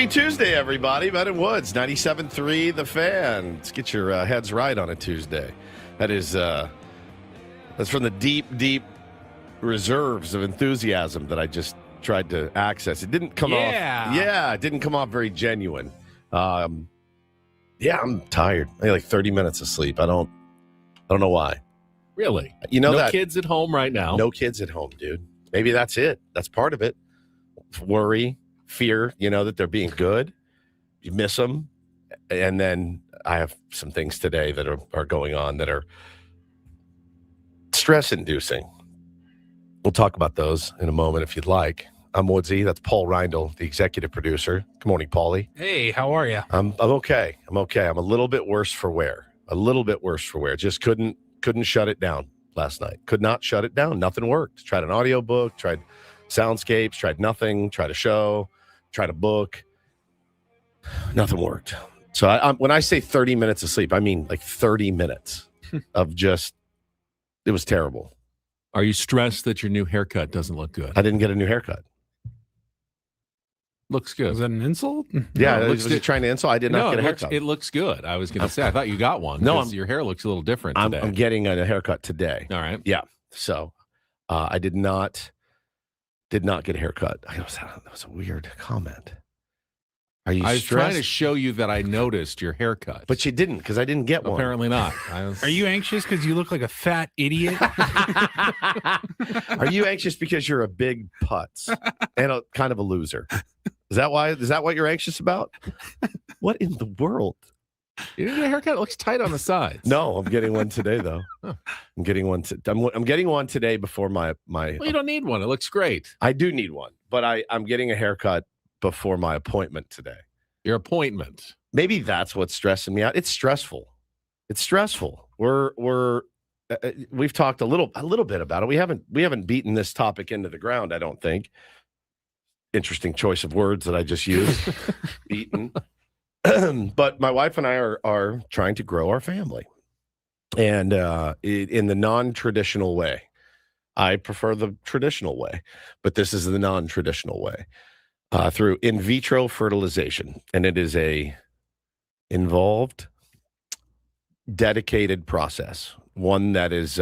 Happy Tuesday, everybody. Ben and Woods, 97.3 The Fan. Let's get your heads right on a Tuesday. That's from the deep, deep reserves of enthusiasm that I just tried to access. It didn't come off. Yeah, it didn't come off very genuine. I'm tired. I had like 30 minutes of sleep. I don't know why. Really? You know, no kids at home right now. No kids at home, dude. Maybe that's it. That's part of it. Worry, fear, that they're being good. You miss them. And then I have some things today that are going on that are stress-inducing. We'll talk about those in a moment if you'd like. I'm Woodsy. That's Paul Reindl, the executive producer. Good morning, Paulie. Hey, how are you? I'm okay. I'm a little bit worse for wear. Just couldn't shut it down last night. Could not shut it down. Nothing worked. Tried an audiobook, tried soundscapes, tried nothing, tried a show, tried a book. Nothing worked. So when I say 30 minutes of sleep, I mean like 30 minutes of just, it was terrible. Are you stressed that your new haircut doesn't look good? I didn't get a new haircut. Looks good. Was that an insult? Yeah, No, was he trying to insult? I did not get a haircut. It looks good. I was going to say, I thought you got one. No, your hair looks a little different today. I'm getting a haircut today. All right. Yeah. So I did not get a haircut. That was a weird comment. Are you I was stressed? trying to show you that I noticed your haircut. But you didn't, because I didn't get one. Apparently not. Are you anxious because you look like a fat idiot? Are you anxious because you're a big putz and kind of a loser? Is that why? Is that what you're anxious about? What in the world? You didn't get a haircut? It looks tight on the sides. No, I'm getting one today though. Huh. I'm getting one. I'm getting one today before my. Well, you don't need one. It looks great. I do need one, but I'm getting a haircut before my appointment today. Your appointment. Maybe that's what's stressing me out. It's stressful. We've talked a little bit about it. We haven't beaten this topic into the ground, I don't think. Interesting choice of words that I just used. Beaten. But my wife and I are trying to grow our family. And in the non-traditional way. I prefer the traditional way, but this is the non-traditional way. Through in vitro fertilization. And it is a involved, dedicated process. One that is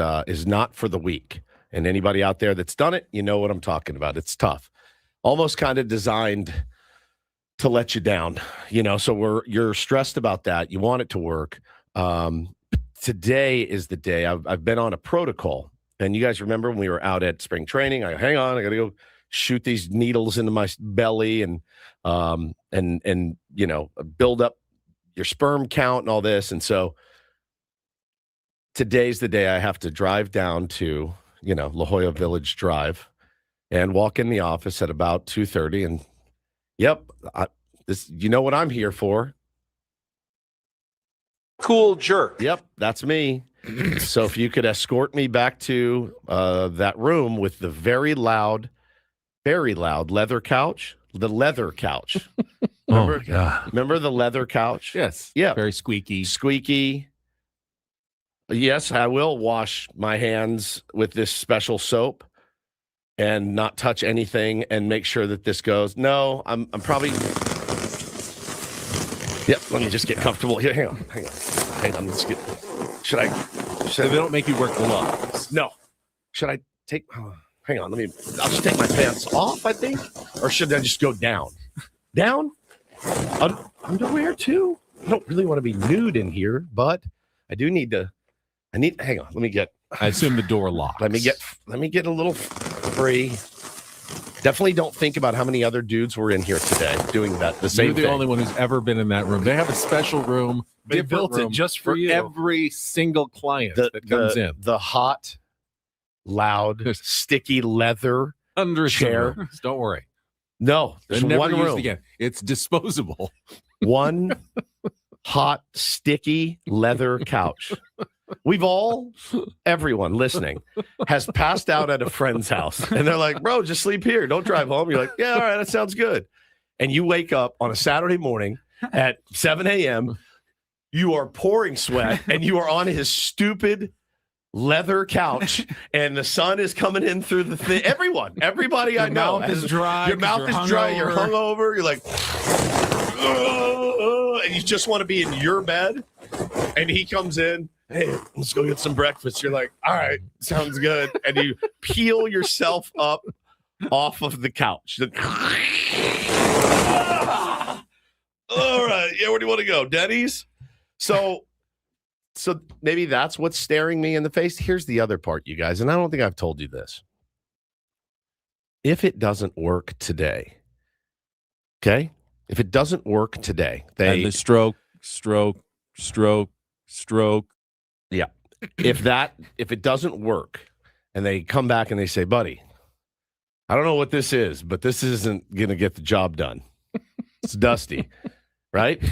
not for the weak. And anybody out there that's done it, you know what I'm talking about. It's tough. Almost kind of designed to let you down, so you're stressed about that. You want it to work. Today is the day. I've been on a protocol, and you guys remember when we were out at spring training, hang on, I got to go shoot these needles into my belly and build up your sperm count and all this. And so today's the day I have to drive down to, La Jolla Village Drive and walk in the office at about 2:30. And yep, what I'm here for. Cool jerk. Yep, that's me. So if you could escort me back to that room with the very loud leather couch, the leather couch. Remember, oh, my God. Remember the leather couch? Yes. Yeah. Very squeaky. Squeaky. Yes, I will wash my hands with this special soap and not touch anything and make sure that this goes. No, I'm probably. Yep. Let me just get comfortable here. Hang on. Let's get. Should I? They don't make you wear gloves. No. Should I take? Hang on. I'll just take my pants off, I think, or should I just go down? Down? Underwear too? I don't really want to be nude in here, but I do need to. Hang on. Let me get. I assume the door locks. Let me get a little free. Definitely don't think about how many other dudes were in here today doing that. The same You're the thing. only one who's ever been in that room. They have a special room. They built it just for you. Every single client that comes in. The hot, loud, sticky leather Hundreds chair. of rooms. Don't worry. No, They're there's never one used room. again. It's disposable. One hot, sticky leather couch. Everyone listening has passed out at a friend's house. And they're like, bro, just sleep here. Don't drive home. You're like, yeah, all right, that sounds good. And you wake up on a Saturday morning at 7 a.m. You are pouring sweat and you are on his stupid leather couch and the sun is coming in through the thing. Everybody I know. Your mouth is dry. Your mouth is dry. You're hungover. You're like, and you just want to be in your bed, and he comes in, hey, let's go get some breakfast. You're like, all right, sounds good. And you peel yourself up off of the couch. All right, yeah, where do you want to go? Denny's? So maybe that's what's staring me in the face. Here's the other part, you guys, and I don't think I've told you this. If it doesn't work today, okay? If it doesn't work today, and the stroke. Yeah. If it doesn't work and they come back and they say, buddy, I don't know what this is, but this isn't going to get the job done. It's dusty, right?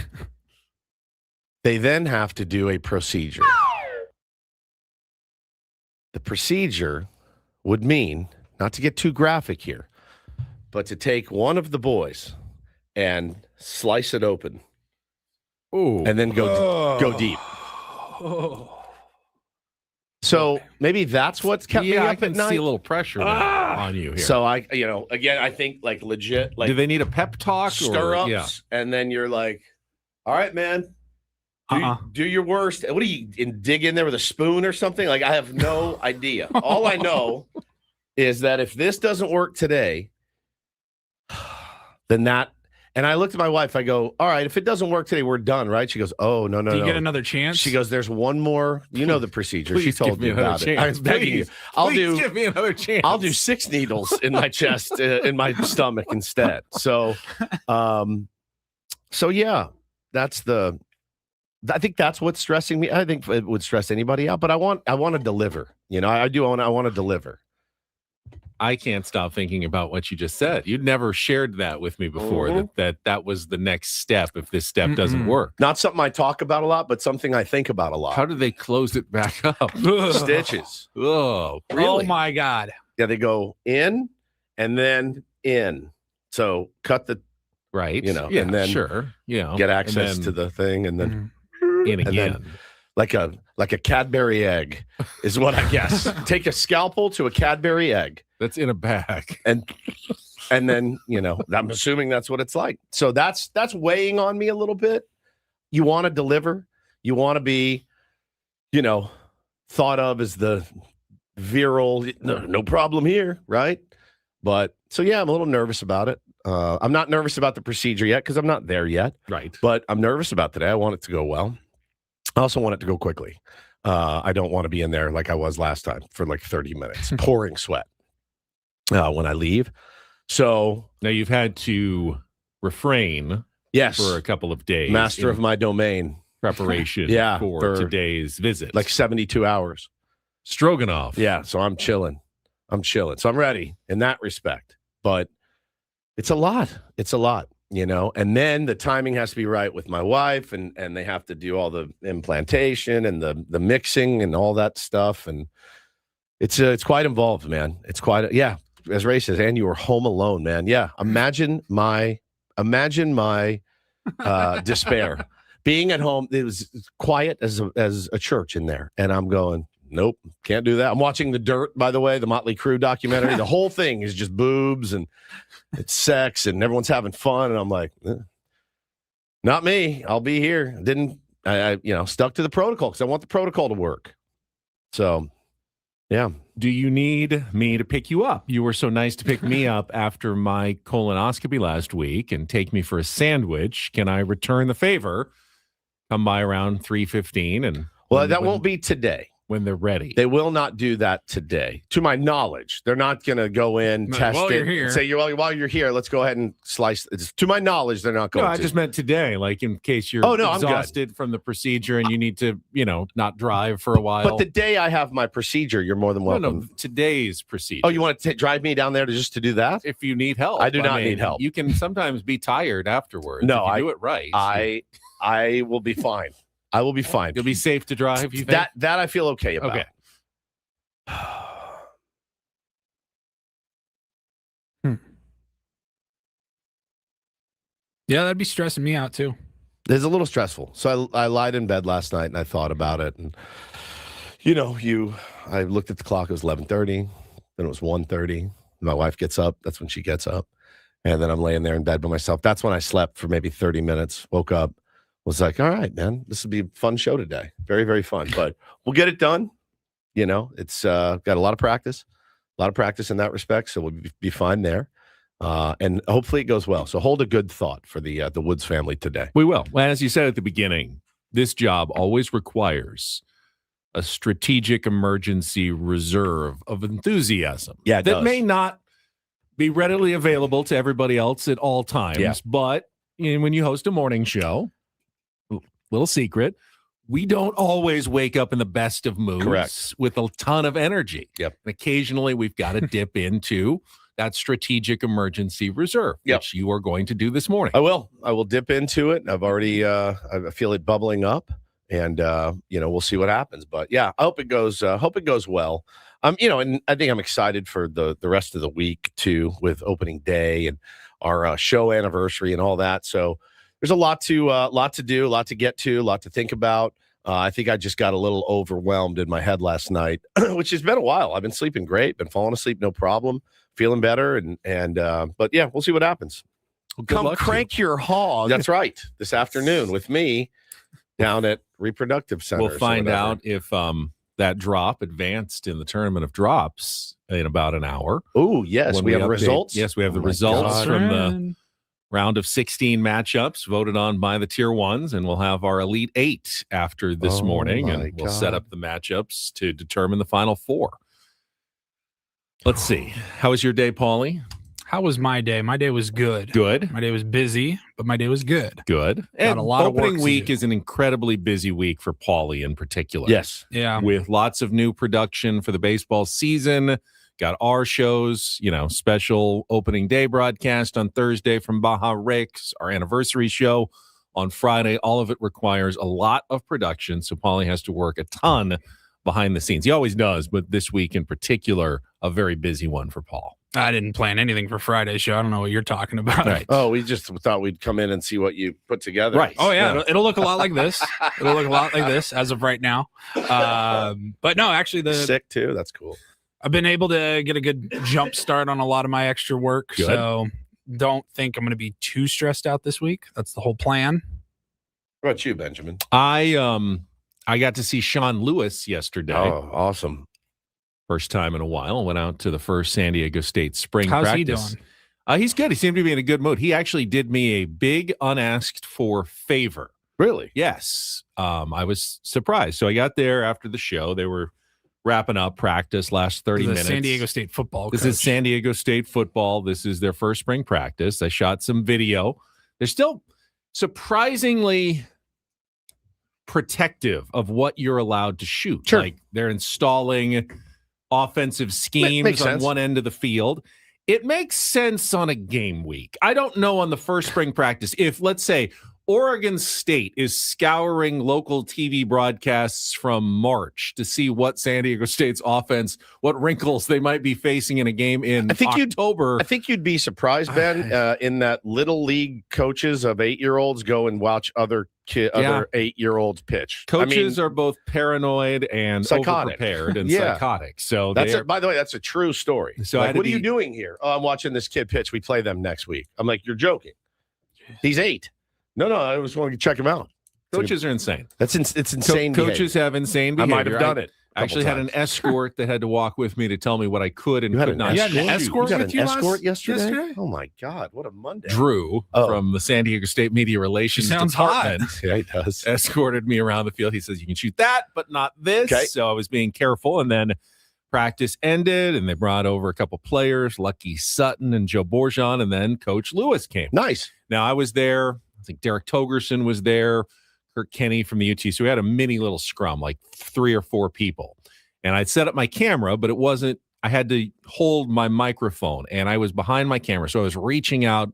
They then have to do a procedure. The procedure would mean, not to get too graphic here, but to take one of the boys and slice it open. Ooh. And then go deep. So maybe that's what's kept me up I at can night. see a little pressure on you here. So again, I think like legit, like do they need a pep talk? Stirrups, and then you're like, all right, man, do your worst. What do you dig in there with a spoon or something? Like I have no idea. All I know is that if this doesn't work today, then that. And I looked at my wife. I go, all right, if it doesn't work today, we're done, right? She goes, oh, no. Do you get another chance? She goes, there's one more. You know the procedure. Please She told me about it. I was begging you. Please give me another chance. I'll do 6 needles in my chest, in my stomach instead. So yeah, I think that's what's stressing me. I think it would stress anybody out, but I want to deliver. I want to deliver. I can't stop thinking about what you just said. You'd never shared that with me before, that was the next step if this step doesn't work. Not something I talk about a lot, but something I think about a lot. How do they close it back up? Stitches. Oh, really? Oh, my God. Yeah, they go in and then in. So cut the, right. Yeah, and then sure. Get access to the thing and then in again. And then, like a Cadbury egg is what I guess. Take a scalpel to a Cadbury egg. That's in a bag. And then, I'm assuming that's what it's like. So that's weighing on me a little bit. You want to deliver. You want to be, thought of as the virile, no problem here, right? But so, yeah, I'm a little nervous about it. I'm not nervous about the procedure yet because I'm not there yet. Right. But I'm nervous about today. I want it to go well. I also want it to go quickly. I don't want to be in there like I was last time for like 30 minutes, pouring sweat when I leave. So now you've had to refrain for a couple of days. Master of my domain. Preparation for today's visit. Like 72 hours. Stroganoff. Yeah, so I'm chilling. So I'm ready in that respect. But it's a lot. And then the timing has to be right with my wife, and they have to do all the implantation and the mixing and all that stuff. And it's quite involved, man. It's quite, as Ray says, and you were home alone, man. Yeah. Imagine my despair. Being at home, it was quiet as a church in there. And I'm going, nope, can't do that. I'm watching The Dirt, by the way, the Motley Crue documentary. The whole thing is just boobs and it's sex and everyone's having fun. And I'm like, not me. I'll be here. I stuck to the protocol because I want the protocol to work. So, yeah. Do you need me to pick you up? You were so nice to pick me up after my colonoscopy last week and take me for a sandwich. Can I return the favor? Come by around 3:15 and that won't be today. When they're ready. They will not do that today. To my knowledge, they're not going to go in, test it, and say, while you're here, let's go ahead and slice it. To my knowledge, they're not going to. I just meant today, like in case you're exhausted from the procedure and you need to, not drive for a while. But the day I have my procedure, you're more than welcome. No, today's procedure. Oh, you want to drive me down there to do that? If you need help. I do not need help. You can sometimes be tired afterwards. No, if you do it right. I will be fine. I will be fine. You'll be safe to drive, you think? That I feel okay about. Okay. Yeah, that'd be stressing me out too. It's a little stressful. So I lied in bed last night and I thought about it. And, I looked at the clock. It was 11:30. Then it was 1:30. My wife gets up. That's when she gets up. And then I'm laying there in bed by myself. That's when I slept for maybe 30 minutes, woke up, was like, all right, man, this will be a fun show today. Very, very fun. But we'll get it done. It's got a lot of practice in that respect. So we'll be fine there. And hopefully it goes well. So hold a good thought for the Woods family today. We will. Well, as you said at the beginning, this job always requires a strategic emergency reserve of enthusiasm. Yeah, it that does. may not be readily available to everybody else at all times. Yeah. But when you host a morning show, little secret, we don't always wake up in the best of moods. Correct. With a ton of energy. Yep. And occasionally we've got to dip into that strategic emergency reserve, Yep. which you are going to do this morning. I will dip into it. I've already I feel it bubbling up, and we'll see what happens. But yeah, I hope it goes well. And I think I'm excited for the rest of the week too, with opening day and our show anniversary and all that. So there's a lot to do, a lot to get to, a lot to think about. I think I just got a little overwhelmed in my head last night, which has been a while. I've been sleeping great, been falling asleep, no problem, feeling better. But yeah, we'll see what happens. Well, good Come luck to you. crank your hog. That's right. This afternoon with me down at Reproductive Center. We'll find out if that drop advanced in the tournament of drops in about an hour. Oh, yes. When We have update- results. Yes, we have the my results God. from the round of 16 matchups voted on by the tier ones, and we'll have our Elite Eight after this morning, my and we'll set God. up the matchups to determine the final four. Let's see. How was your day, Paulie? How was my day? My day was good. Good. My day was busy, but my day was good. Good. And a lot of work opening to week do. is an incribly busy week for Paulie in particular. Yes. Yeah. With lots of new production for the baseball season. Got our shows, special opening day broadcast on Thursday from Baja Ricks, our anniversary show on Friday. All of it requires a lot of production, so Paulie has to work a ton behind the scenes. He always does, but this week in particular, a very busy one for Paul. I didn't plan anything for Friday's show. I don't know what you're talking about. Right. Oh, we just thought we'd come in and see what you put together. Right. Oh, yeah. It'll look a lot like this. It'll look a lot like this as of right now. But no, actually, Sick too. That's cool. I've been able to get a good jump start on a lot of my extra work. Good. So don't think I'm going to be too stressed out this week. That's the whole plan. What about you, Benjamin? I got to see Sean Lewis yesterday. Oh, awesome. First time in a while. Went out to the first San Diego State spring How's he practice. doing? He's good. He seemed to be in a good mood. He actually did me a big unasked for favor. Really? Yes. I was surprised. So I got there after the show. They were wrapping up practice last 30 The minutes. San Diego State football This coach. is San Diego State football. This is their first spring practice. I shot some video. They're still surprisingly protective of what you're allowed to shoot. Sure. Like they're installing offensive schemes makes on sense. one end of the field. It makes sense on a game week. I don't know on the first spring practice if, let's say, Oregon State is scouring local TV broadcasts from March to see what San Diego State's offense, what wrinkles they might be facing in a game in October. I think you'd be surprised, Ben, in that little league coaches of 8-year-olds go and watch other 8-year-olds pitch. Coaches are both paranoid and Psychotic. overprepared and Yeah. psychotic. So That's they're- it. By the way, that's a true story. So I had to what are you be- doing here? Oh, I'm watching this kid pitch. We play them next week. I'm like, you're joking. He's 8. No, I just want to check him out. coaches are insane. It's insane. Coaches have insane I behavior. might have done it. I actually had an escort that had to walk with me to tell me what I could and You had could an not You had an shoot. escort You got with an you escort yesterday? yesterday? Oh my God, what a Monday! Drew Oh. from the San Diego State Media Relations Sounds hot. Department Yeah, he does. escorted me around the field. He says, you can shoot that, but not this. Okay. So I was being careful. And then practice ended, and they brought over a couple players, Lucky Sutton and Joe Bourgeon, and then Coach Lewis came. Nice. Now, I was there. I think Derek Togerson was there, Kurt Kenny from the UT. So we had a mini little scrum, like 3 or 4 people. And I'd set up my camera, but it wasn't, I had to hold my microphone, and I was behind my camera. So I was reaching out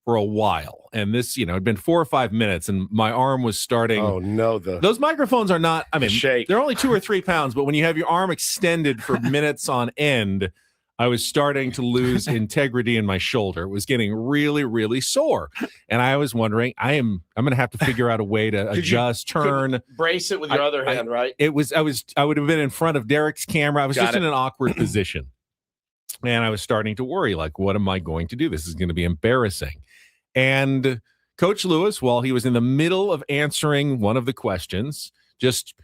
for a while. And this, it'd been 4 or 5 minutes, and my arm was starting. Oh no, Those microphones are not, I mean, shake. they're only 2 or 3 pounds, but when you have your arm extended for minutes on end, I was starting to lose integrity in my shoulder. It was getting really, really sore. And I was wondering, I'm going to have to figure out a way to adjust, turn. brace it with your other hand, right? I would have been in front of Derek's camera. I was Got just in an awkward position. And I was starting to worry, like, what am I going to do? This is going to be embarrassing. And Coach Lewis, while he was in the middle of answering one of the questions, just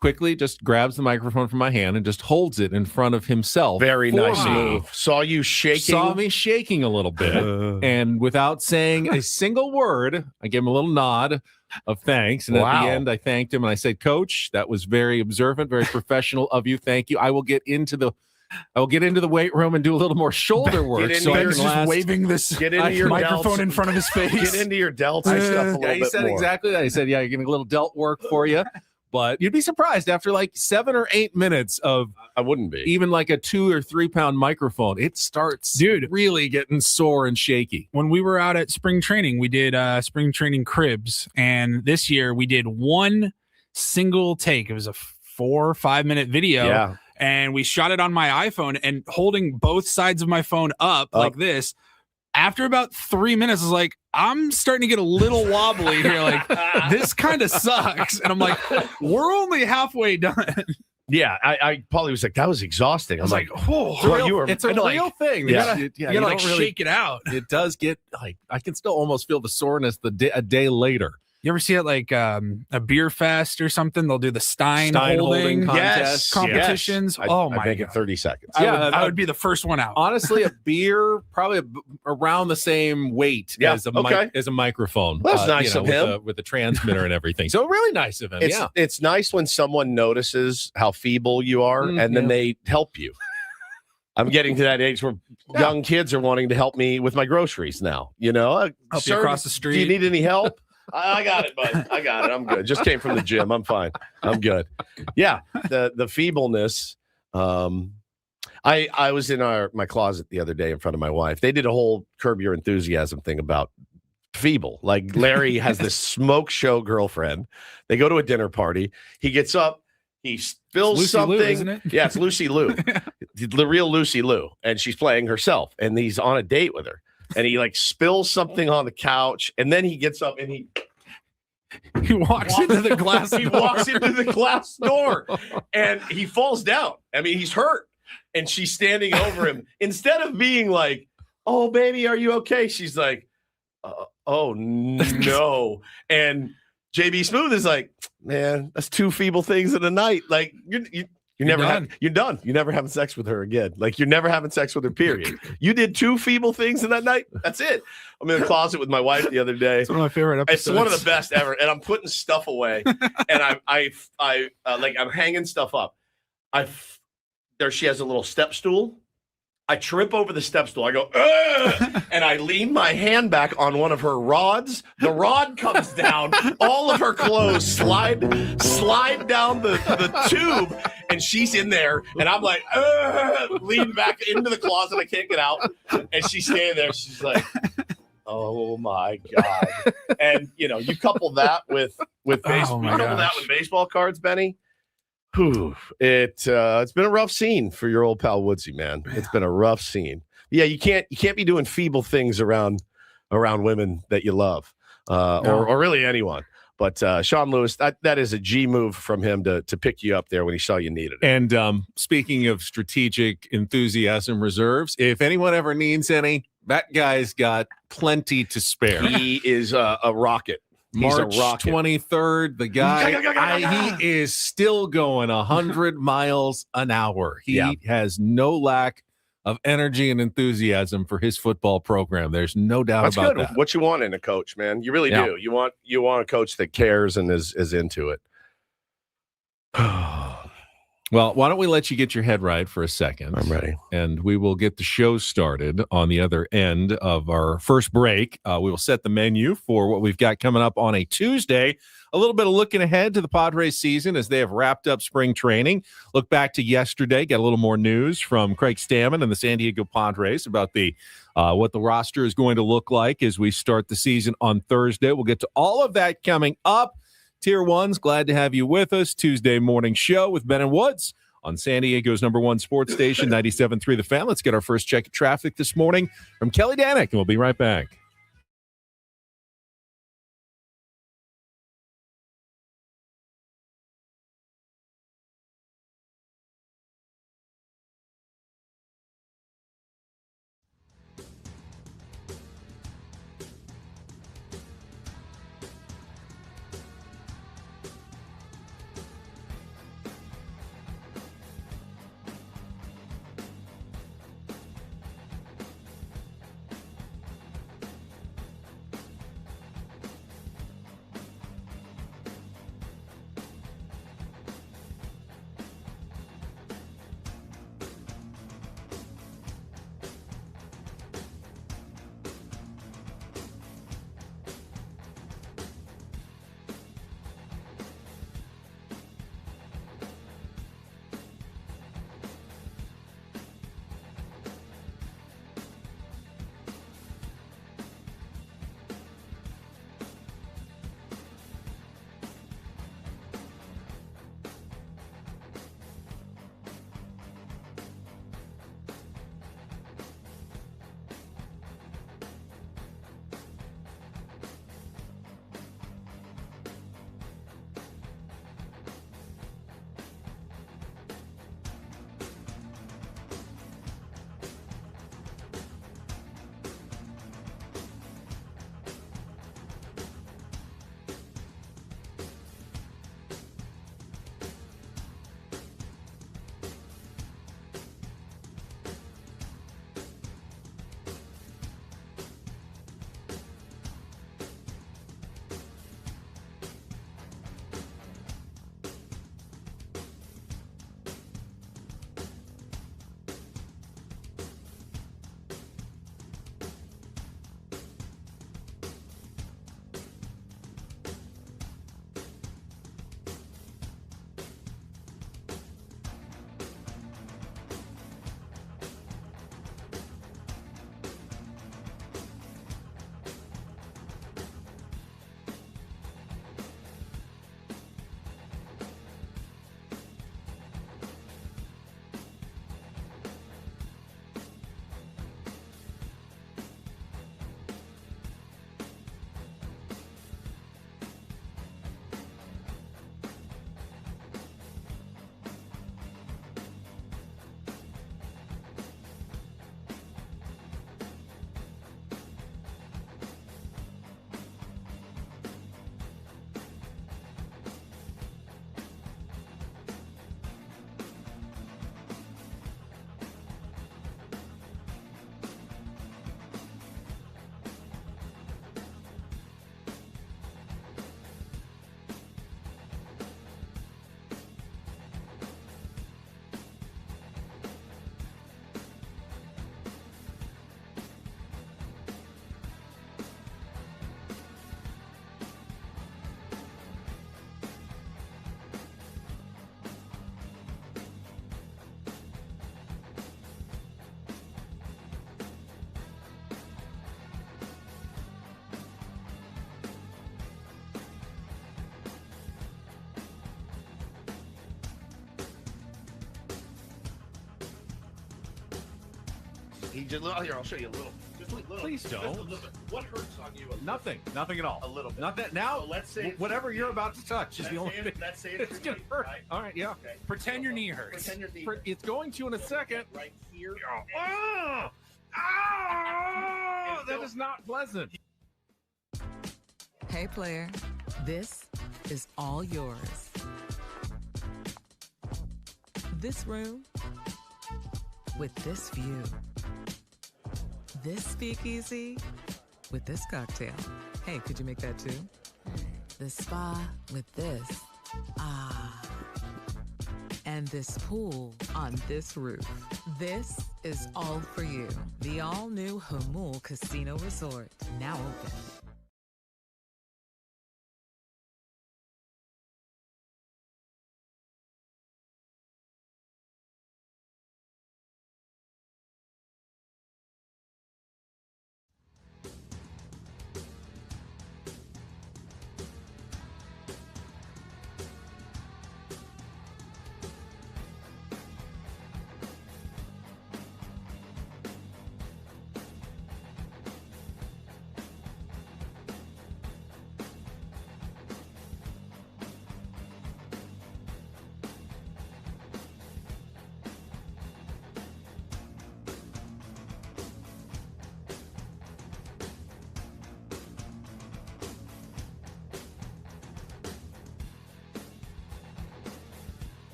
quickly just grabs the microphone from my hand and just holds it in front of himself. Very nice me. move. Saw you shaking. Saw me shaking a little bit. And without saying a single word, I gave him a little nod of thanks. And at the end, I thanked him and I said, Coach, that was very observant, very professional of you. Thank you. I will get into the weight room and do a little more shoulder work. Ben's just waving this microphone in front of his face. Get into your delts and stuff a little bit he said more. exactly that. He said, yeah, you're getting a little delt work for you. But you'd be surprised after like 7 or 8 minutes of I wouldn't be even like a 2 or 3 pound microphone. It starts really getting sore and shaky. When we were out at spring training, we did spring training cribs. And this year we did one single take. It was a 4 or 5 minute video. Yeah. And we shot it on my iPhone and holding both sides of my phone up like this. After about 3 minutes, I was like, I'm starting to get a little wobbly here. Like, this kind of sucks. And I'm like, we're only halfway done. Yeah, I probably was like, that was exhausting. I was like, it's a real thing. Yeah. You gotta like shake it out. It does get like, I can still almost feel the soreness a day later. You ever see it like a beer fest or something? They'll do the Stein holding contest competitions. Yes. Oh I my make God. it 30 seconds. I would be the first one out. Honestly, a beer probably around the same weight as a microphone. Well, that's nice of him with the transmitter and everything. So really nice of him. It's nice when someone notices how feeble you are and then they help you. I'm getting to that age where young kids are wanting to help me with my groceries now. You know, help you across the street. Do you need any help? I got it, bud. I got it. I'm good. Just came from the gym. I'm fine. I'm good. Yeah, the feebleness. I was in my closet the other day in front of my wife. They did a whole Curb Your Enthusiasm thing about feeble. Like Larry has this smoke show girlfriend. They go to a dinner party. He gets up. He spills Lucy something. Liu, isn't it? Yeah, it's Lucy Liu, the real Lucy Liu, and she's playing herself. And he's on a date with her. And he like spills something on the couch, and then he gets up and he walks into the glass. He walks into the glass door, and he falls down. I mean, he's hurt, and she's standing over him. Instead of being like, "Oh, baby, are you okay?" She's like, "Oh no!" And JB Smooth is like, "Man, that's 2 feeble things in a night. Like you're done. You're never having sex with her again. Like you're never having sex with her, period. You did 2 feeble things in that night. That's it." I'm in the closet with my wife the other day. It's one of my favorite episodes. It's one of the best ever. And I'm putting stuff away and I'm hanging stuff up. She has a little step stool. I trip over the step stool. I go, ugh! And I lean my hand back on one of her rods. The rod comes down. All of her clothes slide down the tube, and she's in there. And I'm like, ugh! Lean back into the closet. I can't get out. And she's standing there. She's like, oh my God. And you couple that with baseball. That with baseball cards, Benny. Whew. It's been a rough scene for your old pal Woodsy, man. It's been a rough scene. Yeah, you can't be doing feeble things around women that you love, or really anyone. But Sean Lewis, that is a G move from him to pick you up there when he saw you needed it. And speaking of strategic enthusiasm reserves, if anyone ever needs any, that guy's got plenty to spare. He is a rocket. March 23rd, the guy, he is still going 100 miles an hour. He has no lack of energy and enthusiasm for his football program. There's no doubt about that. What you want in a coach, man. You really do. You want a coach that cares and is into it. Well, why don't we let you get your head right for a second? I'm ready. And we will get the show started on the other end of our first break. We will set the menu for what we've got coming up on a Tuesday. A little bit of looking ahead to the Padres season as they have wrapped up spring training. Look back to yesterday, got a little more news from Craig Stammen and the San Diego Padres about the what the roster is going to look like as we start the season on Thursday. We'll get to all of that coming up. Tier 1's glad to have you with us. Tuesday morning show with Ben and Woods on San Diego's #1 sports station, 97.3 The Fan. Let's get our first check of traffic this morning from Kelly Danick, and we'll be right back. He just here. I'll show you a little. Just a little. Please just don't. a little bit. What hurts on you? Nothing at all. A little bit. Not that now. So let's say whatever you're about to touch is the only thing. Let's say It's gonna hurt. Right? All right, yeah. Okay. Pretend your knee hurts. Pretend your knee. It's going to in a second. Right here. Oh, that is not pleasant. Hey, player, this is all yours. This room with this view. This speakeasy with this cocktail. Hey, could you make that too? The spa with this. And this pool on this roof. This is all for you. The all-new Hamul Casino Resort, now open.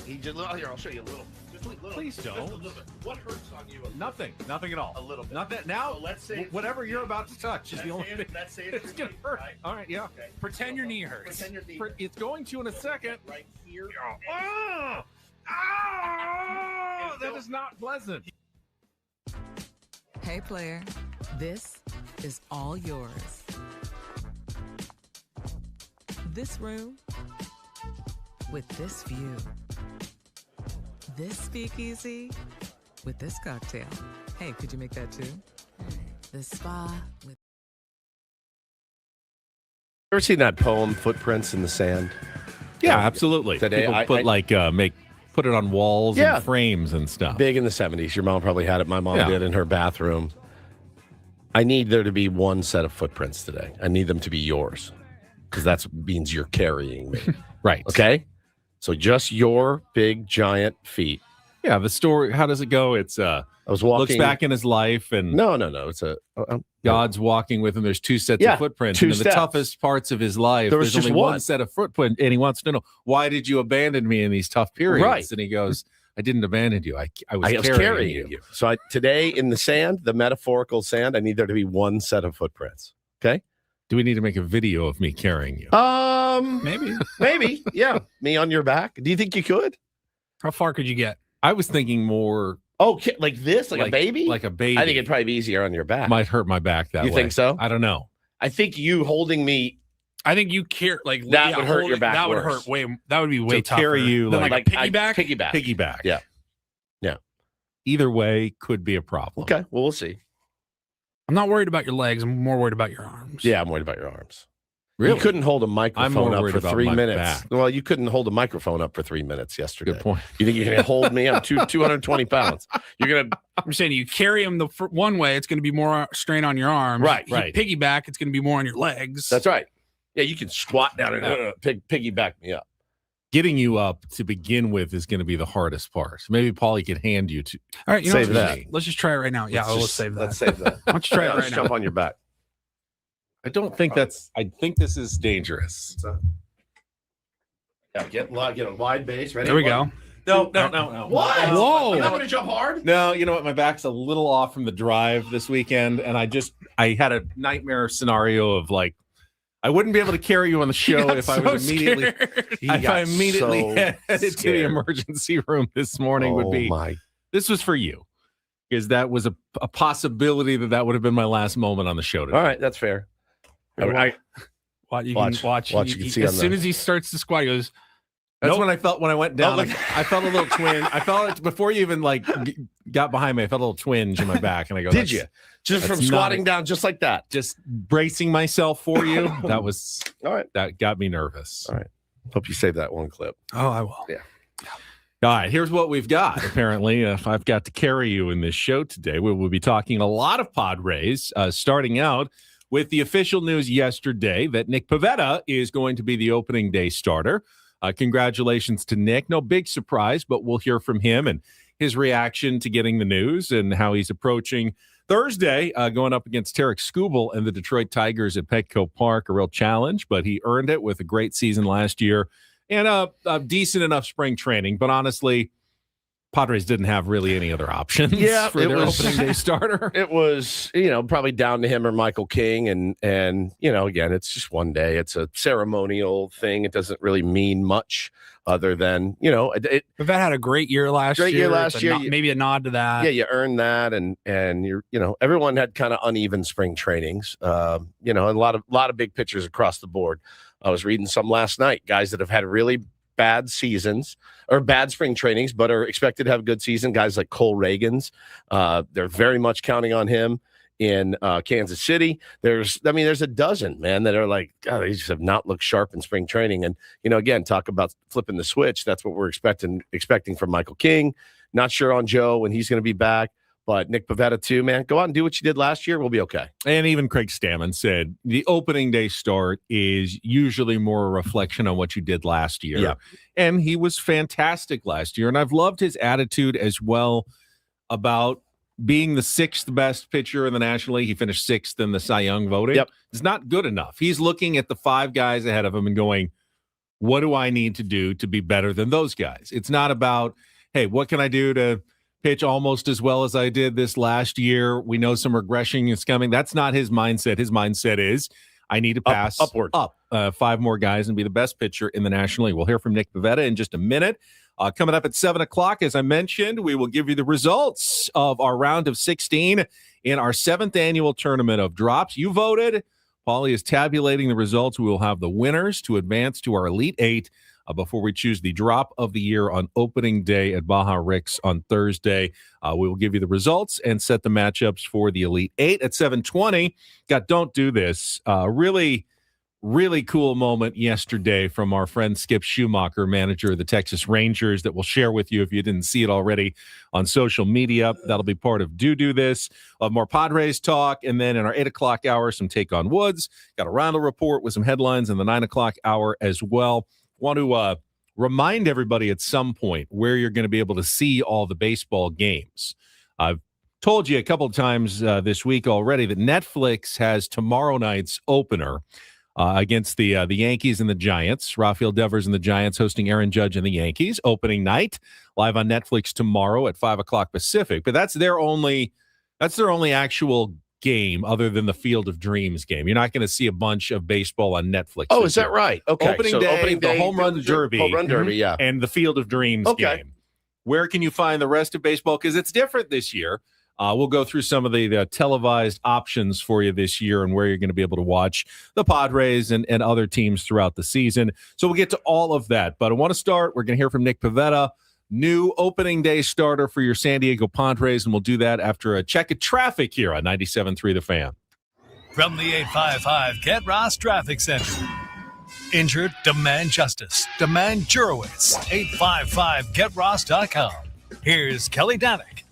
He just here. I'll show you a little. Just a little. Please don't. Just a little bit. What hurts on you? Nothing at all. A little bit. Not that now. So let's say whatever you're about to touch is the only thing. Let's say It's gonna hurt. Right? All right, yeah. Okay. Pretend your knee hurts. Pretend your knee. It's going to in a second. Right here. Oh, that is not pleasant. Hey, player, this is all yours. This room with this view. This speakeasy with this cocktail. Hey, could you make that too? The spa with... Ever seen that poem, Footprints in the Sand? Yeah, absolutely. Today, People put it on walls Yeah. and frames and stuff. Big in the 70s. Your mom probably had it. My mom Yeah. did in her bathroom. I need there to be one set of footprints today. I need them to be yours because that means you're carrying me. Right. Okay? So just your big, giant feet. Yeah, the story, how does it go? It's I was walking. looks back in his life and No. It's God's walking with him. There's two sets Yeah, of footprints. two And in the steps. toughest parts of his life, There was there's just only one. one set of footprint. And he wants to know, why did you abandon me in these tough periods? Right. And he goes, I didn't abandon you. I was I was carrying you. So today in the sand, the metaphorical sand, I need there to be one set of footprints. Okay? Do we need to make a video of me carrying you? Maybe. Yeah. Me on your back. Do you think you could? How far could you get? I was thinking more Oh, like this? Like a baby? Like a baby. I think it'd probably be easier on your back. might hurt my back that way. You think so? I don't know. I think you holding me I think you care like That would hurt your back That would worse. hurt way. That would be way To tougher. carry you than like- like a piggyback. Piggyback. Piggyback. Yeah. Either way could be a problem. Okay. Well, we'll see. I'm not worried about your legs. I'm more worried about your arms. Yeah, I'm worried about your arms. Really? You couldn't hold a I'm microphone more up worried for about 3 my minutes. back. Well, you couldn't hold a microphone up for 3 minutes yesterday. Good point. You think you're going to hold me? I'm 220 pounds. You're going to I'm saying you carry them one way, it's going to be more strain on your arms. Right, You right. Piggyback, it's going to be more on your legs. That's right. Yeah, you can squat down and piggyback me up. Getting you up to begin with is going to be the hardest part. Maybe Paulie could hand you to. All right, you Save know, that. Let's just try it right now. Yeah, let's save that. Let's save that. Why don't you try it Let's right jump now? on your back. I don't think that's. I think this is dangerous. Yeah, get a wide base. Ready? There we go. No. What? Whoa. You're not going to jump hard? No, you know what? My back's a little off from the drive this weekend, and I had a nightmare scenario of like I wouldn't be able to carry you on the show if I was immediately headed to the emergency room this morning. Would be this was for you because that was a possibility that would have been my last moment on the show today. All right, that's fair. Watch. You can Watch, you can see as on soon the- as he starts to squat, he goes. That's Nope. when I felt when I went down. look. I felt a little twinge. I felt it before you even got behind me. I felt a little twinge in my back, and I go, Did you? Just from that's squatting not- down just like that. Just bracing myself for you. That was All right. that got me nervous. All right. Hope you save that one clip. Oh, I will. Yeah. All right, here's what we've got. Apparently, if I've got to carry you in this show today, we will be talking a lot of Padres, starting out with the official news yesterday that Nick Pivetta is going to be the opening day starter. Congratulations to Nick. No big surprise, but we'll hear from him and his reaction to getting the news and how he's approaching Thursday, going up against Tarek Skubal and the Detroit Tigers at Petco Park. A real challenge, but he earned it with a great season last year and a decent enough spring training. But honestly, Padres didn't have really any other options for their opening day starter. It was, probably down to him or Michael King. And again, it's just one day. It's a ceremonial thing. It doesn't really mean much other than, Pivetta had a great year last year. Great year last It's a year. maybe a nod to that. yeah, you earn that. And you're, everyone had kind of uneven spring trainings. A lot of big pitchers across the board. I was reading some last night, guys that have had really bad seasons or bad spring trainings, but are expected to have a good season. Guys like Cole Reagans, they're very much counting on him in Kansas City. There's a dozen, man, that are like, God, they just have not looked sharp in spring training. And, again, talk about flipping the switch. That's what we're expecting from Michael King. Not sure on Joe when he's going to be back. But Nick Pivetta, too, man, go out and do what you did last year. We'll be okay. And even Craig Stammen said the opening day start is usually more a reflection on what you did last year. Yeah. And he was fantastic last year. And I've loved his attitude as well about being the sixth best pitcher in the National League. He finished sixth in the Cy Young voting. Yep. It's not good enough. He's looking at the five guys ahead of him and going, what do I need to do to be better than those guys? It's not about, hey, what can I do to pitch almost as well as I did this last year? We know some regression is coming. That's not his mindset. His mindset is I need to pass upward. five more guys and be the best pitcher in the National League. We'll hear from Nick Pivetta in just a minute. Coming up at 7 o'clock, as I mentioned, we will give you the results of our round of 16 in our 7th annual tournament of drops. You voted. Paulie is tabulating the results. We will have the winners to advance to our Elite Eight before we choose the drop of the year on opening day at Baja Ricks on Thursday. We will give you the results and set the matchups for the Elite Eight at 7:20. Got Don't Do This. Really cool moment yesterday from our friend Skip Schumacher, manager of the Texas Rangers, that we'll share with you if you didn't see it already on social media. That'll be part of Do This. We'll have more Padres talk, and then in our 8 o'clock hour, some Take on Woods. Got a Reindl Report with some headlines in the 9 o'clock hour as well. Want to remind everybody at some point where you're going to be able to see all the baseball games. I've told you a couple of times this week already that Netflix has tomorrow night's opener against the Yankees and the Giants. Rafael Devers and the Giants hosting Aaron Judge and the Yankees. Opening night, live on Netflix tomorrow at 5 o'clock Pacific. But that's their only actual game other than the Field of Dreams game. You're not going to see a bunch of baseball on Netflix. Oh, is that right? Okay. Opening day, the Home Run Derby. Home Run Derby, yeah. And the Field of Dreams game. Where can you find the rest of baseball? Because it's different this year. We'll go through some of the televised options for you this year and where you're going to be able to watch the Padres and other teams throughout the season. So we'll get to all of that. But I want to start. We're going to hear from Nick Pivetta, new opening day starter for your San Diego Padres, and we'll do that after a check of traffic here on 97.3 The Fan. From the 855 Get Ross Traffic Center. Injured? Demand justice. Demand Jurowitz. 855GetRoss.com. Here's Kelly Danick.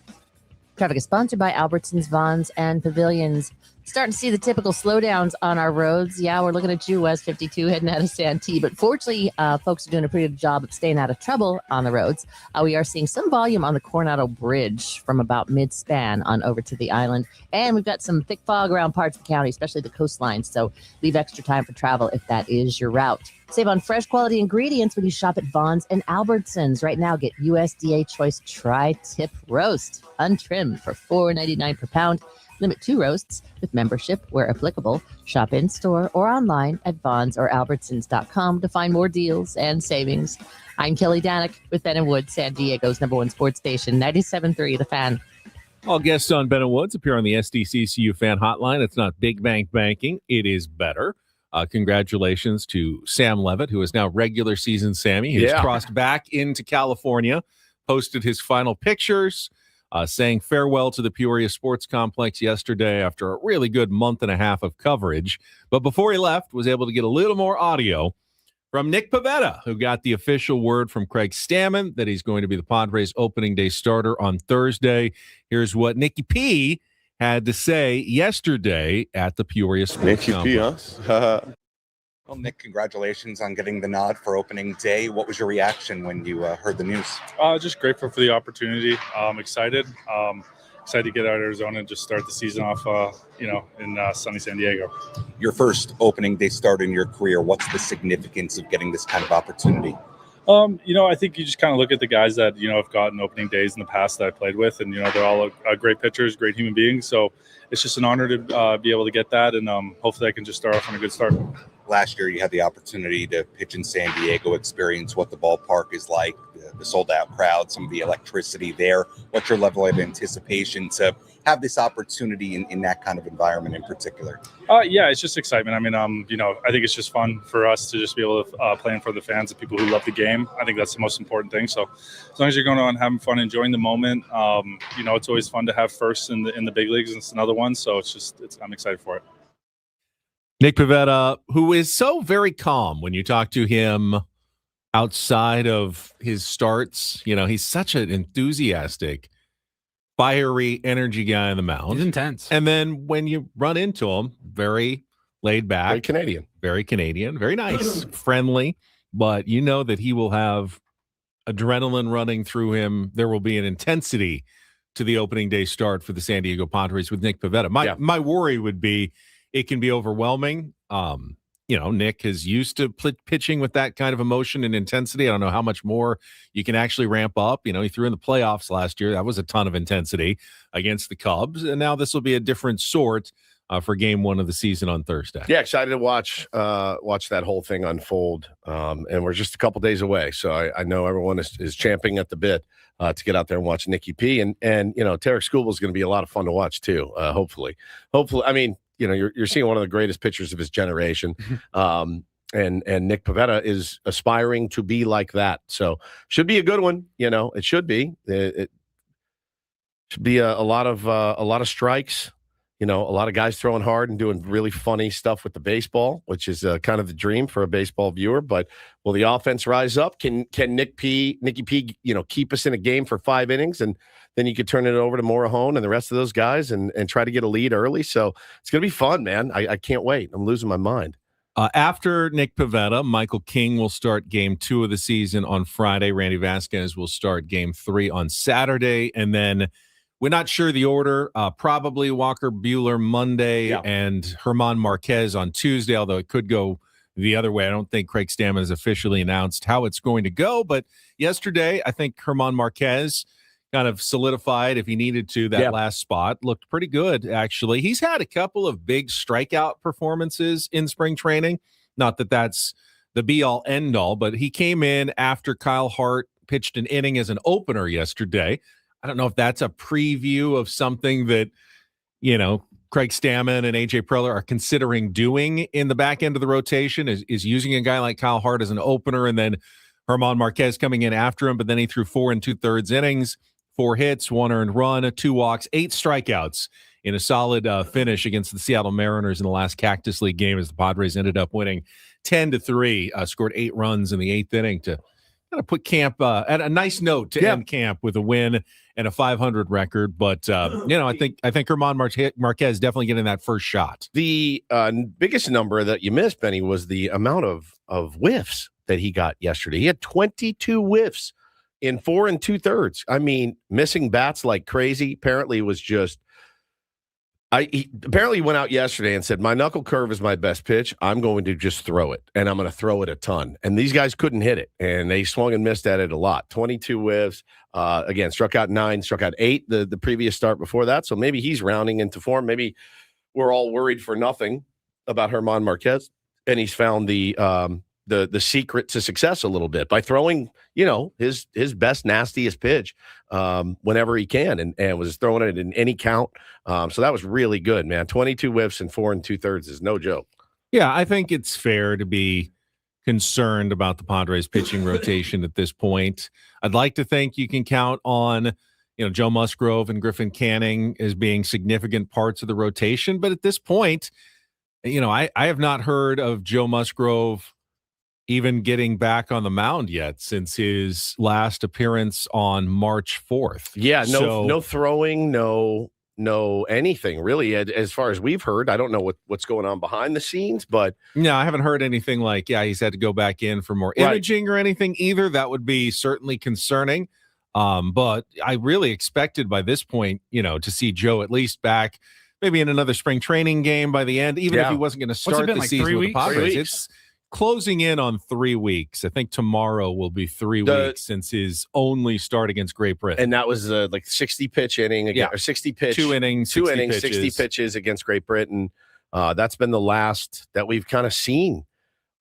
Traffic is sponsored by Albertsons, Vons, and Pavilions. Starting to see the typical slowdowns on our roads. Yeah, we're looking at you, West 52, heading out of Santee. But fortunately, folks are doing a pretty good job of staying out of trouble on the roads. We are seeing some volume on the Coronado Bridge from about mid-span on over to the island. And we've got some thick fog around parts of the county, especially the coastline. So leave extra time for travel if that is your route. Save on fresh quality ingredients when you shop at Vons and Albertsons. Right now, get USDA Choice Tri-Tip Roast, untrimmed for $4.99 per pound. Limit 2 roasts with membership where applicable. Shop in-store or online at Vons or Albertsons.com to find more deals and savings. I'm Kelly Danick with Ben & Wood, San Diego's #1 sports station, 97.3 The Fan. All guests on Ben & Woods appear on the SDCCU fan hotline. It's not big bank banking. It is better. Congratulations to Sam Levitt, who is now regular season Sammy, who's crossed back into California, posted his final pictures, saying farewell to the Peoria Sports Complex yesterday after a really good month and a half of coverage. But before he left, was able to get a little more audio from Nick Pivetta, who got the official word from Craig Stammen that he's going to be the Padres opening day starter on Thursday. Here's what Nicky P had to say yesterday at the Peoria Sports Complex. Well, Nick, congratulations on getting the nod for opening day. What was your reaction when you heard the news? Just grateful for the opportunity. Excited. Excited to get out of Arizona and just start the season off, in sunny San Diego. Your first opening day start in your career. What's the significance of getting this kind of opportunity? I think you just kind of look at the guys that, have gotten opening days in the past that I played with, and, they're all great pitchers, great human beings. So it's just an honor to be able to get that, and hopefully I can just start off on a good start. Last year, you had the opportunity to pitch in San Diego, experience what the ballpark is like, the sold-out crowd, some of the electricity there. What's your level of anticipation to have this opportunity in that kind of environment in particular? Yeah, it's just excitement. I mean, I think it's just fun for us to just be able to play in front of the fans, the people who love the game. I think that's the most important thing. So as long as you're going on having fun, enjoying the moment, it's always fun to have first in the big leagues, and it's another one. So I'm excited for it. Nick Pivetta, who is so very calm when you talk to him outside of his starts. He's such an enthusiastic, fiery energy guy on the mound. He's intense. And then when you run into him, very laid back. Very Canadian. Very nice, friendly. But you know that he will have adrenaline running through him. There will be an intensity to the opening day start for the San Diego Padres with Nick Pivetta. My worry would be it can be overwhelming. Nick is used to pitching with that kind of emotion and intensity. I don't know how much more you can actually ramp up. He threw in the playoffs last year. That was a ton of intensity against the Cubs. And now this will be a different sort for game 1 of the season on Thursday. Yeah, excited to watch that whole thing unfold. And we're just a couple days away. So I know everyone is champing at the bit to get out there and watch Nicky P. And Tarek Skubal is going to be a lot of fun to watch too, hopefully. I mean, you're seeing one of the greatest pitchers of his generation. And Nick Pivetta is aspiring to be like that. So should be a good one. It should be. It should be a lot of strikes. A lot of guys throwing hard and doing really funny stuff with the baseball, which is kind of the dream for a baseball viewer. But will the offense rise up? Can Nicky P, keep us in a game for 5 innings, and then you could turn it over to Morahone and the rest of those guys and try to get a lead early. So it's going to be fun, man. I can't wait. I'm losing my mind. After Nick Pivetta, Michael King will start game 2 of the season on Friday. Randy Vasquez will start game 3 on Saturday. And then we're not sure the order. Probably Walker Buehler Monday and German Marquez on Tuesday, although it could go the other way. I don't think Craig Stammen has officially announced how it's going to go. But yesterday, I think German Marquez kind of solidified, if he needed to, that last spot. Looked pretty good, actually. He's had a couple of big strikeout performances in spring training. Not that that's the be-all, end-all, but he came in after Kyle Hart pitched an inning as an opener yesterday. I don't know if that's a preview of something that, Craig Stammen and A.J. Preller are considering doing in the back end of the rotation, is using a guy like Kyle Hart as an opener and then German Marquez coming in after him, but then he threw 4 2/3 innings. 4 hits, 1 earned run, 2 walks, 8 strikeouts in a solid finish against the Seattle Mariners in the last Cactus League game as the Padres ended up winning 10-3, scored 8 runs in the 8th inning to kind of put camp at a nice note to end camp with a win and a 500 record. But, I think German Marquez definitely getting that first shot. The biggest number that you missed, Benny, was the amount of whiffs that he got yesterday. He had 22 whiffs in 4 2/3. I mean, missing bats like crazy. Apparently, it was just. He apparently went out yesterday and said, "My knuckle curve is my best pitch. I'm going to just throw it, and I'm going to throw it a ton." And these guys couldn't hit it, and they swung and missed at it a lot. 22 whiffs. Again, struck out 9, struck out 8 the previous start before that. So maybe he's rounding into form. Maybe we're all worried for nothing about German Marquez, and he's found the secret to success a little bit by throwing, his best, nastiest pitch whenever he can, and was throwing it in any count. So that was really good, man. 22 whiffs and 4 2/3 is no joke. Yeah, I think it's fair to be concerned about the Padres pitching rotation at this point. I'd like to think you can count on, Joe Musgrove and Griffin Canning as being significant parts of the rotation. But at this point, I have not heard of Joe Musgrove even getting back on the mound yet since his last appearance on March 4th. Yeah, no throwing, no anything really, as far as we've heard. I don't know what's going on behind the scenes, but no, I haven't heard anything like, he's had to go back in for more imaging or anything either. That would be certainly concerning. But I really expected by this point, to see Joe at least back maybe in another spring training game by the end, even if he wasn't going to start the season with the Padres. It's closing in on 3 weeks. I think tomorrow will be 3 weeks since his only start against Great Britain. And that was like 60 pitch inning again, or 60 pitch. 2 innings, 60 pitches against Great Britain. That's been the last that we've kind of seen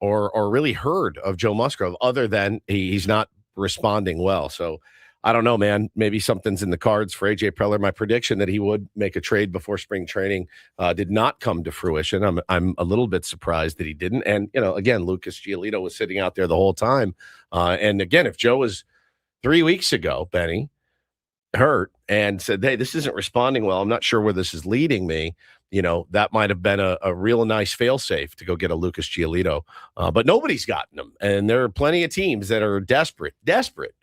or really heard of Joe Musgrove, other than he's not responding well. So I don't know, man. Maybe something's in the cards for A.J. Preller. My prediction that he would make a trade before spring training did not come to fruition. I'm a little bit surprised that he didn't. And, again, Lucas Giolito was sitting out there the whole time. And, again, if Joe was 3 weeks ago, Benny, hurt and said, "Hey, this isn't responding well. I'm not sure where this is leading me," that might have been a real nice fail-safe to go get a Lucas Giolito. But nobody's gotten him. And there are plenty of teams that are desperate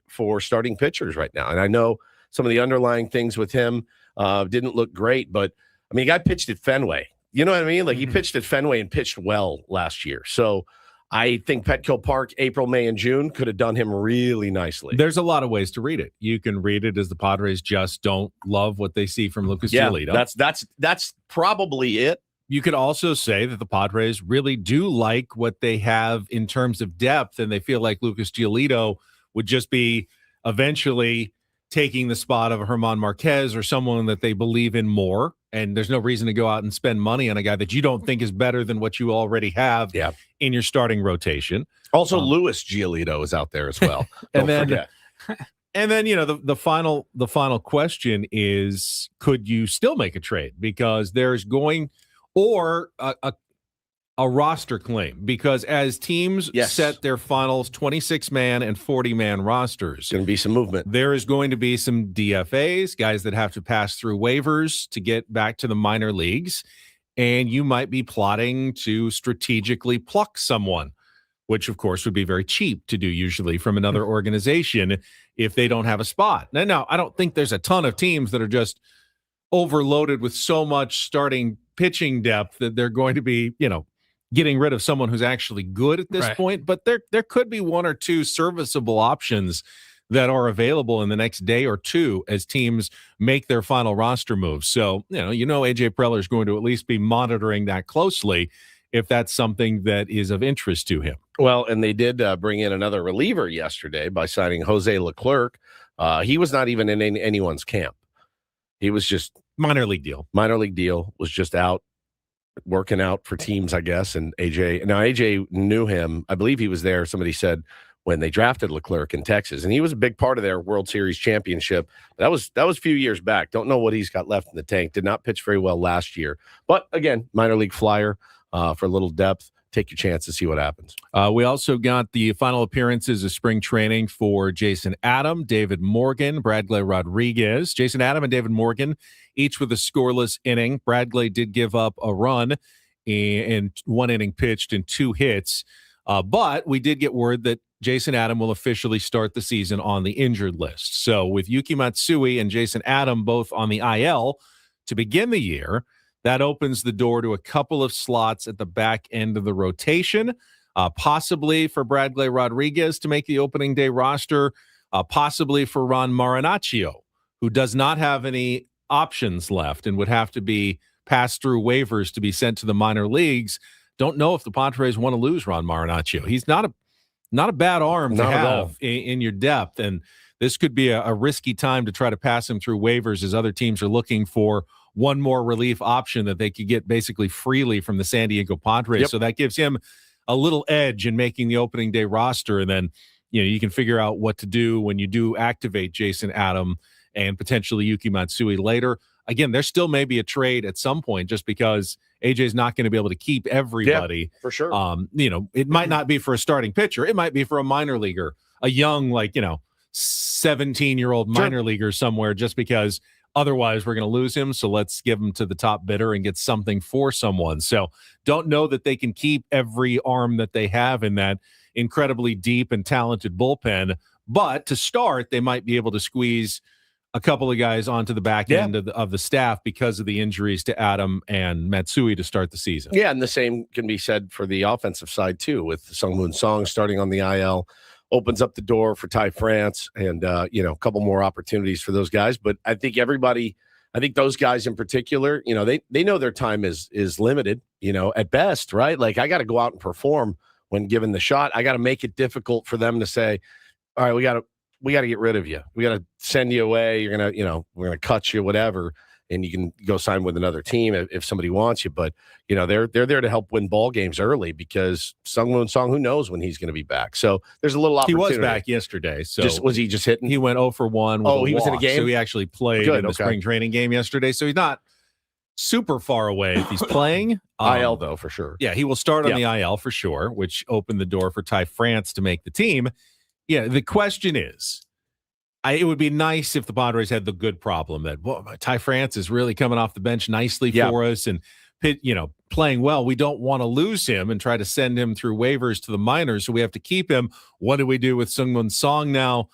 for starting pitchers right now. And I know some of the underlying things with him didn't look great, but I mean, the guy pitched at Fenway. You know what I mean? Like he pitched at Fenway and pitched well last year. So I think Petco Park, April, May, and June could have done him really nicely. There's a lot of ways to read it. You can read it as the Padres just don't love what they see from Lucas Giolito. That's probably it. You could also say that the Padres really do like what they have in terms of depth, and they feel like Lucas Giolito would just be eventually taking the spot of a German Marquez or someone that they believe in more. And there's no reason to go out and spend money on a guy that you don't think is better than what you already have in your starting rotation. Also, Luis Giolito is out there as well. And then the final question is, could you still make a trade? Because there's going, or a roster claim, because as teams Yes. set their finals 26-man and 40-man rosters, Going to be some movement. there is going to be some DFAs, guys that have to pass through waivers to get back to the minor leagues, and you might be plotting to strategically pluck someone, which of course would be very cheap to do usually from another organization if they don't have a spot. Now, I don't think there's a ton of teams that are just overloaded with so much starting pitching depth that they're going to be, getting rid of someone who's actually good at this point, but there could be one or two serviceable options that are available in the next day or two as teams make their final roster moves. So, AJ Preller is going to at least be monitoring that closely if that's something that is of interest to him. Well, and they did bring in another reliever yesterday by signing Jose Leclerc. He was not even in anyone's camp. He was just Minor league deal, was just out working out for teams, I guess. And AJ knew him. I believe he was there. Somebody said when they drafted Leclerc in Texas, and he was a big part of their World Series championship. That was a few years back. Don't know what he's got left in the tank. Did not pitch very well last year, but again, minor league flyer for a little depth. Take your chance to see what happens. We also got the final appearances of spring training for Jason Adam, David Morgan, Bradley Rodriguez. Jason Adam and David Morgan, each with a scoreless inning. Bradley did give up a run in one inning pitched and 2 hits. But we did get word that Jason Adam will officially start the season on the injured list. So with Yuki Matsui and Jason Adam both on the IL to begin the year, that opens the door to a couple of slots at the back end of the rotation, possibly for Bradley Rodriguez to make the opening day roster, possibly for Ron Marinaccio, who does not have any options left and would have to be passed through waivers to be sent to the minor leagues. Don't know if the Padres want to lose Ron Marinaccio. He's not a bad arm to have in your depth, and this could be a risky time to try to pass him through waivers as other teams are looking for one more relief option that they could get basically freely from the San Diego Padres. Yep. So that gives him a little edge in making the opening day roster. And then, you can figure out what to do when you do activate Jason Adam and potentially Yuki Matsui later. Again, there still may be a trade at some point just because AJ's not going to be able to keep everybody. Yeah, for sure. It might not be for a starting pitcher. It might be for a minor leaguer, a young, 17-year-old minor leaguer somewhere, just because otherwise we're going to lose him. So let's give him to the top bidder and get something for someone. So don't know that they can keep every arm that they have in that incredibly deep and talented bullpen. But to start, they might be able to squeeze a couple of guys onto the back end of the staff because of the injuries to Adam and Matsui to start the season. Yeah, and the same can be said for the offensive side too, with Sungmoon Song starting on the IL. Opens up the door for Ty France and, a couple more opportunities for those guys. But I think those guys in particular, they know their time is limited, at best, right? Like, I got to go out and perform when given the shot. I got to make it difficult for them to say, all right, we got to get rid of you. We got to send you away. You're going to, we're going to cut you, whatever. And you can go sign with another team if somebody wants you. But, they're there to help win ball games early because Sungmoon Song, who knows when he's going to be back. So there's a little opportunity. He was back yesterday. So was he just hitting? He went 0 for 1 with he was in a game? So he actually played in the spring training game yesterday. So he's not super far away if he's playing. IL, though, for sure. Yeah, he will start on the IL for sure, which opened the door for Ty France to make the team. Yeah, the question is, it would be nice if the Padres had the good problem that Ty France is really coming off the bench nicely for us and playing well. We don't want to lose him and try to send him through waivers to the minors, so we have to keep him. What do we do with Sungmoon Song now?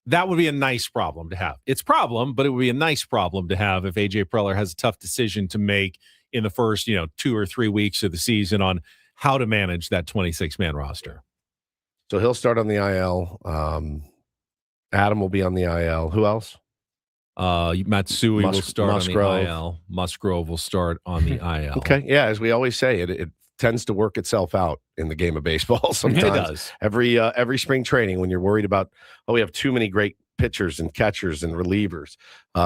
That would be a nice problem to have. It's a problem, but it would be a nice problem to have if AJ Preller has a tough decision to make in the first 2 or 3 weeks of the season on how to manage that 26-man roster. So he'll start on the IL. Adam will be on the IL. Who else? Matsui will start on the IL. Musgrove will start on the IL. Okay. Yeah, as we always say, it tends to work itself out in the game of baseball sometimes. It does. Every spring training when you're worried about, we have too many great pitchers and catchers and relievers,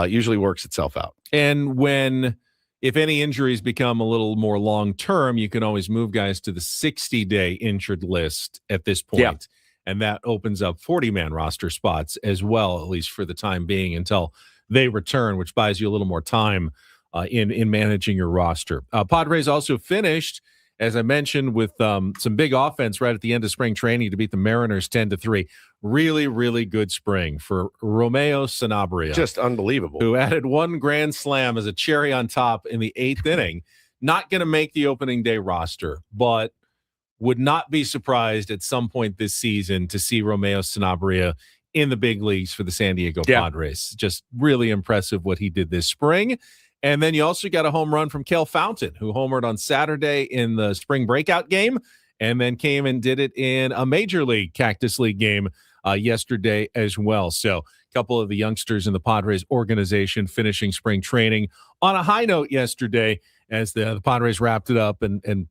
usually works itself out. And if any injuries become a little more long-term, you can always move guys to the 60-day injured list at this point. Yeah. And that opens up 40-man roster spots as well, at least for the time being, until they return, which buys you a little more time in managing your roster. Padres also finished as I mentioned, with some big offense right at the end of spring training to beat the Mariners 10-3. Really, really good spring for Romeo Sanabria. Just unbelievable. Who added one grand slam as a cherry on top in the 8th inning. Not going to make the opening day roster, but would not be surprised at some point this season to see Romeo Sanabria in the big leagues for the San Diego Padres. Just really impressive what he did this spring. And then you also got a home run from Kel Fountain, who homered on Saturday in the spring breakout game, and then came and did it in a Major League Cactus League game yesterday as well. So a couple of the youngsters in the Padres organization finishing spring training on a high note yesterday as the Padres wrapped it up and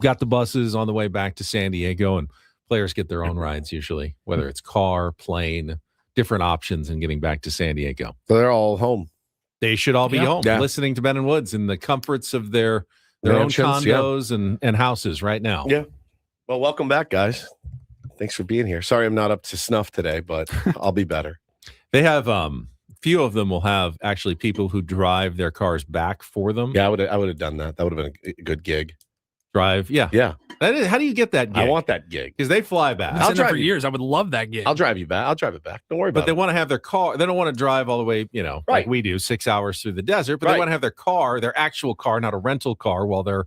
got the buses on the way back to San Diego, and players get their own rides usually, whether it's car, plane, different options in getting back to San Diego. So they're all home. They should all be home listening to Ben and Woods in the comforts of their own condos and houses right now. Yeah. Well, welcome back, guys. Thanks for being here. Sorry I'm not up to snuff today, but I'll be better. They have few of them will have actually people who drive their cars back for them. Yeah, I would have done that. That would have been a good gig. Drive, yeah. That is, how do you get that gig? I want that gig because they fly back. I'll drive for years. I would love that gig. I'll drive you back. I'll drive it back. Don't worry about it. But they want to have their car. They don't want to drive all the way, like we do, 6 hours through the desert. But they want to have their car, their actual car, not a rental car, while they're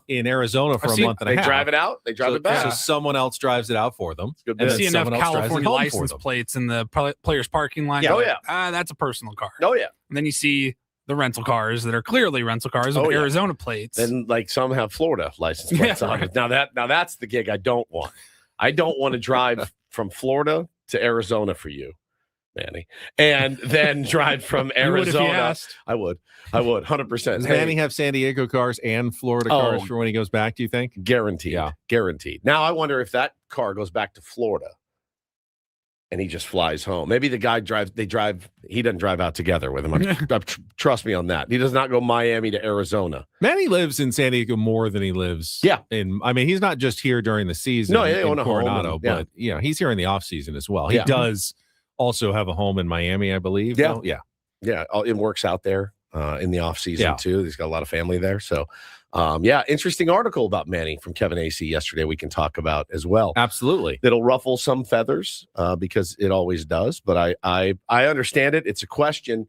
in Arizona for a month and a half. They drive it out. They drive it back. So someone else drives it out for them. And I see enough California license plates in the players' parking lot. Yeah. That's a personal car. Oh yeah. And then you see the rental cars that are clearly rental cars with Arizona plates. And like some have Florida license plates on it. Now that's the gig I don't want. I don't want to drive from Florida to Arizona for you, Manny, and then drive from Arizona. I would 100%. Does Manny have San Diego cars and Florida cars for when he goes back, do you think? Guaranteed. Yeah. Guaranteed. Now I wonder if that car goes back to Florida and he just flies home. Maybe the guy he doesn't drive out together with him. Trust me on that. He does not go Miami to Arizona. Manny lives in San Diego more than he lives he's not just here during the season in Coronado, but he's here in the off season as well. He does also have a home in Miami, I believe. Yeah. It works out there in the off season too. He's got a lot of family there. So interesting article about Manny from Kevin Acee yesterday we can talk about as well. Absolutely. It'll ruffle some feathers because it always does, but I understand it. It's a question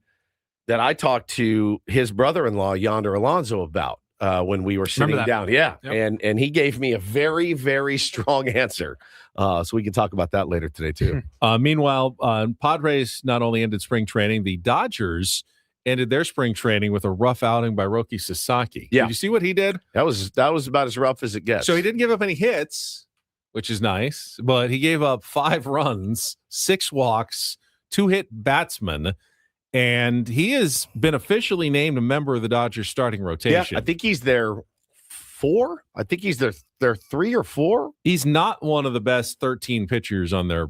that I talked to his brother-in-law Yonder Alonso about when we were sitting down. Yeah. Yep. And he gave me a very, very strong answer. So we can talk about that later today too. Meanwhile, Padres not only ended spring training, the Dodgers ended their spring training with a rough outing by Roki Sasaki. Yeah. Did you see what he did? That was about as rough as it gets. So he didn't give up any hits, which is nice, but he gave up 5 runs, 6 walks, 2 hit batsmen, and he has been officially named a member of the Dodgers starting rotation. Yeah, I think he's their 4. I think he's their 3 or 4. He's not one of the best 13 pitchers on their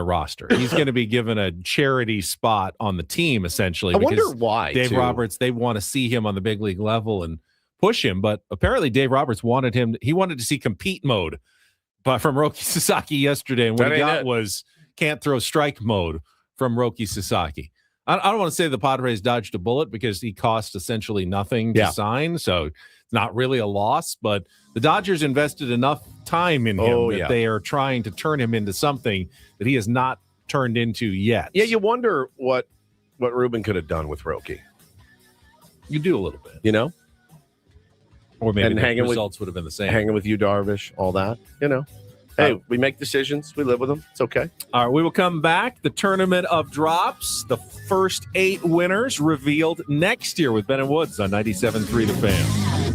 roster. He's going to be given a charity spot on the team, essentially. I wonder why. Dave Roberts, they want to see him on the big league level and push him, but apparently Dave Roberts wanted to see compete mode from Roki Sasaki yesterday, and what he got was can't throw strike mode from Roki Sasaki. I don't want to say the Padres dodged a bullet because he cost essentially nothing to sign, so it's not really a loss, but the Dodgers invested enough time in him that they are trying to turn him into something that he has not turned into yet. Yeah, you wonder what Ruben could have done with Roki. You do a little bit. Or maybe the results would have been the same. Hanging with you, Darvish, all that, Hey, we make decisions. We live with them. It's okay. All right, we will come back. The Tournament of Drops, the first 8 winners revealed next year with Ben and Woods on 97.3 The Fan.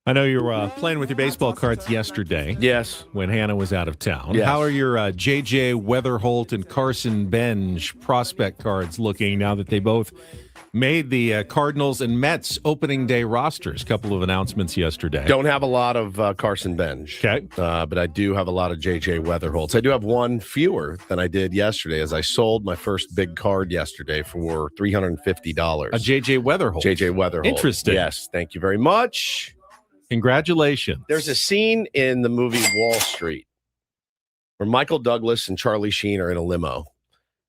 I know you were playing with your baseball cards yesterday. Yes. When Hannah was out of town. Yes. How are your J.J. Weatherholt and Carson Benj prospect cards looking now that they both made the Cardinals and Mets opening day rosters? A couple of announcements yesterday. Don't have a lot of Carson Benj. Okay. But I do have a lot of J.J. Weatherholts. I do have one fewer than I did yesterday, as I sold my first big card yesterday for $350. A J.J. Weatherholt. J.J. Weatherholt. Interesting. Yes. Thank you very much. Congratulations. There's a scene in the movie Wall Street where Michael Douglas and Charlie Sheen are in a limo,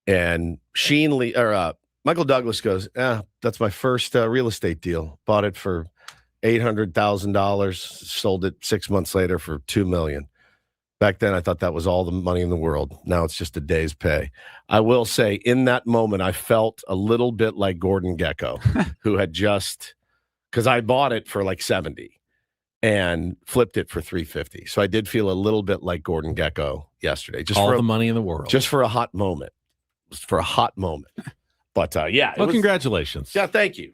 and Michael Douglas goes, that's my first real estate deal. Bought it for $800,000, sold it 6 months later for $2 million. Back then, I thought that was all the money in the world. Now it's just a day's pay. I will say, in that moment, I felt a little bit like Gordon Gekko, who had because I bought it for like 70 and flipped it for 350. So I did feel a little bit like Gordon Gekko yesterday. Just all for the money in the world. Just for a hot moment. But Well, congratulations. Yeah, thank you.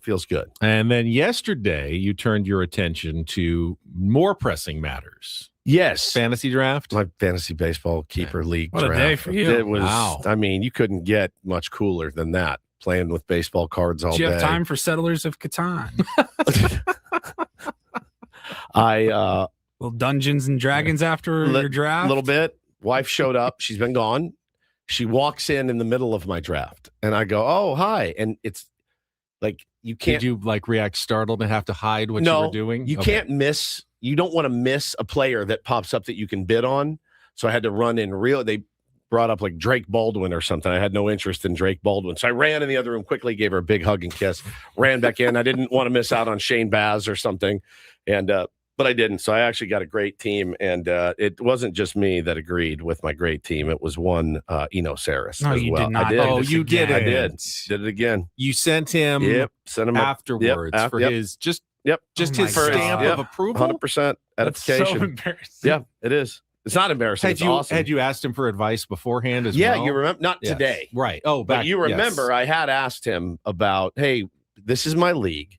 Feels good. And then yesterday, you turned your attention to more pressing matters. Yes. Fantasy draft? My fantasy baseball keeper league What draft. a day for you. It was, Wow. I mean, you couldn't get much cooler than that, playing with baseball cards all Do you day. have time for Settlers of Catan? Little Dungeons and Dragons after your draft? A little bit. Wife showed up. She's been gone. She walks in the middle of my draft, and I go, "Oh, hi!" And it's like you can't. Did you react startled and have to hide what you were doing? You can't miss. You don't want to miss a player that pops up that you can bid on. So I had to run in They brought up like Drake Baldwin or something. I had no interest in Drake Baldwin, so I ran in the other room quickly, gave her a big hug and kiss, ran back in. I didn't want to miss out on Shane Baz or something, but I didn't. So I actually got a great team, and it wasn't just me that agreed with my great team. It was one Eno Saris. No, as you well. did not. I did. Oh, you did. I did. Did it again. You sent him. Sent him afterwards for his just his stamp of approval. 100% edification. That's so embarrassing. Yeah, it is. It's not embarrassing. It's awesome. Had you asked him for advice beforehand as well? Yeah, you remember? Not today. Right. Oh, but you remember I had asked him about, hey, this is my league.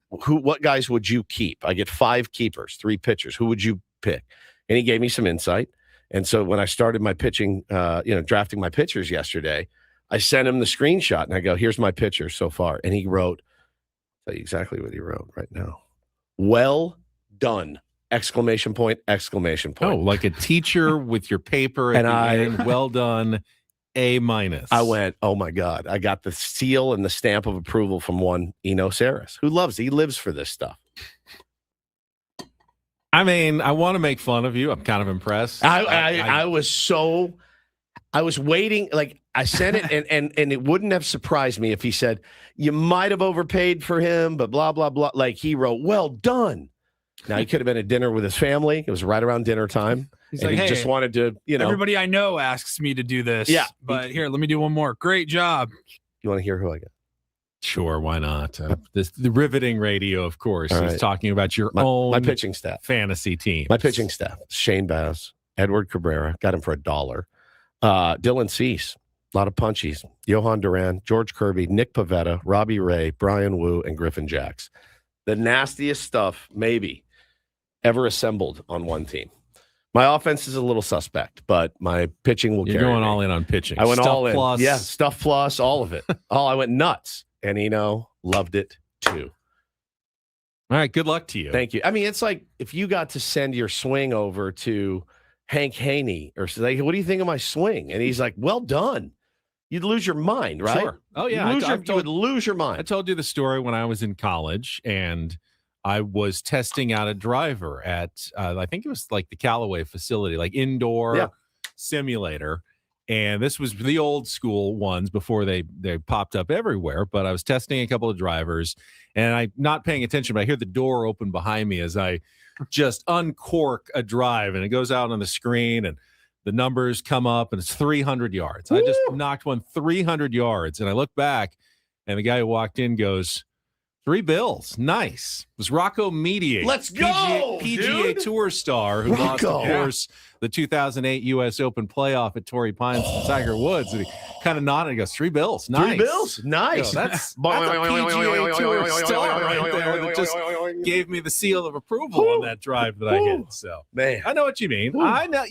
What guys would you keep? I get 5 keepers, 3 pitchers. Who would you pick? And he gave me some insight. And so when I started my pitching, drafting my pitchers yesterday, I sent him the screenshot and I go, here's my pitcher so far. And he wrote, I'll tell you exactly what he wrote right now. Well done. Exclamation point, exclamation point. Oh, like a teacher with your paper at the end. Well done. A-. I went, oh my God. I got the seal and the stamp of approval from one Eno Saris, who he lives for this stuff. I mean, I want to make fun of you. I'm kind of impressed. I was waiting. Like I sent it and it wouldn't have surprised me if he said, you might have overpaid for him, but blah, blah, blah. Like he wrote, well done. Now he could have been at dinner with his family. It was right around dinner time. He's and like, he hey, just wanted to, everybody I know asks me to do this. Yeah. But here, let me do one more. Great job. You want to hear who I got? Sure, why not? The riveting radio, of course. All He's right. talking about your own my pitching staff. Fantasy team. My pitching staff. Shane Baz, Edward Cabrera, got him for $1. Dylan Cease, a lot of punchies. Johan Duran, George Kirby, Nick Pivetta, Robbie Ray, Brian Wu, and Griffin Jacks. The nastiest stuff, maybe, ever assembled on one team. My offense is a little suspect, but my pitching will You're carry going me. all in on pitching. I went Stuff all in. plus. Yeah, stuff plus, all of it. I went nuts. And Eno loved it too. All right, good luck to you. Thank you. I mean, it's like if you got to send your swing over to Hank Haney or say, what do you think of my swing? And he's like, well done. You'd lose your mind, right? Sure. Oh, yeah. You would lose your mind. I told you the story when I was in college, and I was testing out a driver at, I think it was like the Callaway facility, like indoor simulator. And this was the old school ones before they popped up everywhere. But I was testing a couple of drivers, and I'm not paying attention, but I hear the door open behind me as I just uncork a drive, and it goes out on the screen, and the numbers come up, and it's 300 yards. Woo! I just knocked one 300 yards, and I look back, and the guy who walked in goes, 3 bills. Nice. It was Rocco Mediate. Let's go, PGA dude. Tour star who lost, of Rocco. course, the 2008 U.S. Open playoff at Torrey Pines to Tiger Woods. And he kind of nodded and goes, 3 bills. Nice. 3 bills? Nice. That's a PGA Tour star right there that just gave me the seal of approval on that drive that I hit. So Man, I know what you mean. I know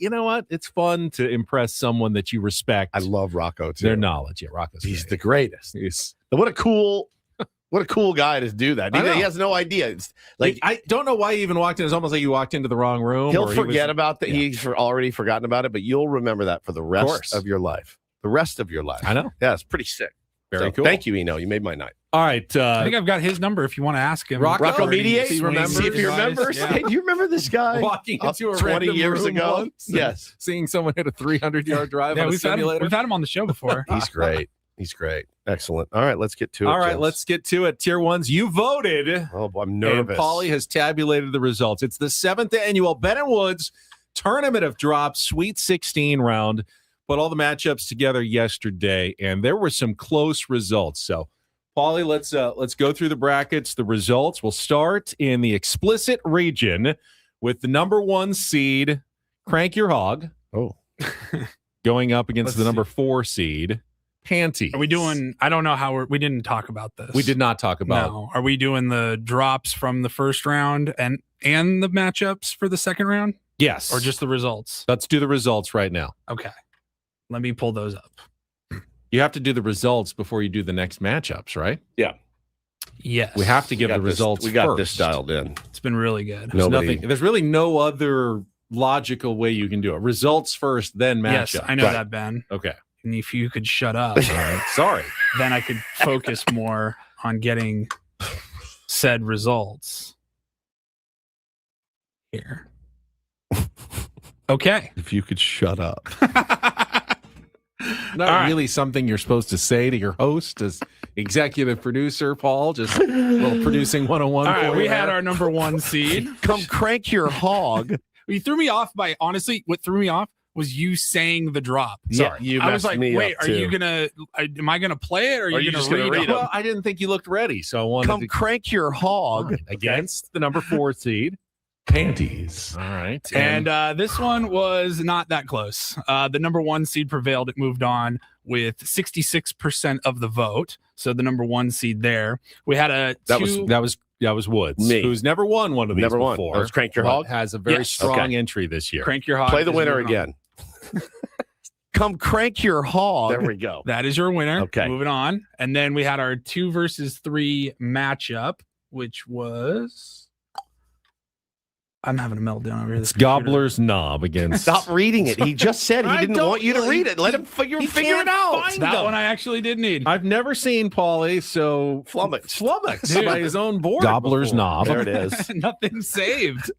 you know what? It's fun to impress someone that you respect. I love Rocco too. their knowledge. Yeah, Rocco's He's great. the greatest. What a cool guy to do that. I know. He has no idea. It's like I don't know why you even walked in. It's almost like you walked into the wrong room. he'll or he forget was- about that. Yeah. He's already forgotten about it, but you'll remember that for the rest of your life. The rest of your life. I know. Yeah, it's pretty sick. Very So, cool. Thank you, Eno. You made my night. All right. I think I've got his number if you want to ask him. Rocco Mediate. See if he remembers. See if he remembers. Yeah. Hey, do you remember this guy? Walking into a 20 random years room ago. once and Yes. seeing someone hit a 300-yard drive Yeah, on a we've had simulator. him on the show before. He's great. He's great. Excellent. All right, let's get to it. All right, gents. let's get to it. Tier 1s, you voted. Oh, boy, I'm And nervous. Paulie has tabulated the results. It's the 7th annual Ben & Woods Tournament of Drops Sweet 16 round. Put all the matchups together yesterday, and there were some close results. So, Paulie, let's go through the brackets, the results. We'll start in the explicit region with the number 1 seed, Crank Your Hog. Oh. Going up against Let's the number 4 seed, Panties. Are we doing? I don't know how we didn't talk about this. We did not talk about. No. Are we doing the drops from the first round and the matchups for the second round, Yes. or just the results? Let's do the results right now. Okay, let me pull those up. You have to do the results before you do the next matchups, right? Yes, We have to give We the got this- results We got first. this dialed in. It's been really good. There's Nobody- nothing. There's really no other logical way you can do it. Results first, then matchup. Yes, I know Right. that, Ben. Okay. And if you could shut up, All right. Sorry. then I could focus more on getting said results. Here. Okay. If you could shut up. Not All right. really something you're supposed to say to your host as executive producer, Paul. Just a little producing 101. All right, for we you had there. our number 1 seed. Come crank your hog. You threw me off by honestly. What threw me off was you saying the drop. Sorry, you I was messed like, me wait, up, are too. you gonna? Am I gonna play it, or are you just gonna gonna read read it? it? Well, I didn't think you looked ready, so I wanted Come to crank your hog. against the number 4 seed, Panties. All right. And this one was not that close. The number 1 seed prevailed. It moved on with 66% of the vote. So the number 1 seed there. We had a that two. was Woods, Me. who's never won one of these Never won. before. That was Crank Your but Hog? has a very Yes. strong Okay. entry this year. Crank your hog. Play the is winner moving on. again. Come crank your hog. There we go. That is your winner. Okay. Moving on. And then we had our 2 versus 3 matchup, which was. I'm having a meltdown over here. It's Gobbler's Knob against. Stop reading it. He just said he I didn't don't- want you to read it. Let him figure it out. That one I actually did need. I've never seen Paulie so Flummoxed. flummoxed by his own board. Gobbler's before. Knob. There it is. Nothing saved.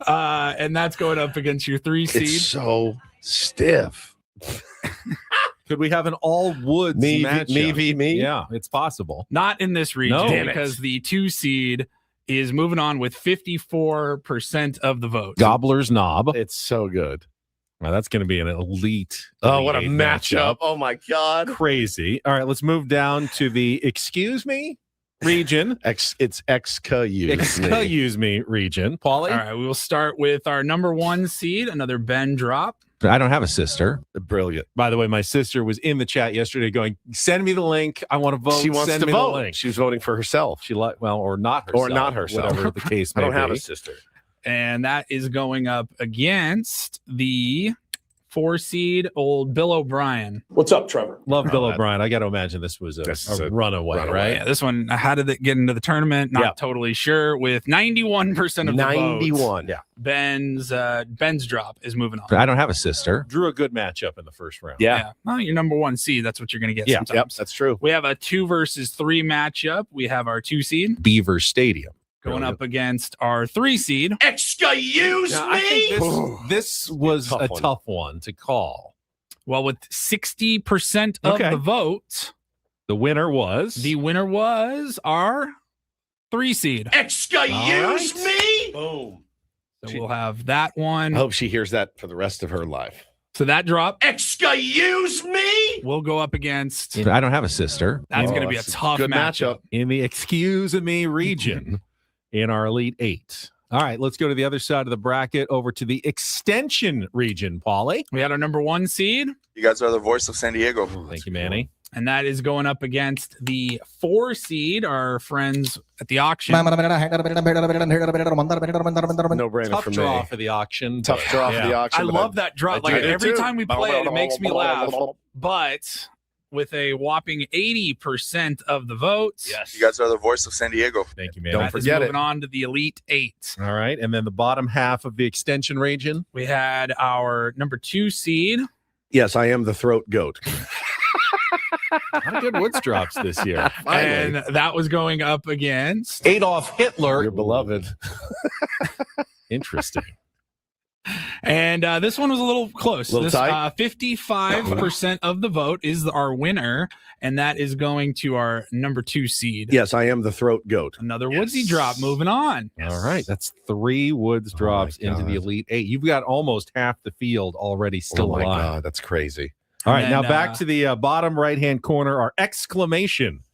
And that's going up against your 3 seed. It's so stiff. Could we have an all Woods Me, matchup? me v me. Yeah, it's possible. Not in this region No. Damn it. because the 2 seed is moving on with 54% of the vote. Gobbler's Knob. It's so good. Well, that's going to be an elite. Oh, what a elite matchup. Oh my God. Crazy. All right, let's move down to the excuse me region. It's Excuse me region. Paulie. All right, we will start with our number 1 seed, another Ben drop. I don't have a sister. Brilliant. By the way, my sister was in the chat yesterday going, send me the link. I want to vote. She wants Send to me the vote. link. She was voting for herself. She or not herself. Or not herself. Whatever the case I may don't have be. a sister. And that is going up against the 4 seed old Bill O'Brien. What's up, Trevor? Love Bill that- O'Brien. I got to imagine this was This is a a runaway, runaway. right? Yeah, this one, how did it get into the tournament? Not Yeah. totally sure. With 91% of the votes, 91. Yeah. Ben's drop is moving on. I don't have a sister. Drew a good matchup in the first round. Yeah. Well, your number 1 seed, that's what you're going to get Yeah. sometimes. Yep. That's true. We have a 2 versus 3 matchup. We have our 2 seed Beaver Stadium. going up against our 3 seed. Excuse Now, I think this was Tough a one. tough one to call. Well, with 60% of Okay. the vote, The winner was the winner was our 3 seed. Excuse me. Boom. So we'll have that one. I hope she hears that for the rest of her life. So that drop Excuse me? will go up against. I don't have a sister. That's going to be a that's a tough good matchup. In the excuse me region in our Elite Eight. All right, let's go to the other side of the bracket over to the extension region, Paulie. We had our number 1 seed, You guys are the voice of San Diego. Thank you, Manny. and that is going up against the 4 seed, our friends at the auction. No brainer Tough for draw me. for the auction. Tough but- draw yeah. for the auction. I but love that drop. I Like do every too. time we play it, it makes me laugh. But with a whopping 80% of the votes, You guys are the voice of San Diego. Thank you, Manny. Don't that is forget moving it. on to the Elite 8. All right, and then the bottom half of the extension region. We had our number 2 seed. Yes, I am the throat goat. A lot of good Woods drops this year. And that was going up against Adolf Hitler. Your beloved. Interesting. And this one was a little close. Little tight? 55% of the vote is our winner, and that is going to our number 2 seed. Yes, I am the throat goat. Another Woodsy drop. Moving on. All right, that's 3 Woods drops into the God. Elite Eight. You've got almost half the field already still Oh my alive. God, that's crazy. All right, And now then, back to the bottom right-hand corner, our exclamation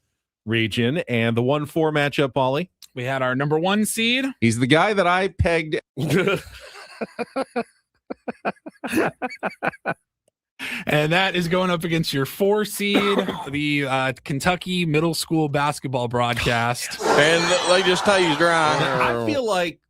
region, and the 1-4 matchup, Ollie. We had our number 1 seed. He's the guy that I pegged. And that is going up against your 4 seed, the Kentucky middle school basketball broadcast. And they just tell you dry. I feel like,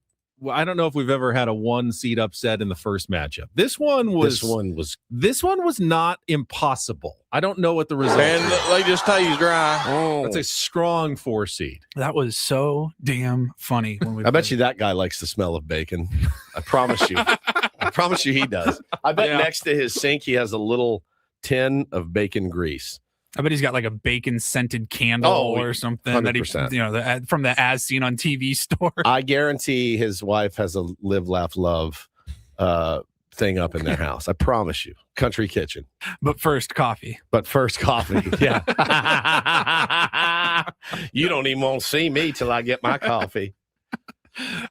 well, I don't know if we've ever had a 1 seed upset in the first matchup. This one was not impossible. I don't know what the result And is. they just tell you dry. That's a strong 4 seed. That was so damn funny. When we I bet you that guy likes the smell of bacon. I promise you. I promise you he does. I bet Yeah. next to his sink he has a little tin of bacon grease. I bet he's got like a bacon scented candle or something that he, 100%. from the as seen on TV store. I guarantee his wife has a live, laugh, love thing up in their house. I promise you. Country kitchen. But first, coffee. But first coffee. Yeah. You don't even want to see me till I get my coffee.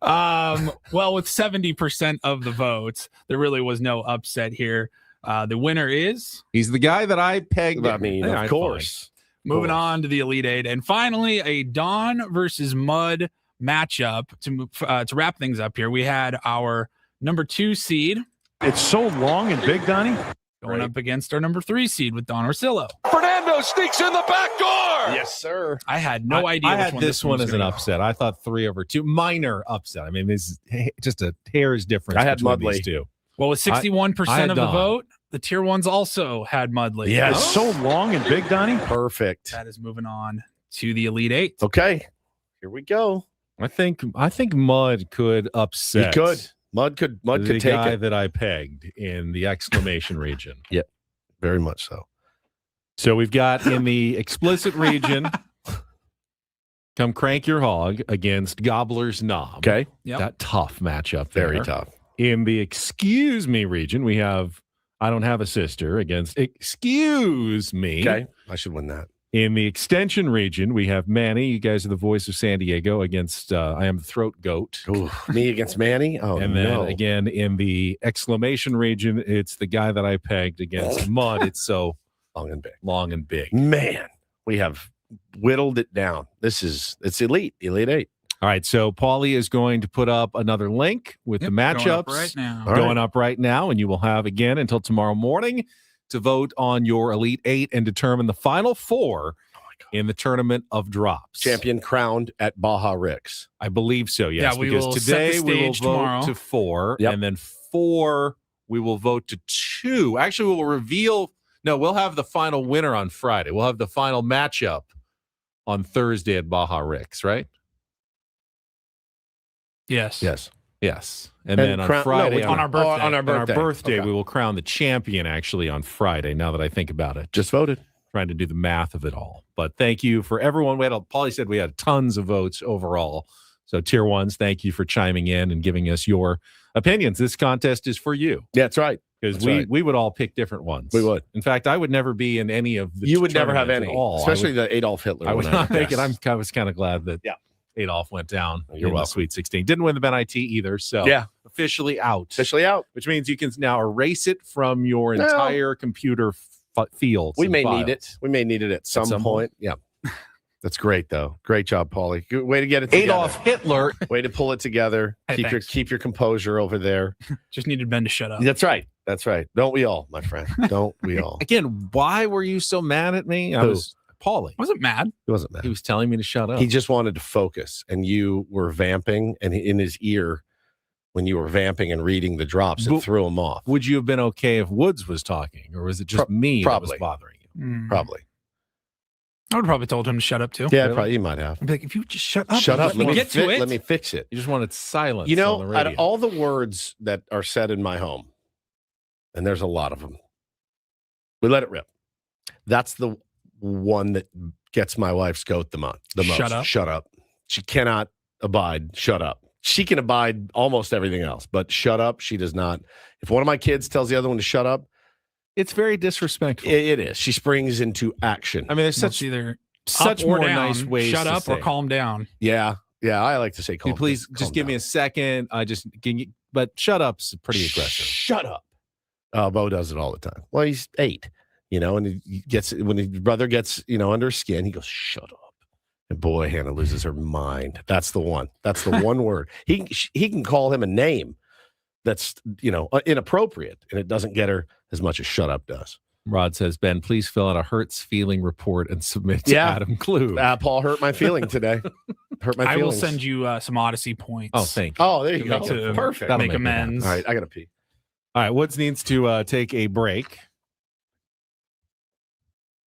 Well, with 70% of the votes, there really was no upset here. The winner is He's the guy that I pegged. I mean, Yeah, of course. moving on to the Elite Eight. And finally, a Dawn versus Mud matchup to wrap things up here. We had our number 2 seed. It's so long and big, Donnie. Going up against our number 3 seed with Don Orsillo. Fernando sneaks in the back door. Yes, sir. I had no idea. I which had one this one was as an gonna go. upset. I thought 3/2. Minor upset. I mean, this is just a hair's difference. I had between Mudley. these two. Well, with 61% I had of the Dawn. vote, the tier 1s also had Mudley. Yes. It's so long and big, Donnie. Perfect. That is moving on to the Elite Eight. Okay. Here we go. I think Mud could upset. He could. Mud could the take guy it. that I pegged in the exclamation region. Very much so. So we've got in the explicit region, come crank your hog against Gobbler's Knob. Okay. Yep. That tough matchup. Very there. tough. In the excuse me region, we have I don't have a sister against excuse me. Okay. I should win that. In the extension region, we have Manny. You guys are the voice of San Diego against I am the throat goat. Ooh, me against Manny? Oh, And then no. again in the exclamation region, it's the guy that I pegged against Mud. It's so Long and big. long and big. Man, we have whittled it down. It's elite. Elite 8. All right, so Paulie is going to put up another link with the Going up matchups right now. All going right. up right now, and you will have again until tomorrow morning to vote on your Elite Eight and determine the final 4 in the tournament of drops. Champion crowned at Baja Ricks. I believe so, yes. Yeah, we because will set the today we will stage vote tomorrow. to 4, Yep. and then 4 we will vote to 2. Actually, we'll reveal. No, we'll have the final winner on Friday. We'll have the final matchup on Thursday at Baja Ricks, right? Yes. Yes. Yes. And then on crown- Friday, on our birthday. on our on our birthday. birthday, Okay. we will crown the champion actually on Friday, now that I think about it. Just voted. Trying to do the math of it all. But thank you for everyone. Paulie said we had tons of votes overall. So tier 1s, thank you for chiming in and giving us your opinions. This contest is for you Yeah, that's right. because That's we right. we would all pick different ones. We would. In fact, I would never be in any of the You would never have tournaments any, at all. especially the Adolf Hitler. I would one. not make it. Yes. I was kind of glad that Yeah. Adolf went down You're in welcome. the Sweet 16. Didn't win the Ben IT either. So Yeah. the officially out. Officially out. Which means you can now erase it from your No. entire computer fields. We and may files. need it. We may need it at some some point. Yeah. That's great, though. Great job, Paulie. Good way to get it together. Adolf Hitler. Way to pull it together. Hey, Keep your composure over there. Just needed Ben to shut up. That's right. That's right. Don't we all, my friend? Don't we all? Again, why were you so mad at me? I Who? was Paulie. Wasn't mad. He wasn't mad. He was telling me to shut up. He just wanted to focus, and you were vamping, and in his ear, when you were vamping and reading the drops, it threw him off. Would you have been okay if Woods was talking, or was it just me that was bothering you? Probably. I would have probably told him to shut up too. Yeah, probably you might have. I'd be like, if you just shut up, Shut up. let me get to it. Let me fix it. You just wanted silence. You on the know, out radio. of all the words that are said in my home, and there's a lot of them, we let it rip. That's the one that gets my wife's goat the most. Shut up. Shut up. She cannot abide. Shut up. She can abide almost everything else, but shut up, she does not. If one of my kids tells the other one to shut up, it's very disrespectful. It is. She springs into action. I mean, there's That's such either such up or more down. nice ways. Shut to up or say. calm down. Yeah. I like to say calm. Please calm just give me down. a second. But shut up's pretty aggressive. Shut up. Bo does it all the time. Well, he's 8, and he gets when his brother gets, under his skin, he goes, shut up. And boy, Hannah loses her mind. That's the one. That's the one word. He can call him a name that's, inappropriate, and it doesn't get her as much as shut up does. Rod says, Ben, please fill out a Hurts feeling report and submit to Adam Klug. Paul hurt my feeling today. Hurt my feelings. I will send you some Odyssey points. Oh, thank you. Oh, there you go. To Perfect. That'll make make me happy. amends. All right, I got to pee. All right, Woods needs to take a break.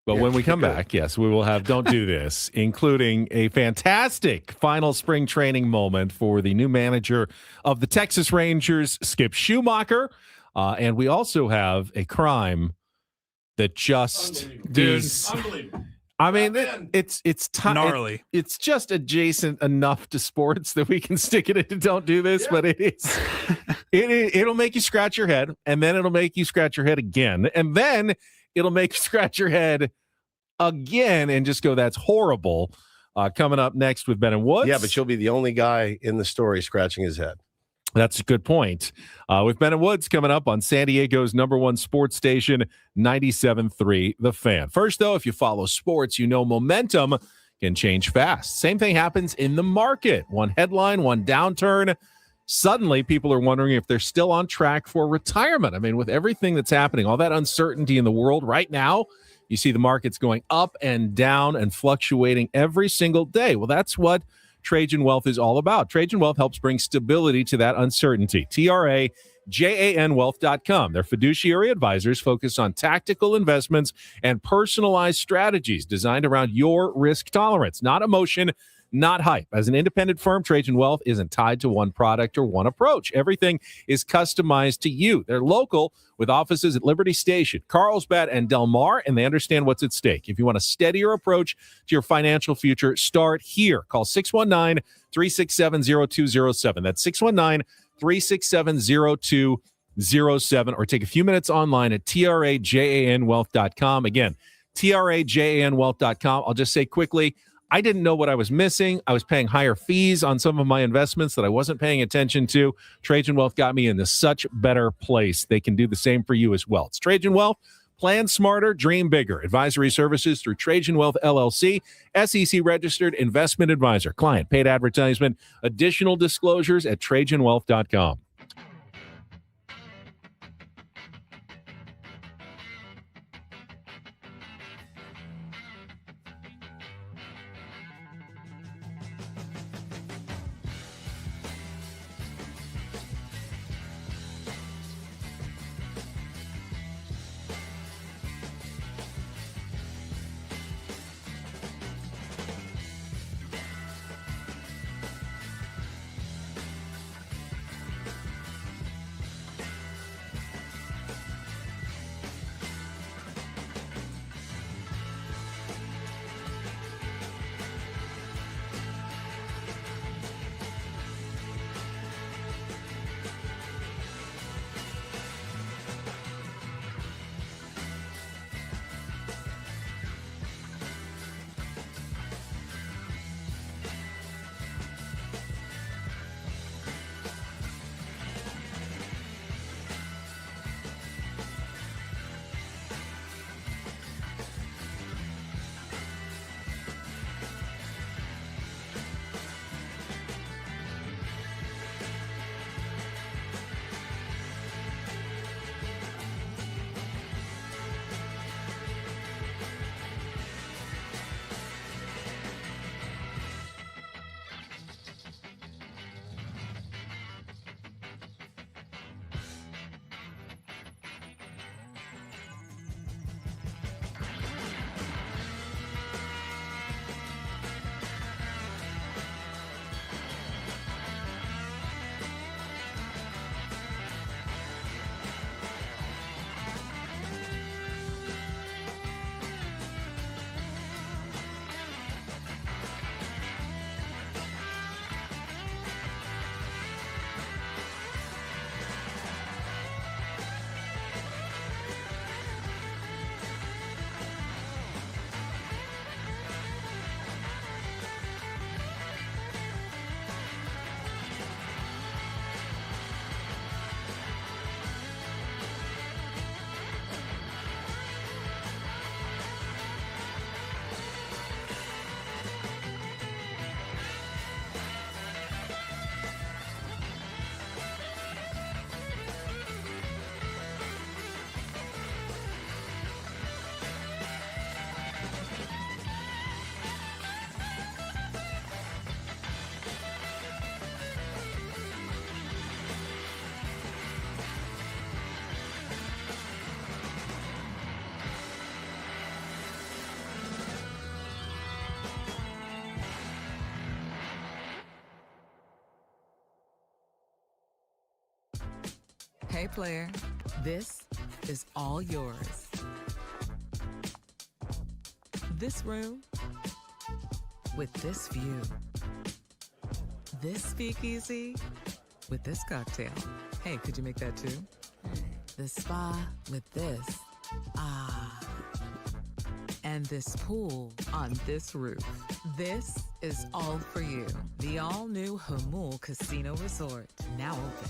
But when we come back, yes, we will have Don't Do This, including a fantastic final spring training moment for the new manager of the Texas Rangers, Skip Schumacher. And we also have a crime that just is Unbelievable. I mean, it's Gnarly. It's just adjacent enough to sports that we can stick it into Don't Do This, but it is it'll make you scratch your head, and then it'll make you scratch your head again, and then it'll make you scratch your head again and just go, that's horrible. Coming up next with Ben and Woods. Yeah, but you'll be the only guy in the story scratching his head. That's a good point. With Ben and Woods coming up on San Diego's #1 sports station, 97.3 The Fan. First, though, if you follow sports, you know momentum can change fast. Same thing happens in the market. One headline, one downturn. Suddenly, people are wondering if they're still on track for retirement. I mean, with everything that's happening, all that uncertainty in the world right now, you see the markets going up and down and fluctuating every single day. Well, that's what Trajan Wealth is all about. Trajan Wealth helps bring stability to that uncertainty. TRAJANwealth.com. Their fiduciary advisors focus on tactical investments and personalized strategies designed around your risk tolerance, not emotion, not hype. As an independent firm, Trajan Wealth isn't tied to one product or one approach. Everything is customized to you. They're local with offices at Liberty Station, Carlsbad, and Del Mar, and they understand what's at stake. If you want a steadier approach to your financial future, start here. Call 619-367-0207. That's 619-367-0207, or take a few minutes online at TRAJANwealth.com. Again, TRAJANwealth.com. I'll just say quickly, I didn't know what I was missing. I was paying higher fees on some of my investments that I wasn't paying attention to. Trajan Wealth got me into such better place. They can do the same for you as well. It's Trajan Wealth. Plan smarter, dream bigger. Advisory services through Trajan Wealth LLC, SEC registered investment advisor. Client paid advertisement. Additional disclosures at TrajanWealth.com. Hey, player, this is all yours. This room with this view. This speakeasy with this cocktail. Hey, could you make that too? The spa with this. Ah. And this pool on this roof. This is all for you. The all-new Hamul Casino Resort, now open.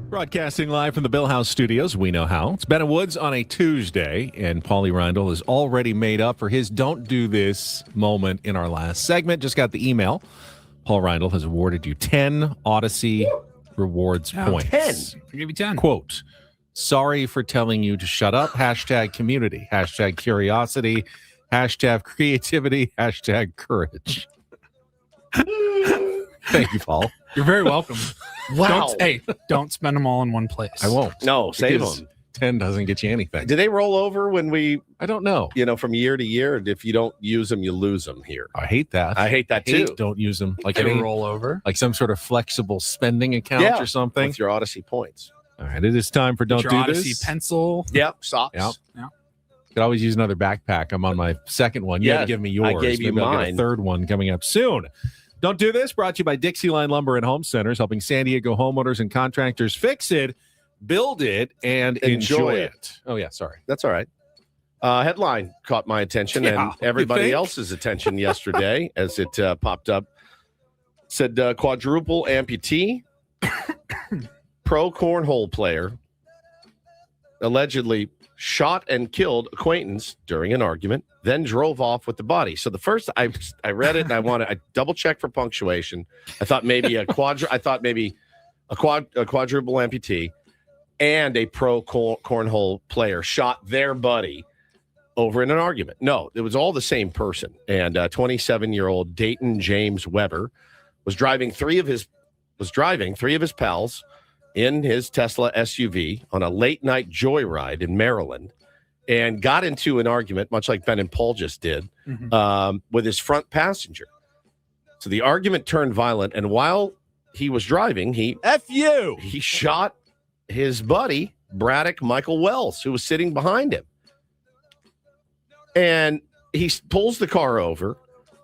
Broadcasting live from the Bill House Studios, we know how. It's Ben and Woods on a Tuesday, and Paulie Reindl is already made up for his Don't Do This moment in our last segment. Just got the email. Paul Reindl has awarded you 10 Odyssey Rewards points. 10? I'll give you 10. Quote, sorry for telling you to shut up. Hashtag community. Hashtag curiosity. Hashtag creativity. Hashtag courage. Thank you, Paul. You're very welcome. Wow. Don't spend them all in one place. I won't. No, save Because them. 10 doesn't get you anything. Do they roll over when we, I don't know. from year to year? If you don't use them, you lose them here. I hate that. I hate that too. Don't use them like They any roll over. like some sort of flexible spending account or something. With your Odyssey points. All right, it is time for Don't Your Do Odyssey This. pencil. Yep, socks. Yep. Yeah. Could always use another backpack. I'm on my second one. You had to give me yours. I gave you Maybe I'll get mine. a third one coming up soon. Don't Do This, brought to you by Dixie Line Lumber and Home Centers, helping San Diego homeowners and contractors fix it, build it, and enjoy it. Oh, yeah, sorry. That's all right. Headline caught my attention Yeah, and everybody you think? else's attention yesterday as it popped up. Said quadruple amputee, pro cornhole player, allegedly shot and killed acquaintance during an argument, then drove off with the body. So the first I read it and I double checked for punctuation. I thought maybe a quadruple amputee and a pro cornhole player shot their buddy over in an argument. No, it was all the same person. And 27-year-old Dayton James Weber was driving three of his pals in his Tesla SUV on a late night joyride in Maryland and got into an argument, much like Ben and Paul just did, with his front passenger. So the argument turned violent, and while he was driving, he shot his buddy, Braddock Michael Wells, who was sitting behind him. And he pulls the car over,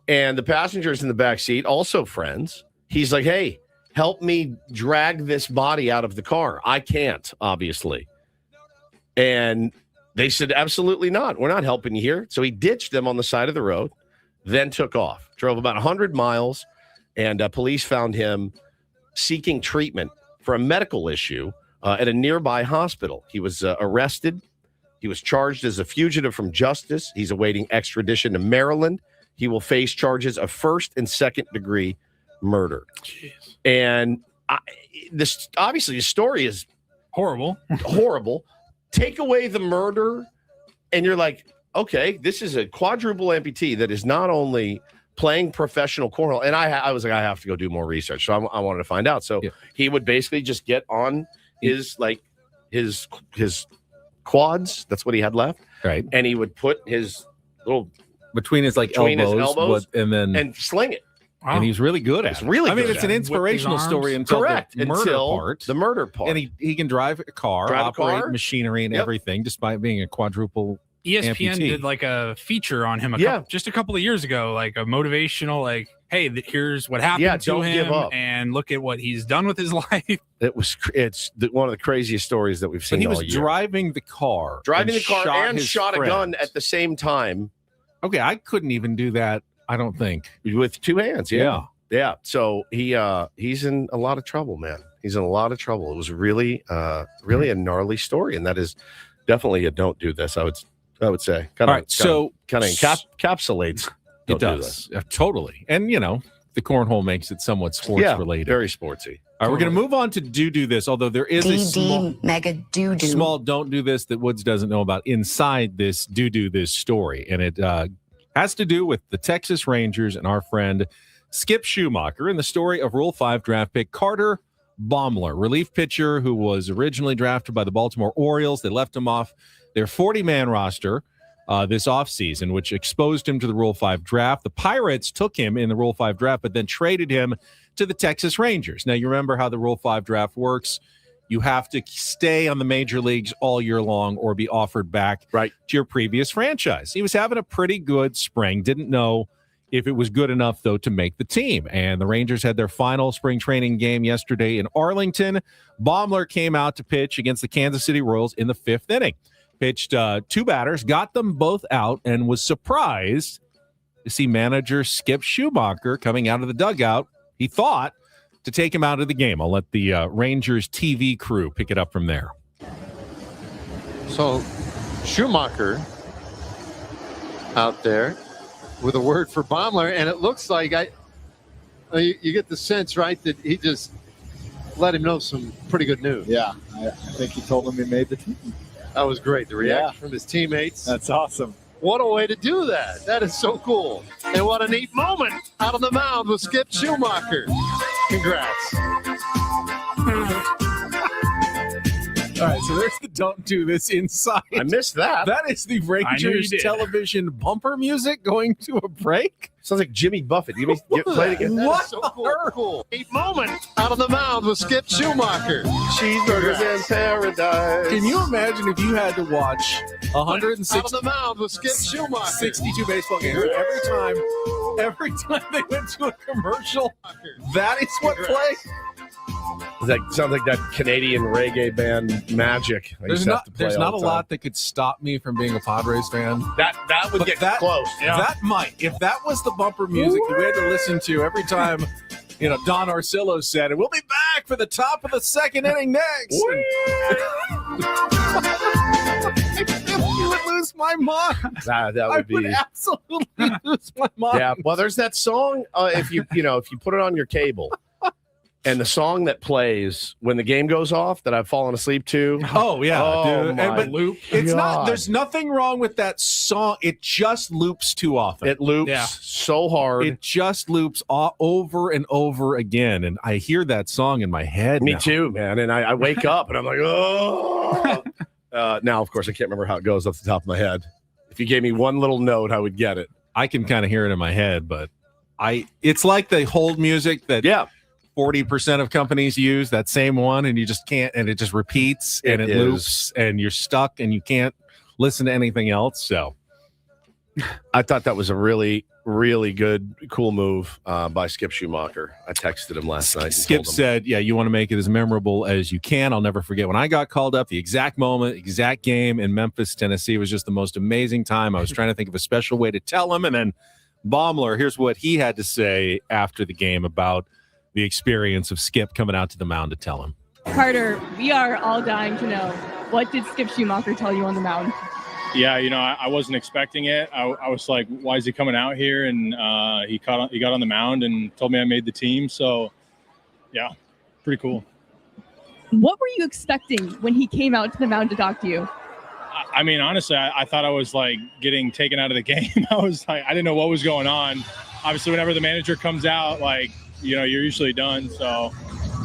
and the passengers in the back seat, also friends, he's like, hey, help me drag this body out of the car. I can't, obviously. And They said, absolutely not. We're not helping you here. So he ditched them on the side of the road, then took off, drove about 100 miles, and police found him seeking treatment for a medical issue at a nearby hospital. He was arrested. He was charged as a fugitive from justice. He's awaiting extradition to Maryland. He will face charges of first and second degree murder. Jeez. And this obviously the story is horrible. Take away the murder, and you're like, okay, this is a quadruple amputee that is not only playing professional cornhole. And I was like, I have to go do more research. So I wanted to find out. So he would basically just get on his quads. That's what he had left. Right. And he would put his little between his elbows and sling it. Wow. And he's really good at It's it. really I mean, good it's at an it. inspirational story until the murder part. And he can drive a car, operate machinery and everything, despite being a quadruple ESPN amputee. did like a feature on him just a couple of years ago, like a motivational, like, hey, here's what happened to don't him, give up. and look at what he's done with his life. It's one of the craziest stories that we've seen. But he was all year. driving the car and his shot a friend. gun at the same time. Okay, I couldn't even do that. I don't think with two hands. Yeah. So he's in a lot of trouble, man. He's in a lot of trouble. It was really a gnarly story, and that is definitely a don't do this. I would say. Kind of encapsulates. It does totally, and the cornhole makes it somewhat sports related. Very sportsy. All right, we're going to move on to do this. Although there is a small don't do this that Woods doesn't know about inside this do this story, and it has to do with the Texas Rangers and our friend Skip Schumacher and the story of Rule 5 draft pick Carter Baumler, relief pitcher who was originally drafted by the Baltimore Orioles. They left him off their 40-man roster this offseason, which exposed him to the Rule 5 draft. The Pirates took him in the Rule 5 draft, but then traded him to the Texas Rangers. Now, you remember how the Rule 5 draft works. You have to stay on the major leagues all year long or be offered back to your previous franchise. He was having a pretty good spring. Didn't know if it was good enough, though, to make the team. And the Rangers had their final spring training game yesterday in Arlington. Baumler came out to pitch against the Kansas City Royals in the 5th inning. Pitched two batters, got them both out, and was surprised to see manager Skip Schumacher coming out of the dugout, he thought, to take him out of the game. I'll let the Rangers TV crew pick it up from there. So Schumacher out there with a word for Baumler, and it looks like you get the sense, right, that he just let him know some pretty good news. Yeah, I think he told him he made the team. That was great. The reaction from his teammates. That's awesome. What a way to do that. That is so cool. And what a neat moment out on the mound with Skip Schumacher. Congrats. All right, so there's the don't do this inside. I missed that. That is the Rangers television bumper music going to a break. Sounds like Jimmy Buffett. Play it again. That is so cool. Neat moment out on the mound with Skip Schumacher. Cheeseburgers in paradise. Can you imagine if you had to watch 160 out on the mound with Skip Schumacher. 62 baseball games every time they went to a commercial? That is what played. That sounds like that Canadian reggae band Magic. There's not a lot that could stop me from being a Padres fan. That would get close. Yeah. That might. If that was the bumper music that we had to listen to every time, Don Orsillo said it. We'll be back for the top of the 2nd inning next. You would lose my mind. That would I be would absolutely lose my mind. Yeah. Well, there's that song. If you put it on your cable. And the song that plays when the game goes off that I've fallen asleep to. Oh, yeah. Dude. But loop. It's not, there's nothing wrong with that song. It just loops too often. It loops so hard. It just loops over and over again. And I hear that song in my head. Me too, man. And I wake up and I'm like, oh. Now, of course, I can't remember how it goes off the top of my head. If you gave me one little note, I would get it. I can kind of hear it in my head, but it's like the hold music that 40% of companies use, that same one, and you just can't, and it just repeats and it loops, and you're stuck and you can't listen to anything else. So I thought that was a really, really good, cool move by Skip Schumacher. I texted him last night. Skip said, yeah, you want to make it as memorable as you can. I'll never forget when I got called up, the exact moment, exact game in Memphis, Tennessee. It was just the most amazing time. I was trying to think of a special way to tell him. And then Baumler, here's what he had to say after the game about the experience of Skip coming out to the mound to tell him. Carter, we are all dying to know, what did Skip Schumacher tell you on the mound? Yeah, I wasn't expecting it. I was like, why is he coming out here? And he got on the mound and told me I made the team. So, yeah, pretty cool. What were you expecting when he came out to the mound to talk to you? I mean, honestly, I thought I was like getting taken out of the game. I was like, I didn't know what was going on. Obviously, whenever the manager comes out, like, you're usually done. So,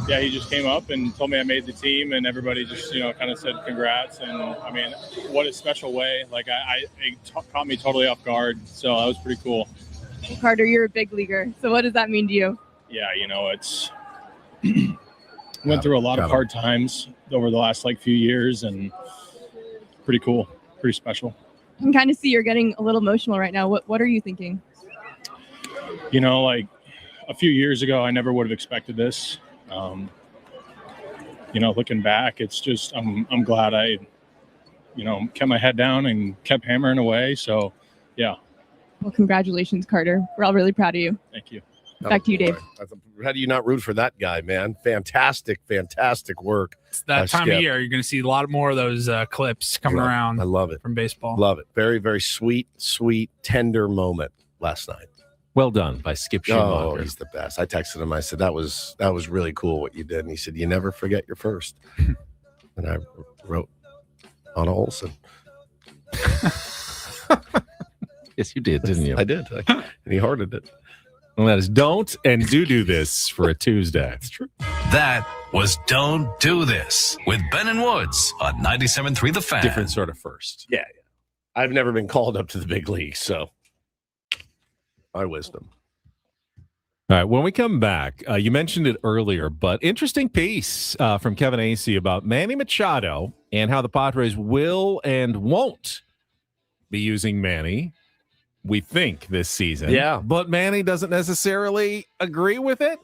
yeah, he just came up and told me I made the team, and everybody just, kind of said congrats. And I mean, what a special way. Like, it caught me totally off guard. So that was pretty cool. Carter, you're a big leaguer. So what does that mean to you? Yeah, it's went through a lot of hard times over the last few years, and pretty cool, pretty special. I can kind of see you're getting a little emotional right now. What are you thinking? A few years ago, I never would have expected this. Looking back, it's just I'm glad I, kept my head down and kept hammering away. So, yeah. Well, congratulations, Carter. We're all really proud of you. Thank you. Back to you, Dave. How do you not root for that guy, man? Fantastic work. It's that time of year. You're going to see a lot more of those clips coming around. I love it. From baseball. Love it. Very, very sweet, tender moment last night. Well done by Skip Schumacher. Oh, he's the best. I texted him. I said, that was really cool what you did. And he said, you never forget your first. And I wrote Anna Olsen. Yes, you did, didn't you? I did. And he hearted it. And that is don't and do this for a Tuesday. It's true. That was Don't Do This with Ben and Woods on 97.3 The Fan. Different sort of first. Yeah. I've never been called up to the big leagues, so my wisdom. All right, when we come back, you mentioned it earlier, but interesting piece from Kevin Acee about Manny Machado and how the Padres will and won't be using Manny, we think, this season. Yeah. But Manny doesn't necessarily agree with it.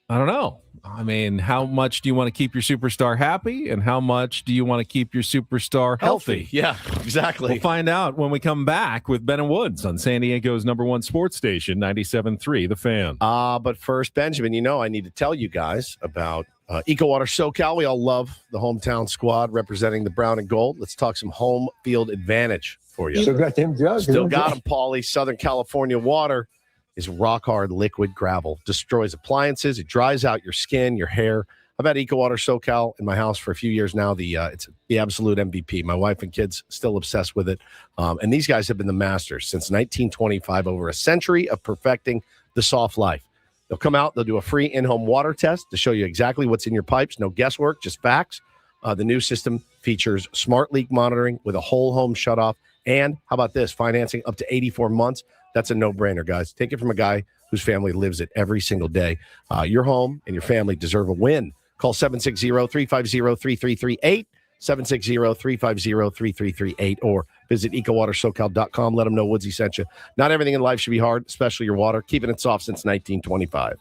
I don't know. I mean, how much do you want to keep your superstar happy, and how much do you want to keep your superstar healthy? Yeah, exactly. We'll find out when we come back with Ben and Woods on San Diego's #1 sports station, 97.3 The Fan. But first, Benjamin, I need to tell you guys about EcoWater SoCal. We all love the hometown squad representing the brown and gold. Let's talk some home field advantage for you. Still got them jugs. Still got them, Paulie. Southern California water is rock hard liquid gravel. Destroys appliances. It dries out your skin, your hair. I've had EcoWater SoCal in my house for a few years now. It's the absolute MVP. My wife and kids still obsessed with it. And these guys have been the masters since 1925, over a century of perfecting the soft life. They'll come out. They'll do a free in-home water test to show you exactly what's in your pipes. No guesswork, just facts. The new system features smart leak monitoring with a whole home shutoff. And how about this? Financing up to 84 months. That's a no-brainer, guys. Take it from a guy whose family lives it every single day. Your home and your family deserve a win. Call 760-350-3338, 760-350-3338, or visit ecowatersocal.com. Let them know Woodsy sent you. Not everything in life should be hard, especially your water. Keeping it soft since 1925.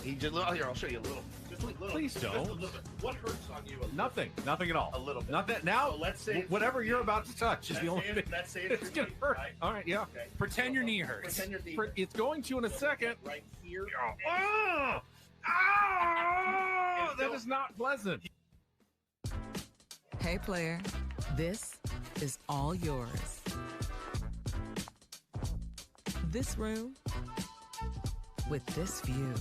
He just here. I'll show you a little. Just a little. Please don't. Just a little bit. What hurts on you? Nothing at all. A little bit. Not that now. So let's say whatever you're about to touch is the only thing. Let's say It's gonna hurt. Right? All right, yeah. Okay. Pretend your knee hurts. Pretend your knee. It's going to in a second. Right here. Oh, that is not pleasant. Hey, player, this is all yours. This room with this view.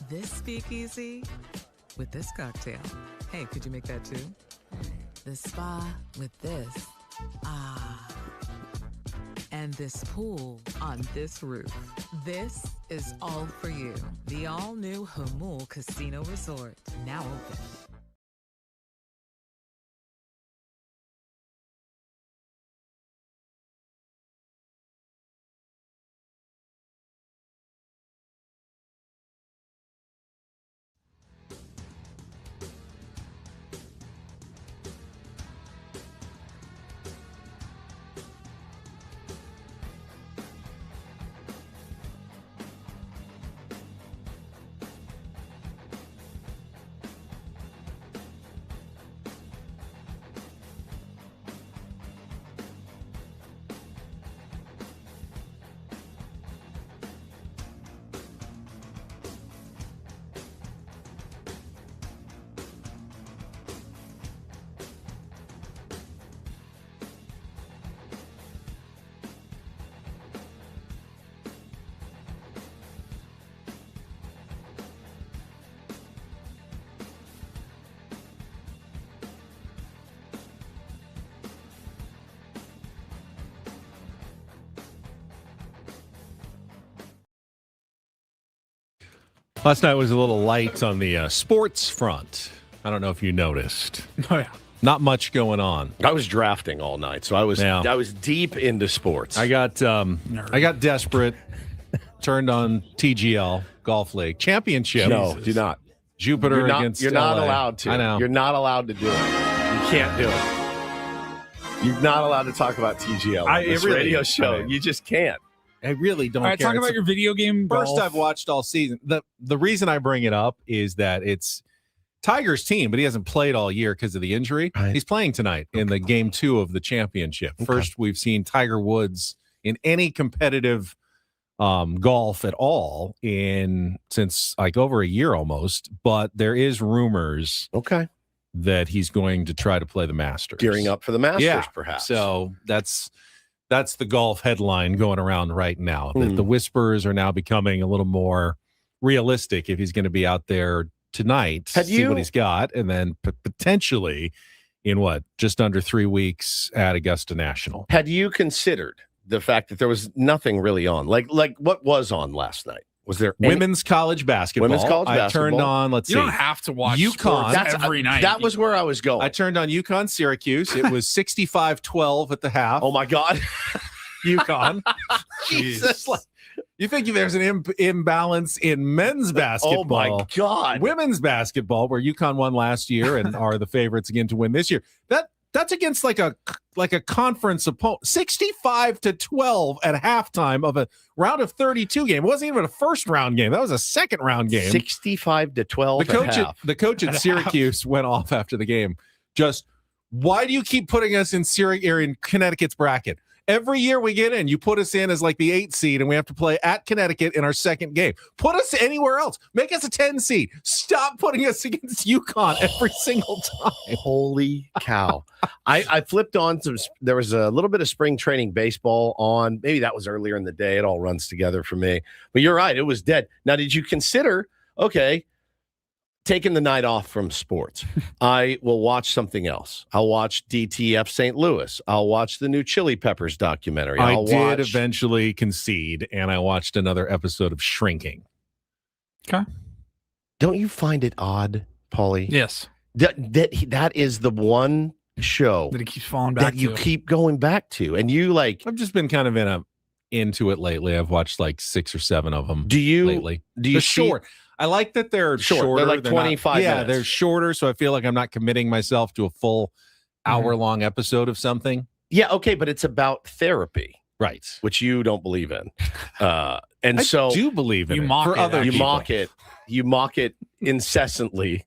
This speakeasy with this cocktail. Hey, could you make that too? The spa with this. Ah. And this pool on this roof. This is all for you. The all-new Hamul Casino Resort, now open. Last night was a little light on the sports front. I don't know if you noticed. Oh, yeah. Not much going on. I was drafting all night, so I was deep into sports. I got desperate. Turned on TGL Golf League Championship. No, do not. Jupiter against You're not LA. allowed to. I know. You're not allowed to do it. You can't do it. You're not allowed to talk about TGL on this radio show. You just can't. I really don't All right, care. talk about your video game. First golf. I've watched all season. The reason I bring it up is that it's Tiger's team, but he hasn't played all year because of the injury. Right. He's playing tonight in the game 2 of the championship. First we've seen Tiger Woods in any competitive golf at all since like over a year almost, but there is rumors that he's going to try to play the Masters. Gearing up for the Masters, perhaps. So that's the golf headline going around right now. That the whispers are now becoming a little more realistic if he's going to be out there tonight, see what he's got, and then potentially in just under 3 weeks at Augusta National. Had you considered the fact that there was nothing really on? Like what was on last night? Was there women's college basketball? I turned on, You don't have to watch UConn every night. That was where I was going. I turned on UConn Syracuse. It was 65-12 at the half. Oh my God. UConn. Jesus. You think there's an imbalance in men's basketball? Oh my God. Women's basketball, where UConn won last year and are the favorites again to win this year. That's against like a conference opponent. 65-12 at halftime of a round of 32 game. It wasn't even a first round game. That was a second round game. 65-12. The coach at Syracuse went off after the game. Just, why do you keep putting us in Connecticut's bracket? Every year we get in, you put us in as like the 8 seed, and we have to play at Connecticut in our second game. Put us anywhere else. Make us a 10 seed. Stop putting us against UConn every single time. Holy cow. I flipped on there was a little bit of spring training baseball on. Maybe that was earlier in the day. It all runs together for me. But you're right. It was dead. Now, did you consider, taking the night off from sports, I will watch something else. I'll watch DTF St. Louis. I'll watch the new Chili Peppers documentary. I did eventually concede, and I watched another episode of Shrinking. Okay. Don't you find it odd, Paulie? Yes. That is the one show that he keeps falling back that you keep going back to, and you I've just been kind of into it lately. I've watched like 6 or 7 of them. Lately? Do you short? I like that they're shorter. They're like 25 minutes. Yeah, they're shorter, so I feel like I'm not committing myself to a full hour-long episode of something. Yeah, okay, but it's about therapy. Right. Which you don't believe in. And I so do believe in You it mock for it, other you people. mock it. You mock it incessantly.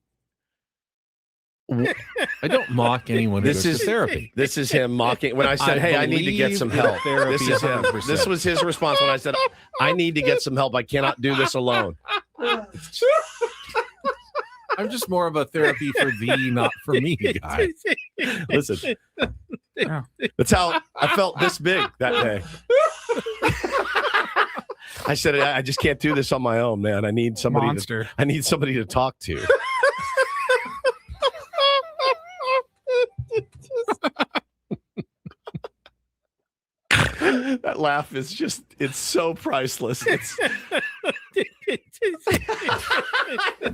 I don't mock anyone who This goes is to therapy. This is him mocking. When I said, "Hey, I need to get believe some in help," therapy this is him. 100%. This was his response when I said, "I need to get some help. I cannot do this alone." I'm just more of a therapy for thee, not for me guy. Listen, Yeah. that's how I felt this big that day. I said, "I just can't do this on my own, man. I need somebody. Monster. I need somebody to talk to." That laugh is just—it's so priceless. It's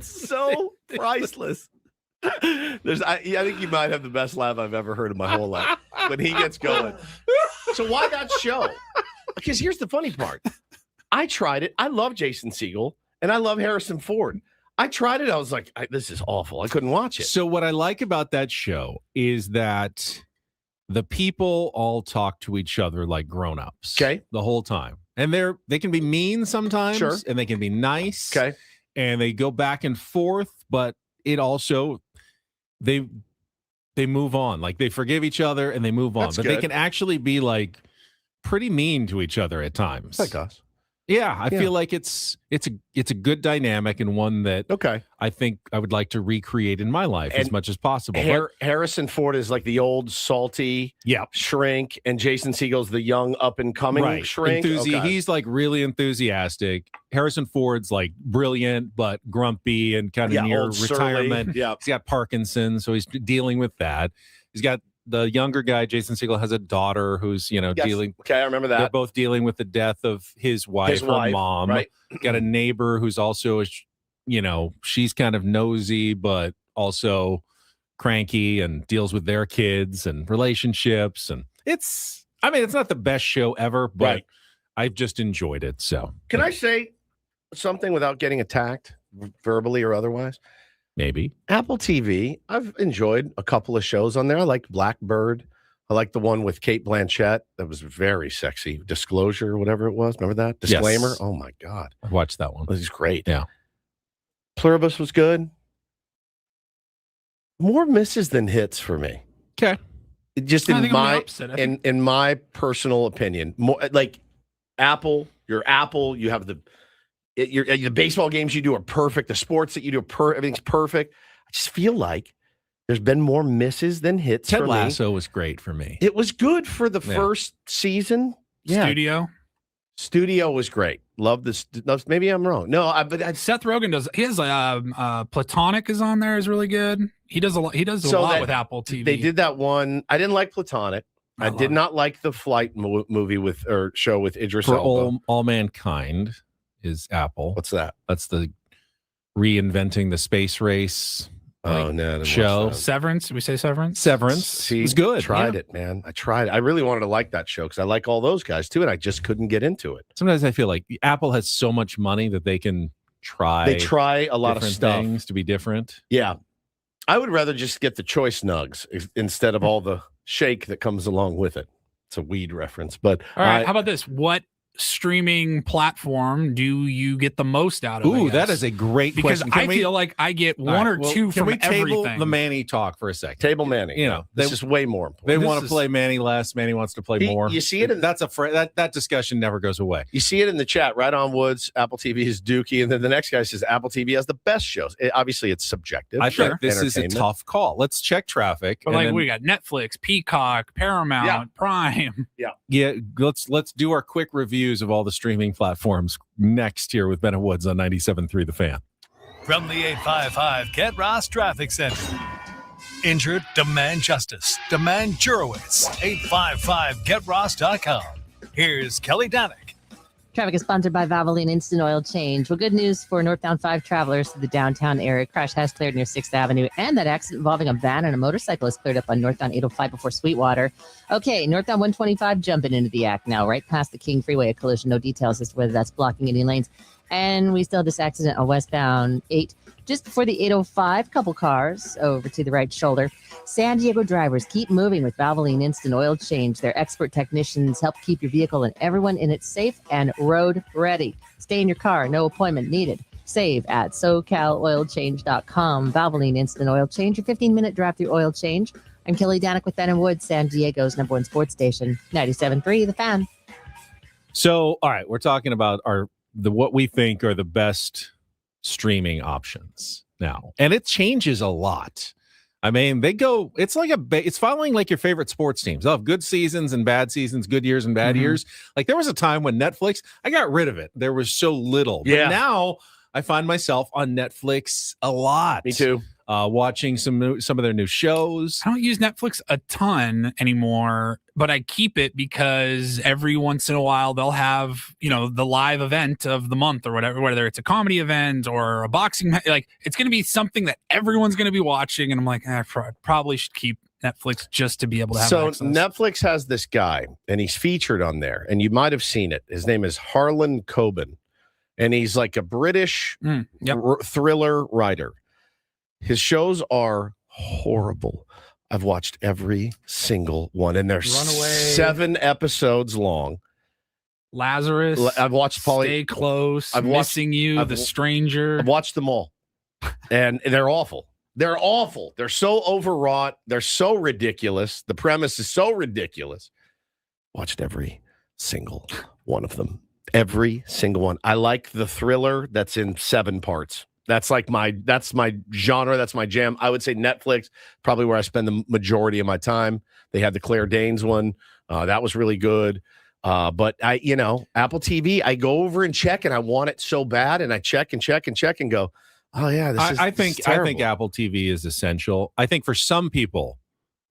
so priceless. I think you might have the best laugh I've ever heard in my whole life when he gets going. So why that show? Because here's the funny part. I tried it. I love Jason Segel and I love Harrison Ford. I tried it. I was like, this is awful. I couldn't watch it. So what I like about that show is that the people all talk to each other like grown-ups. Okay. The whole time. And they can be mean sometimes. Sure. And they can be nice. Okay. And they go back and forth, but it also they move on. Like they forgive each other and they move on. That's But good. they can actually be like pretty mean to each other at times. Like us. Yeah, I feel like it's a good dynamic and one that I think I would like to recreate in my life as much as possible. Harrison Ford is like the old salty shrink, and Jason Segel's the young up and coming shrink. He's like really enthusiastic. Harrison Ford's like brilliant but grumpy and kind of near old surly. retirement. Yeah. He's got Parkinson's, so he's dealing with that. He's got the younger guy, Jason Segel, has a daughter who's, dealing. Okay, I remember that. They're both dealing with the death of his wife, her mom. Right. Got a neighbor who's also, she's kind of nosy, but also cranky and deals with their kids and relationships. And it's not the best show ever, but I've just enjoyed it. So Can I say something without getting attacked verbally or otherwise? Maybe. Apple TV, I've enjoyed a couple of shows on there. I like Blackbird. I like the one with Kate Blanchett. That was very sexy. Disclosure, whatever it was. Remember that? Disclaimer. Yes. Oh, my God. I watched that one. This is great. Yeah. Pluribus was good. More misses than hits for me. Okay. Just I in think I'm the my opposite. I think- in my personal opinion, more like Apple, you have the baseball games you do are perfect. The sports that you do everything's perfect. I just feel like there's been more misses than hits. Ted for Lasso me. was great for me. It was good for the first season. Yeah, Studio was great. Love this. Maybe I'm wrong. No, but Seth Rogen does. He has Platonic is on there is really good. He does a lot. He does a lot with Apple TV. They did that one. I didn't like Platonic. I did not like the flight movie show with Idris For Elba. all Mankind is Apple. What's that? That's the reinventing the space race. Oh, no, I didn't show. watch that. Severance. We say Severance. Severance. It was good. Tried it, man. I tried. I really wanted to like that show because I like all those guys too, and I just couldn't get into it. Sometimes I feel like Apple has so much money that they can try. They try a lot of different stuff things to be different. Yeah, I would rather just get the choice nugs instead of all the shake that comes along with it. It's a weed reference, but All right. How about this? What streaming platform do you get the most out of? Ooh, that is a great because question. I feel like I get one or two from Can we table everything. the Manny talk for a second? Table Manny. This is way more important. They want to play Manny less. Manny wants to play more. You see it. That's that discussion never goes away. You see it in the chat. Right on Woods. Apple TV is Dookie, and then the next guy says Apple TV has the best shows. Obviously, it's subjective. I think this is a tough call. Let's check traffic. But like we got Netflix, Peacock, Paramount, Prime. Yeah. Let's do our quick reviews of all the streaming platforms next here with Ben and Woods on 97.3 The Fan. From the 855 Get Ross Traffic Center. Injured, demand justice. Demand Jurowitz. 855GetRoss.com. Here's Kelly Danick. Traffic is sponsored by Valvoline Instant Oil Change. Well, good news for northbound 5 travelers to the downtown area. Crash has cleared near 6th Avenue, and that accident involving a van and a motorcycle is cleared up on northbound 805 before Sweetwater. Okay, northbound 125 jumping into the act now, right past the King Freeway. A collision, no details as to whether that's blocking any lanes. And we still have this accident on westbound 8 Just before the 8:05, couple cars over to the right shoulder. San Diego drivers, keep moving with Valvoline Instant Oil Change. Their expert technicians help keep your vehicle and everyone in it safe and road ready. Stay in your car, no appointment needed. Save at SoCalOilChange.com. Valvoline Instant Oil Change, your 15-minute drive-through oil change. I'm Kelly Danik with Ben and Wood, San Diego's #1 sports station, 97.3 The Fan. So, all right, we're talking about what we think are the best streaming options now, and it changes a lot. I mean, it's following like your favorite sports teams. They'll have good seasons and bad seasons, good years and bad years. Like there was a time when Netflix, I got rid of it. There was so little. Yeah. But now I find myself on Netflix a lot. Me too. Watching some of their new shows. I don't use Netflix a ton anymore, but I keep it because every once in a while they'll have, the live event of the month or whatever, whether it's a comedy event or a boxing, like it's going to be something that everyone's going to be watching. And I'm like, I probably should keep Netflix just to be able to have access. Netflix has this guy and he's featured on there and you might have seen it. His name is Harlan Coben and he's like a British thriller writer. His shows are horrible. I've watched every single one, and they're 7 episodes long. Lazarus. I've watched Stay Close. Missing You. The Stranger. I've watched them all, and they're awful. They're awful. They're so overwrought. They're so ridiculous. The premise is so ridiculous. Watched every single one of them. Every single one. I like the thriller that's in 7 parts. That's my genre. That's my jam. I would say Netflix, probably where I spend the majority of my time. They had the Claire Danes one. That was really good. But Apple TV, I go over and check and I want it so bad. And I check and go, oh yeah, I think Apple TV is essential. I think for some people,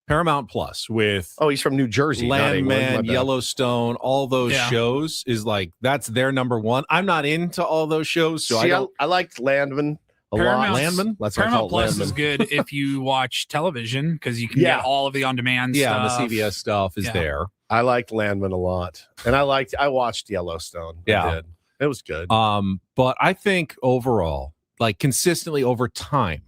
Paramount Plus with he's from New Jersey, Landman, Yellowstone, all those shows is like that's their number one. I'm not into all those shows, so I liked Landman a lot. Landman, Paramount Plus is good if you watch television because you can get all of the on-demand stuff. And the CBS stuff is there. I liked Landman a lot, and I watched Yellowstone. Yeah, I did. It was good. But I think overall, like consistently over time,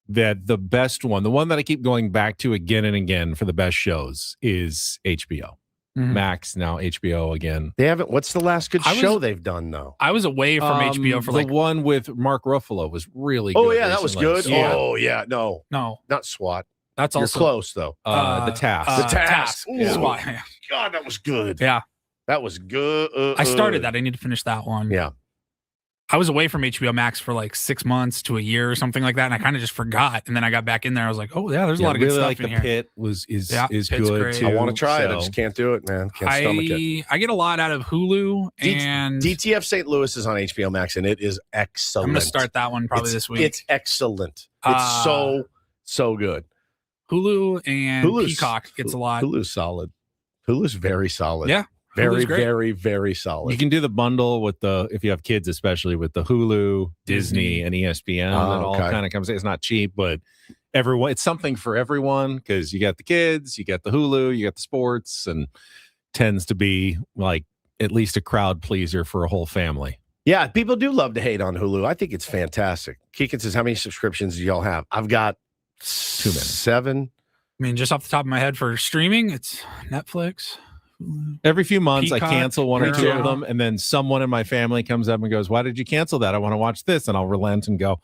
that the best one, the one that I keep going back to again and again for the best shows is HBO. Max, now HBO again. They haven't. What's the last good show they've done though? I was away from HBO for the one with Mark Ruffalo was really good. Oh yeah, that was good. Yeah. Oh yeah, no, not SWAT. That's You're also close though. The Task. The Task. Yeah. SWAT. God, that was good. Yeah, that was good. I started that. I need to finish that one. Yeah. I was away from HBO Max for like 6 months to a year or something like that, and I kind of just forgot. And then I got back in there. I was like, "Oh yeah, there's a lot of good stuff in here." The Pit is good great. too. I want to try it. I just can't do it, man. Can't stomach it. I get a lot out of Hulu and DTF St. Louis is on HBO Max, and it is excellent. I'm going to start that one probably this week. It's excellent. It's so good. Hulu and Peacock gets a lot. Hulu's solid. Hulu's very solid. Yeah. Very, very, very solid. You can do the bundle with if you have kids, especially with the Hulu, Disney, and ESPN. It all kind of comes. It's not cheap, but it's something for everyone because you got the kids, you got the Hulu, you got the sports, and tends to be like at least a crowd pleaser for a whole family. Yeah, people do love to hate on Hulu. I think it's fantastic. Keegan says, how many subscriptions do y'all have? I've got 7. I mean, just off the top of my head for streaming, it's Netflix. Every few months, Peacock, I cancel one or two of them, and then someone in my family comes up and goes, "Why did you cancel that? I want to watch this." And I'll relent and go,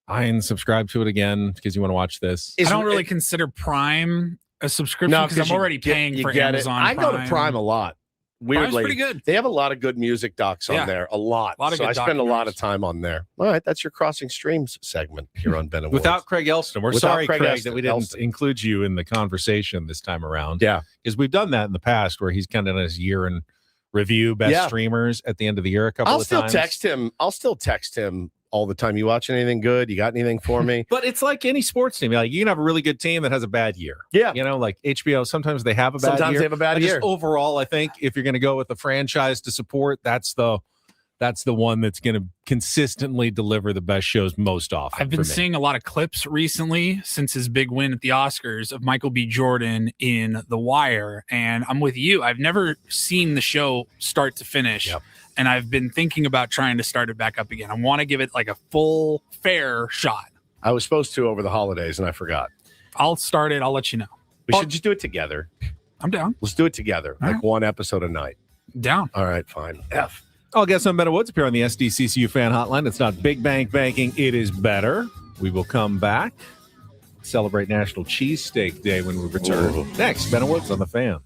"I unsubscribe to it again because you want to watch this." I don't really consider Prime a subscription because I'm already paying for Amazon I Prime. go to Prime a lot. Weirdly, Prime's pretty good. They have a lot of good music docs on there. A lot. A lot of so good I spend a lot of time on there. All right, that's your Crossing Streams segment here on Ben and Woods. Without Craig Elston. We're Without sorry, Craig, Elston. that we didn't include you in the conversation this time around. Yeah. Because we've done that in the past where he's kind of done his year in review, best streamers at the end of the year a couple of times. I'll still text him all the time. You watching anything good? You got anything for me? But it's like any sports team. Like you can have a really good team that has a bad year. Yeah. Like HBO, sometimes they have a bad year. Sometimes they have a bad year. Just overall, I think if you're going to go with a franchise to support, that's the one that's going to consistently deliver the best shows most often. I've been seeing a lot of clips recently since his big win at the Oscars of Michael B. Jordan in The Wire. And I'm with you. I've never seen the show start to finish. Yep. and I've been thinking about trying to start it back up again. I want to give it like a full fair shot. I was supposed to over the holidays, and I forgot. I'll start it. I'll let you know. We should just do it together. I'm down. Let's do it together, like one episode a night. Down. All right, fine. F. All guests on Better Woods appear on the SDCCU fan hotline. It's not big bank banking. It is better. We will come back, celebrate National Cheesesteak Day when we return. Ooh. Next, Better Woods on the fan.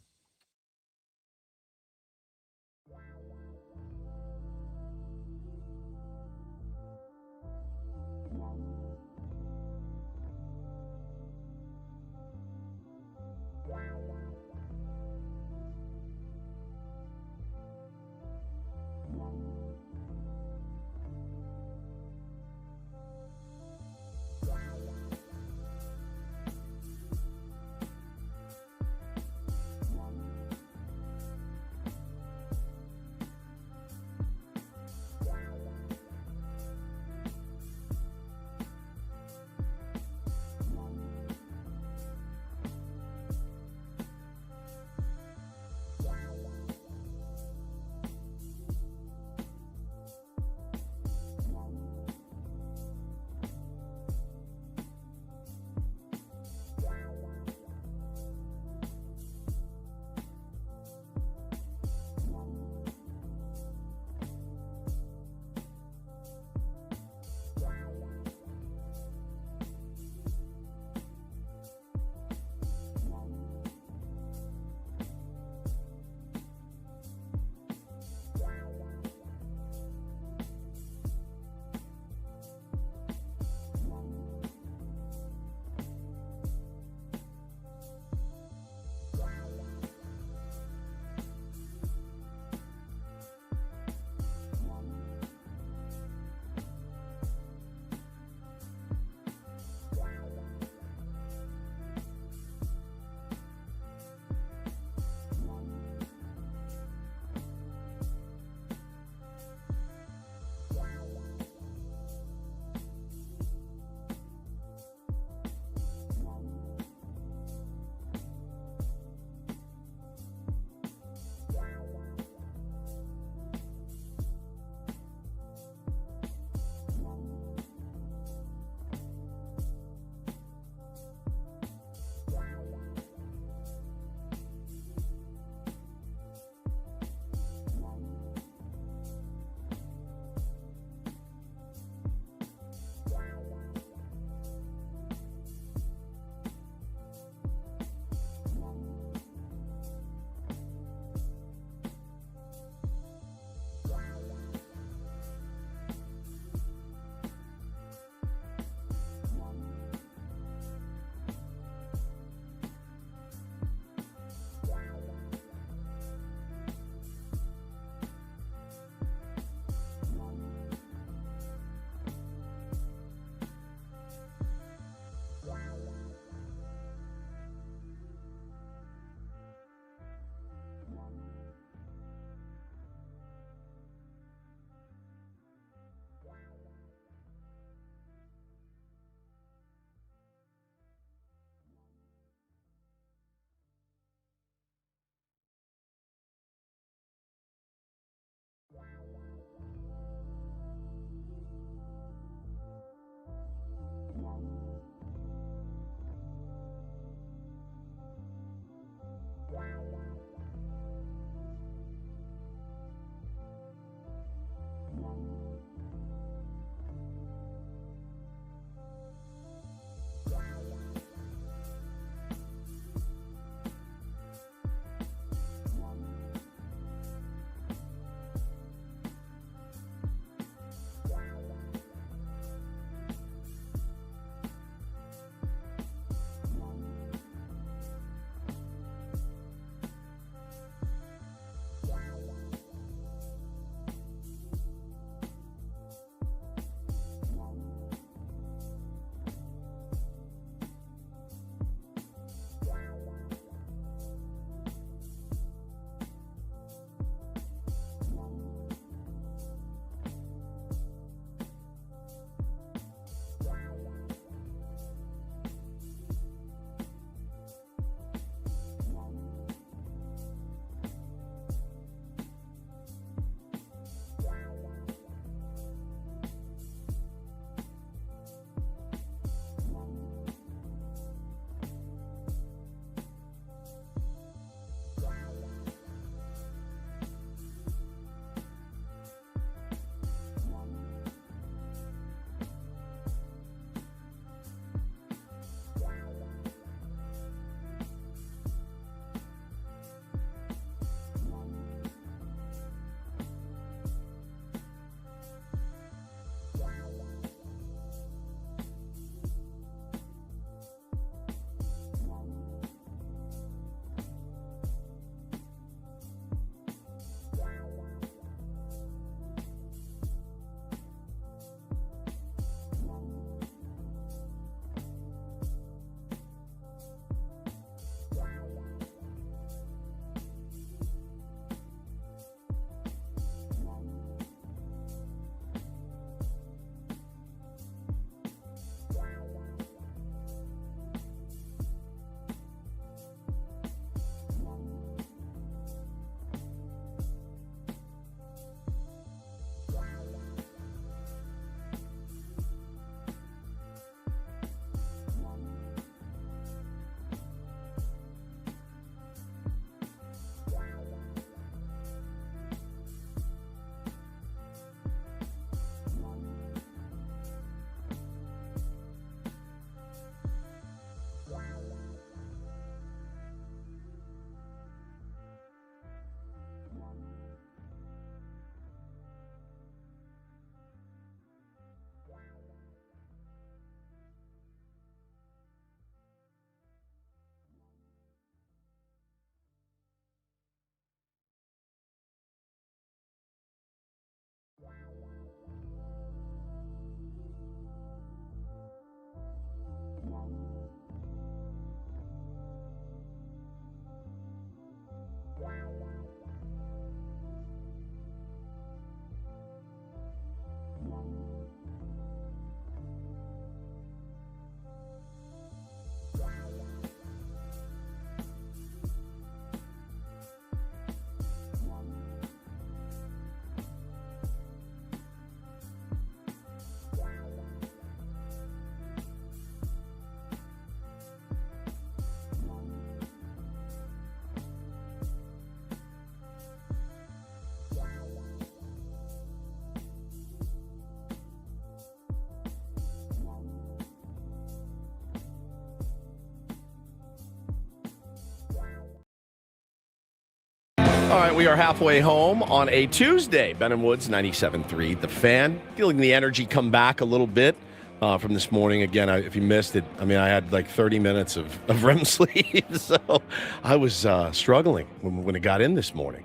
All right, we are halfway home on a Tuesday. Ben and Woods, 97.3. The Fan. Feeling the energy come back a little bit from this morning. Again, if you missed it, I had like 30 minutes of REM sleep, so I was struggling when it got in this morning,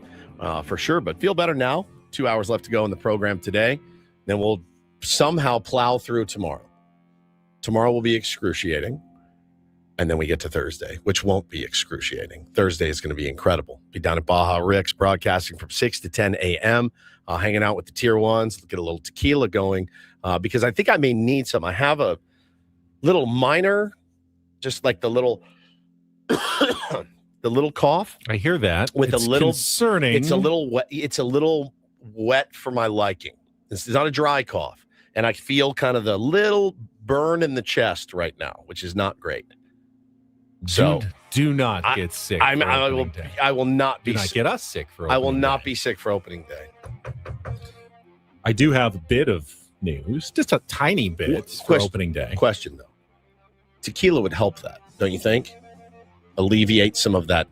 for sure. But feel better now. 2 hours left to go in the program today. Then we'll somehow plow through tomorrow. Tomorrow will be excruciating. And then we get to Thursday, which won't be excruciating. Thursday is going to be incredible. Be down at Baja Rick's, broadcasting from 6 to 10 a.m., hanging out with the tier ones, get a little tequila going, because I think I may need some. I have a little minor, just like the little the little cough. I hear that. With it's a little concerning. It's a little wet. It's a little wet for my liking. This is not a dry cough. And I feel kind of the little burn in the chest right now, which is not great. So do not get sick. I will not be. Do not get us sick for. I will not be sick for opening day. I do have a bit of news, just a tiny bit for opening day. Question though, tequila would help that, don't you think? Alleviate some of that.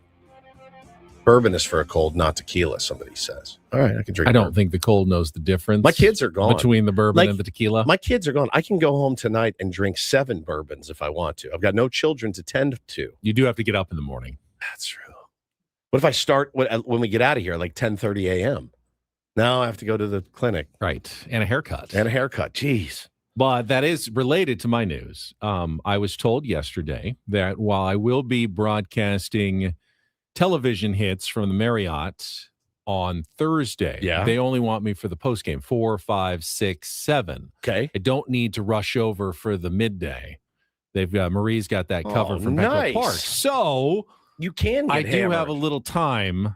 Bourbon is for a cold, not tequila. Somebody says. All right, I can drink. I don't think the cold knows the difference. My kids are gone between the bourbon and the tequila. My kids are gone. I can go home tonight and drink 7 bourbons if I want to. I've got no children to tend to. You do have to get up in the morning. That's true. What if I start when we get out of here, like 10:30 a.m.? Now I have to go to the clinic. Right, and a haircut. Jeez. But that is related to my news. I was told yesterday that while I will be broadcasting television hits from the Marriott on Thursday. Yeah. They only want me for the postgame 4, 5, 6, 7. Okay. I don't need to rush over for the midday. They've got Marie's got that covered from nice. Petco Park. So you can get I do have a little time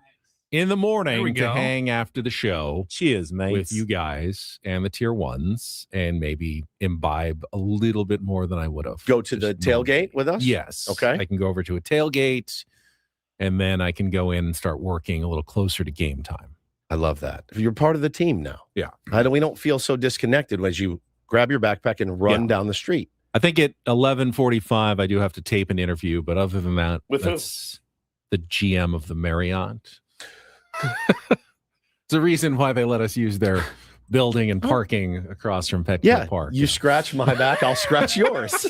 in the morning to hang after the show. Cheers, mate. With you guys and the tier ones and maybe imbibe a little bit more than I would have. Go to the tailgate with us? Yes. Okay. I can go over to a tailgate. And then I can go in and start working a little closer to game time. I love that. You're part of the team now. Yeah. We don't feel so disconnected as you grab your backpack and run down the street. I think at 11:45 I do have to tape an interview, but other than that, with that's the GM of the Marriott. It's the reason why they let us use their building and parking across from Petco Park. You scratch my back, I'll scratch yours.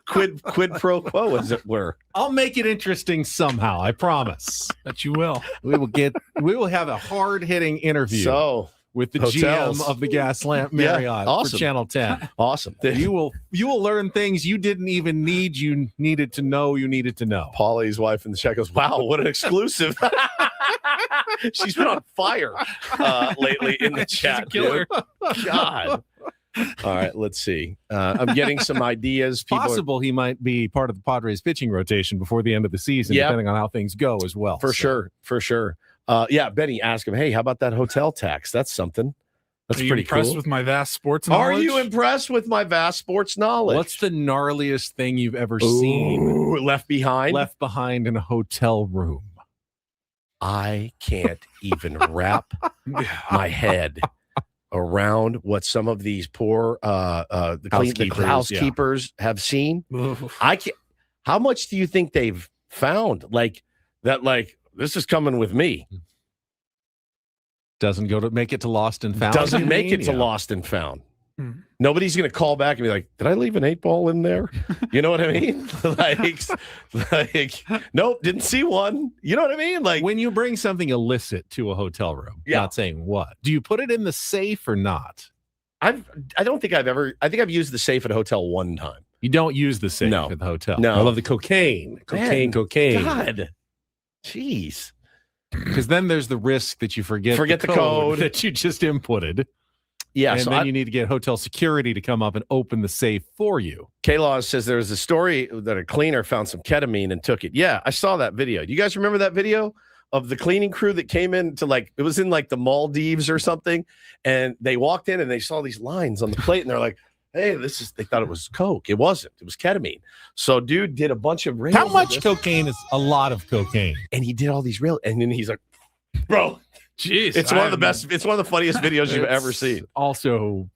Quid pro quo, as it were. I'll make it interesting somehow. I promise that you will. We will have a hard-hitting interview with the hotels. GM of the Gaslamp Marriott awesome. for Channel 10. Awesome. You will learn things you didn't even need. You needed to know. Paulie's wife in the chat goes, "Wow, what an exclusive!" She's been on fire lately in the chat. She's a killer. Dude. God. All right, let's see. I'm getting some ideas. Possible he might be part of the Padres pitching rotation before the end of the season, depending on how things go as well. For sure. Benny, ask him, hey, how about that hotel tax? That's something. That's pretty impressed cool. with my vast sports knowledge? Are you impressed with my vast sports knowledge? What's the gnarliest thing you've ever seen left behind? Left behind in a hotel room. I can't even wrap my head around what some of these poor the housekeepers have seen. I can't. How much do you think they've found? Like this is coming with me. Doesn't make it to Lost and Found. Doesn't make it to Lost and Found. Nobody's going to call back and be like, did I leave an 8-ball in there? You know what I mean? Nope, didn't see one. You know what I mean? Like when you bring something illicit to a hotel room, not saying what, do you put it in the safe or not? I think I've used the safe at a hotel one time. You don't use the safe at the hotel. No. I love the cocaine. Cocaine. God. Jeez. Because then there's the risk that you forget the code that you just inputted. Yeah, and so then you need to get hotel security to come up and open the safe for you. K-Law says there was a story that a cleaner found some ketamine and took it. Yeah, I saw that video. Do you guys remember that video of the cleaning crew that came in to it was in the Maldives or something, and they walked in and they saw these lines on the plate and they're like, hey, they thought it was Coke. It wasn't. It was ketamine. So dude did a bunch of rails. How much cocaine is a lot of cocaine? And he did all these rails. And then he's like, bro, jeez. It's one of the best. It's one of the funniest videos you've ever seen. Also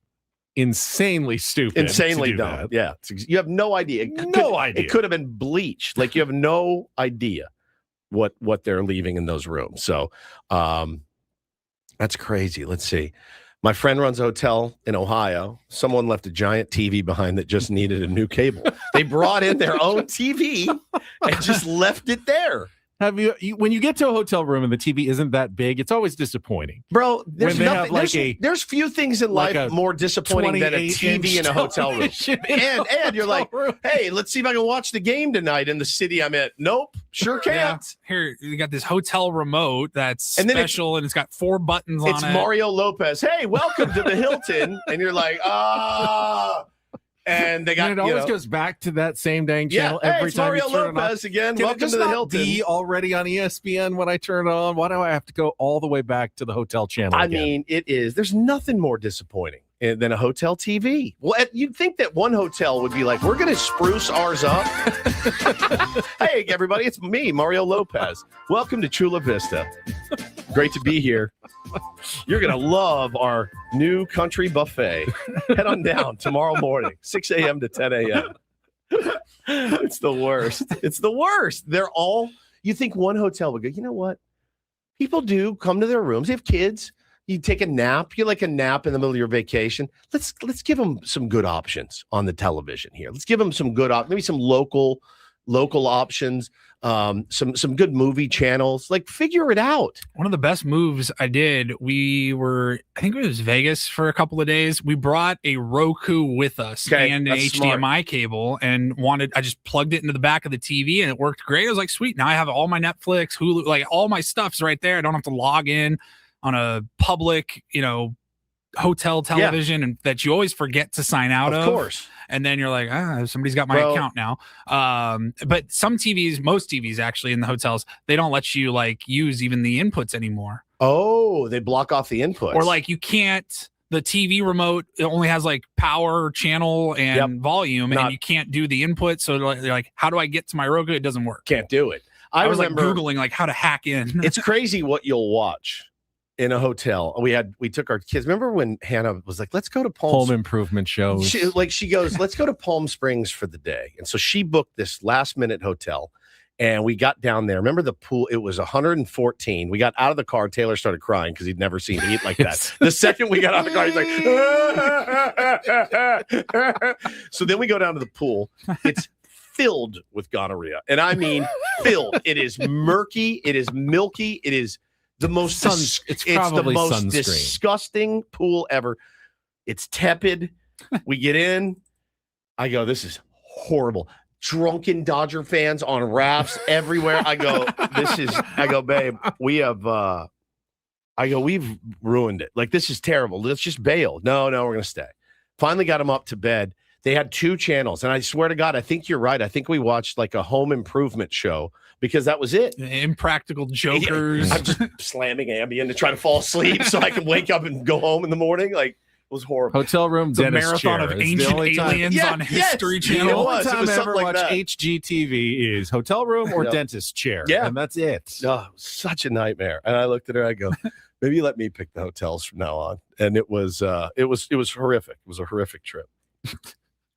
insanely stupid. Insanely dumb. That. Yeah. You have no idea. It could have been bleach. You have no idea. what they're leaving in those rooms. So that's crazy. Let's see. My friend runs a hotel in Ohio. Someone left a giant TV behind that just needed a new cable. They brought in their own TV and just left it there. Have you when you get to a hotel room and the TV isn't that big, it's always disappointing. Bro, there's When they nothing. have There's few things in like life a more disappointing than a 28-inch TV in a hotel room. And you're like, hey, let's see if I can watch the game tonight in the city I'm at. Nope, sure can't. Yeah. Here, you got this hotel remote that's And then special, and it's got 4 buttons on it. It's Mario Lopez. Hey, welcome to the Hilton. And you're like, and they got, And it always goes back to that same dang yeah, channel hey, every it's time Mario you turn Lopez it on. again. Can it Welcome just to the not Hilton. be already on ESPN when I turn it on? Why do I have to go all the way back to the hotel channel? I again? mean, it is. There's nothing more disappointing than a hotel TV. Well, you'd think that one hotel would be like, we're going to spruce ours up. Hey, everybody, it's me, Mario Lopez. Welcome to Chula Vista. Great to be here. You're going to love our new country buffet. Head on down tomorrow morning, 6 a.m. to 10 a.m. It's the worst. It's the worst. They're all, you think one hotel would go, you know what? People do come to their rooms. They have kids. You take a nap. You like a nap in the middle of your vacation. Let's give them some good options on the television here. Let's give them some good maybe some local options. Some good movie channels. Like, figure it out. One of the best moves I did, I think it was Vegas for a couple of days. We brought a Roku with us and an HDMI cable, and I just plugged it into the back of the TV, and it worked great. I was like, sweet. Now I have all my Netflix, Hulu, like all my stuff's right there. I don't have to log in on a public, hotel television, and that you always forget to sign out of. Of course. And then you're like, somebody's got my account now. But most TVs actually in the hotels, they don't let you use even the inputs anymore. Oh, they block off the inputs. Or you can't, the TV remote, it only has power, channel, and volume, and you can't do the input. So they're like, how do I get to my Roku? It doesn't work. Can't do it. I was Googling how to hack in. It's crazy what you'll watch in a hotel. We took our kids. Remember when Hannah was like, let's go to Home improvement shows. She goes, let's go to Palm Springs for the day. And so she booked this last minute hotel, and we got down there. Remember the pool? It was 114. We got out of the car. Taylor started crying because he'd never seen heat like that. The second we got out of the car, he's like, so then we go down to the pool. It's filled with gonorrhea. And I mean, filled. It is murky. It is milky. It is the most it's the most disgusting pool ever. It's tepid. We get in. I go, this is horrible. Drunken Dodger fans on rafts everywhere. I go, babe, we've ruined it. This is terrible. Let's just bail. No, we're going to stay. Finally got them up to bed. They had 2 channels. And I swear to God, I think you're right. I think we watched a home improvement show because that was it. Impractical Jokers. I'm just slamming Ambien to try to fall asleep so I can wake up and go home in the morning. It was horrible. Hotel room, the dentist marathon chair of ancient aliens on History Channel. The only time I ever watch HGTV is hotel room or dentist chair. Yeah. And that's it. Oh, such a nightmare. And I looked at her, I go, maybe let me pick the hotels from now on. And it was horrific. It was a horrific trip.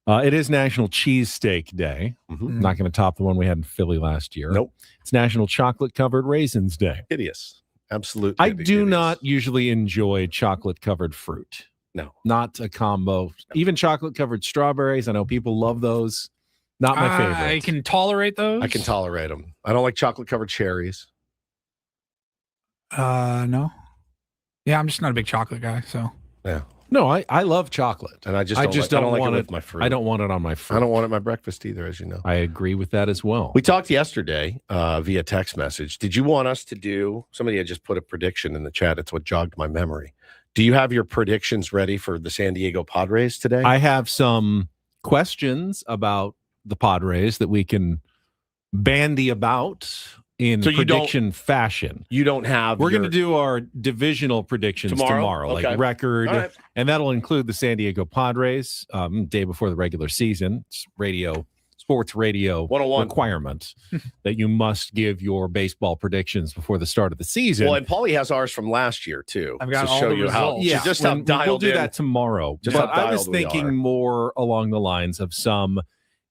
It is National Cheesesteak Day. Mm-hmm. Not going to top the one we had in Philly last year. Nope. It's National Chocolate Covered Raisins Day. Hideous. Absolutely. I do not usually enjoy chocolate covered fruit. No. Not a combo. No. Even chocolate covered strawberries. I know people love those. Not my favorite. I can tolerate those. I can tolerate them. I don't like chocolate covered cherries. No. Yeah, I'm just not a big chocolate guy. So. Yeah. No, I love chocolate, and I don't want it with my fruit. I don't want it on my fruit. I don't want it in my breakfast either, as you know. I agree with that as well. We talked yesterday via text message. Did you want us to do? Somebody had just put a prediction in the chat. It's what jogged my memory. Do you have your predictions ready for the San Diego Padres today? I have some questions about the Padres that we can bandy about in prediction fashion. You don't have. We're going to do our divisional predictions tomorrow, okay. Like record, right. And that'll include the San Diego Padres day before the regular season. It's sports radio 101 requirement that you must give your baseball predictions before the start of the season. Well, and Paulie has ours from last year too. I've got to all show the you results. how. Just how dialed we'll do in. that tomorrow. Just but how I was dialed we are. thinking more along the lines of some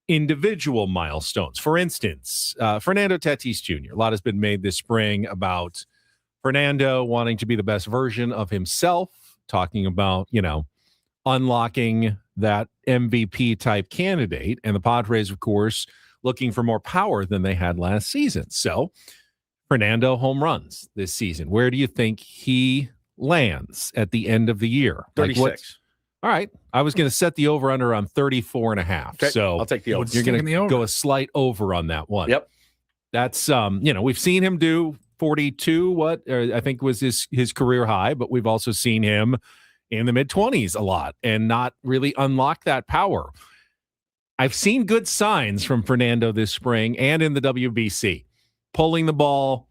individual milestones. For instance, Fernando Tatis Jr. A lot has been made this spring about Fernando wanting to be the best version of himself, talking about, unlocking that MVP type candidate. And the Padres, of course, looking for more power than they had last season. So Fernando home runs this season. Where do you think he lands at the end of the year? 36. All right. I was going to set the over-under on 34.5. Okay, So I'll take the over. You're going to go a slight over on that one. Yep. That's, we've seen him do 42, I think was his career high, but we've also seen him in the mid-20s a lot and not really unlock that power. I've seen good signs from Fernando this spring and in the WBC. Pulling the ball,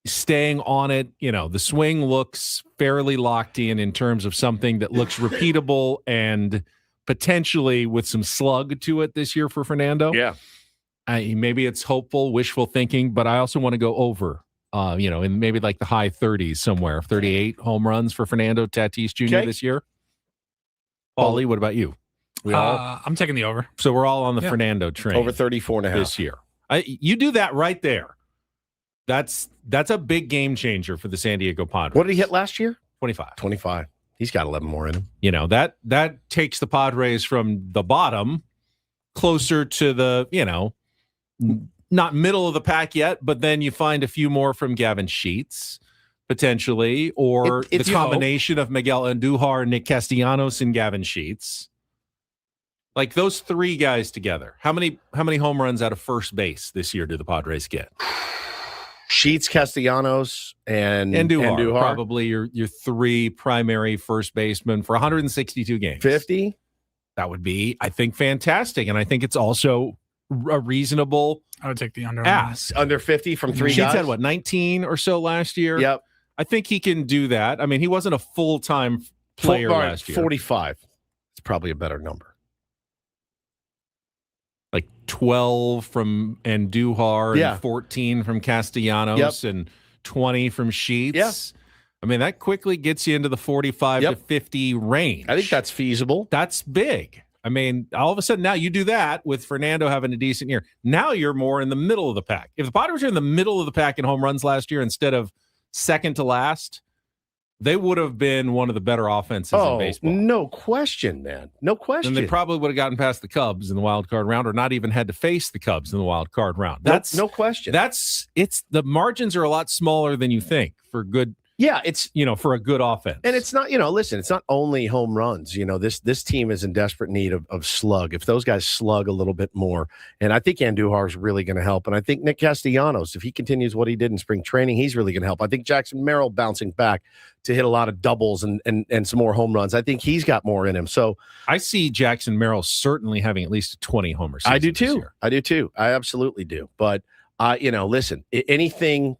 staying on it, the swing looks fairly locked in terms of something that looks repeatable and potentially with some slug to it this year for Fernando. Yeah. Maybe it's hopeful, wishful thinking, but I also want to go over, in maybe like the high 30s somewhere, 38 home runs for Fernando Tatis Jr. this year. Paulie, what about you? I'm taking the over. So we're all on the Fernando train. Over 34.5 this year. You do that right there. That's a big game changer for the San Diego Padres. What did he hit last year? 25. 25. He's got 11 more in him. That takes the Padres from the bottom closer to the, not middle of the pack yet, but then you find a few more from Gavin Sheets, potentially, or the combination of Miguel Andujar, Nick Castellanos, and Gavin Sheets. Like those three guys together. How many home runs out of first base this year do the Padres get? Sheets, Castellanos, and Andujar. Probably your three primary first basemen for 162 games. 50? That would be, I think, fantastic. And I think it's also a reasonable I would take the under. ask. Under 50 from three Sheets guys? had, 19 or so last year? Yep. I think he can do that. I mean, he wasn't a full-time player last year. 45. It's probably a better number. Like 12 from Andujar and 14 from Castellanos and 20 from Sheets. Yeah. I mean, that quickly gets you into the 45 to 50 range. I think that's feasible. That's big. I mean, all of a sudden now you do that with Fernando having a decent year. Now you're more in the middle of the pack. If the Padres are in the middle of the pack in home runs last year instead of second to last, they would have been one of the better offenses in baseball. No question, man. No question. And they probably would have gotten past the Cubs in the wild card round or not even had to face the Cubs in the wild card round. That's no question. It's the margins are a lot smaller than you think for good. Yeah, it's for a good offense. And it's not, listen, it's not only home runs. This team is in desperate need of slug. If those guys slug a little bit more, and I think Andujar is really going to help. And I think Nick Castellanos, if he continues what he did in spring training, he's really going to help. I think Jackson Merrill bouncing back to hit a lot of doubles and some more home runs. I think he's got more in him. So I see Jackson Merrill certainly having at least a 20 homer season. I do too. I absolutely do. But listen, anything.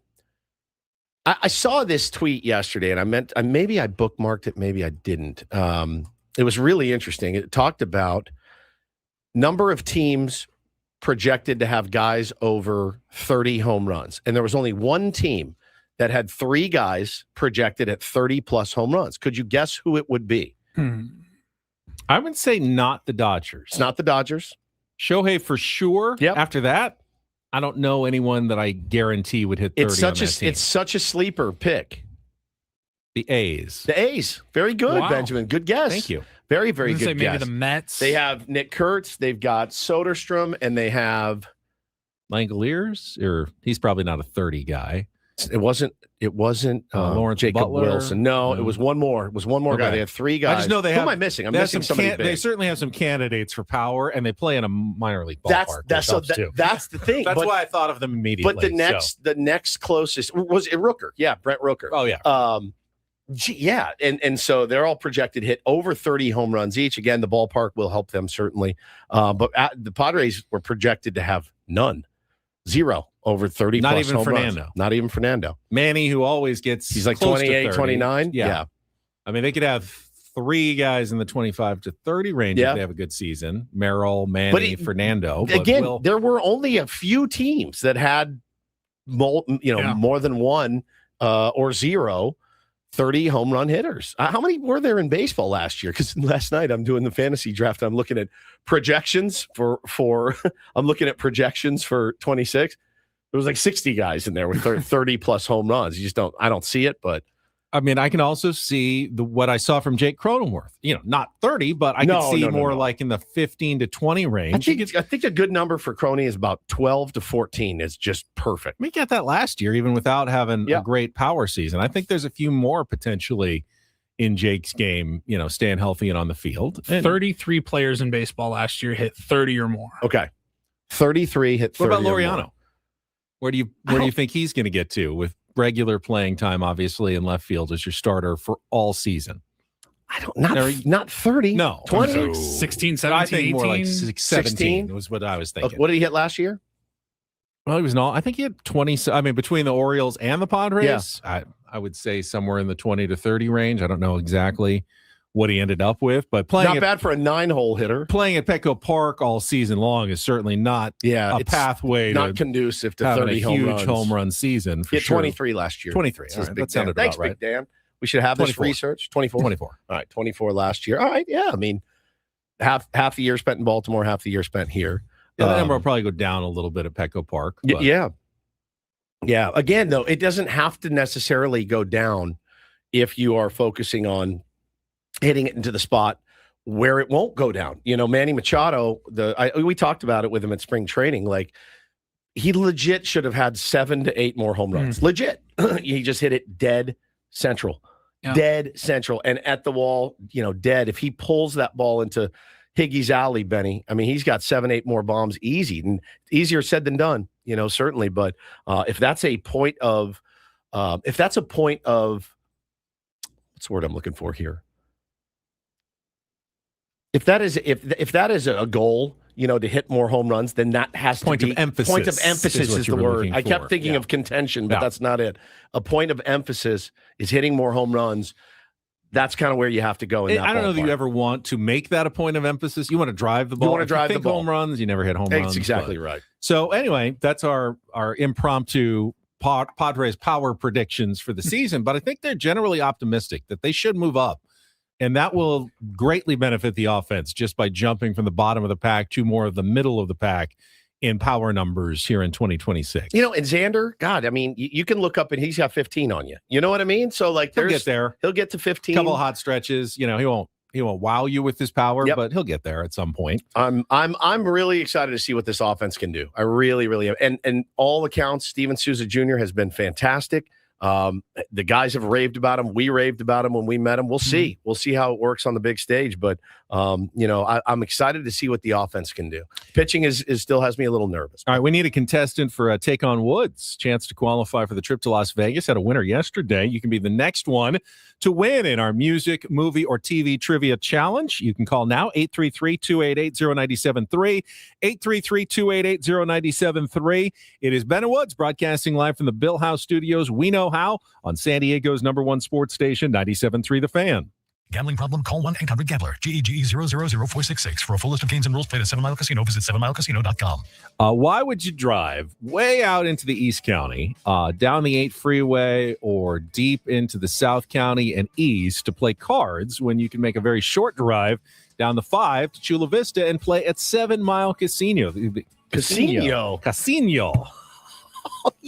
I saw this tweet yesterday, and maybe I bookmarked it, maybe I didn't. It was really interesting. It talked about number of teams projected to have guys over 30 home runs, and there was only one team that had three guys projected at 30-plus home runs. Could you guess who it would be? I would say not the Dodgers. It's not the Dodgers. Shohei for sure. Yep. After that, I don't know anyone that I guarantee would hit 30 on that team. It's such a sleeper pick. The A's. The A's. Very good, Wow. Benjamin. Good guess. Thank you. Very, very good Maybe guess. the Mets. They have Nick Kurtz. They've got Soderstrom, and they have Langoliers, or he's probably not a 30 guy. It wasn't Lawrence Jacob Butler. Wilson. No, it was one more. It was one more guy. Okay. They had three guys. I just know they Who have. am I missing? I'm they have missing some somebody big. They certainly have some candidates for power, and they play in a minor league ballpark. That's the thing. That's why I thought of them immediately. But the next closest was it Rooker. Yeah, Brent Rooker. Oh yeah. And so they're all projected hit over 30 home runs each. Again, the ballpark will help them certainly. But the Padres were projected to have none. 0 over 30 Not plus even home Fernando. runs. Not even Fernando. Manny, who always gets He's like close 28, to 30. 29. Yeah. I mean, they could have three guys in the 25 to 30 range if they have a good season. Merrill, Manny, Fernando. Again, there were only a few teams that had more than one or 0 30 home run hitters. How many were there in baseball last year? Because last night I'm doing the fantasy draft. I'm looking at projections for I'm looking at projections for 26. There was like 60 guys in there with 30 plus home runs. I don't see it, but I mean, I can also see what I saw from Jake Cronenworth. Not 30, but I could see more like in the 15 to 20 range. I think a good number for Crony is about 12 to 14 is just perfect. We got that last year, even without having a great power season. I think there's a few more potentially in Jake's game, staying healthy and on the field. 33 players in baseball last year hit 30 or more. Okay. 33 hit 30. What about Laureano? Where do you think he's going to get to with regular playing time, obviously, in left field as your starter for all season? Not 30. No. 20. 16, 17, I think 18. more like 17 was what I was thinking. What did he hit last year? Well, he was I think he had 20. I mean, between the Orioles and the Padres, I would say somewhere in the 20 to 30 range. I don't know exactly what he ended up with, but not bad for a 9-hole hitter. Playing at Petco Park all season long is certainly not a pathway not conducive to having 30 a home huge runs. home run season. For He had 23 last year. 23. That's All right, big that sounded Dan. Thanks, about right. Big Dan. We should have 24. this research. 24. 24. All right, 24 last year. All right, yeah. I mean, half the year spent in Baltimore, half the year spent here. Yeah, the number will probably go down a little bit at Petco Park. But. Yeah. Again, though, it doesn't have to necessarily go down if you are focusing on hitting it into the spot where it won't go down. Manny Machado, we talked about it with him at spring training. Like, he legit should have had 7 to 8 more home runs. Legit. He just hit it dead central. Yeah. Dead central. And at the wall, dead. If he pulls that ball into Higgy's alley, Benny, I mean, he's got 7, 8 more bombs easy. And easier said than done, certainly. But if that's a point of what's the word I'm looking for here? If that is a goal, to hit more home runs, then that has point to be of emphasis. Point of emphasis is the word. I kept thinking Yeah. of contention, but that's not it. A point of emphasis is hitting more home runs. That's kind of where you have to go. I don't know that you ever want to make that a point of emphasis. You want to drive the ball. You want to drive the ball. Home runs. You never hit home runs. That's exactly right. So anyway, that's our impromptu Padres power predictions for the season. But I think they're generally optimistic that they should move up. And that will greatly benefit the offense just by jumping from the bottom of the pack to more of the middle of the pack in power numbers here in 2026. And Xander, God, I mean, you can look up and he's got 15 on you. You know what I mean? So he'll get there. He'll get to 15. Couple of hot stretches. He won't wow you with his power, but he'll get there at some point. I'm really excited to see what this offense can do. I really, really am. And all accounts, Steven Souza Jr. has been fantastic. The guys have raved about him. We raved about him when we met him. We'll see. We'll see how it works on the big stage. But I'm excited to see what the offense can do. Pitching is still has me a little nervous. All right, we need a contestant for Take on Woods. Chance to qualify for the trip to Las Vegas. Had a winner yesterday. You can be the next one to win in our music, movie, or TV trivia challenge. You can call now 833-288-0973. 833-288-0973. It is Ben and Woods broadcasting live from the Bill House Studios. We know how on San Diego's #1 sports station, 97.3 The Fan. Gambling problem? Call 1-800-GAMBLER. GEGE 000-466. For a full list of games and rules, play at 7 Mile Casino. Visit 7milecasino.com. Why would you drive way out into the East County, down the 8 freeway, or deep into the South County and East to play cards when you can make a very short drive down the 5 to Chula Vista and play at 7 Mile Casino? Casino.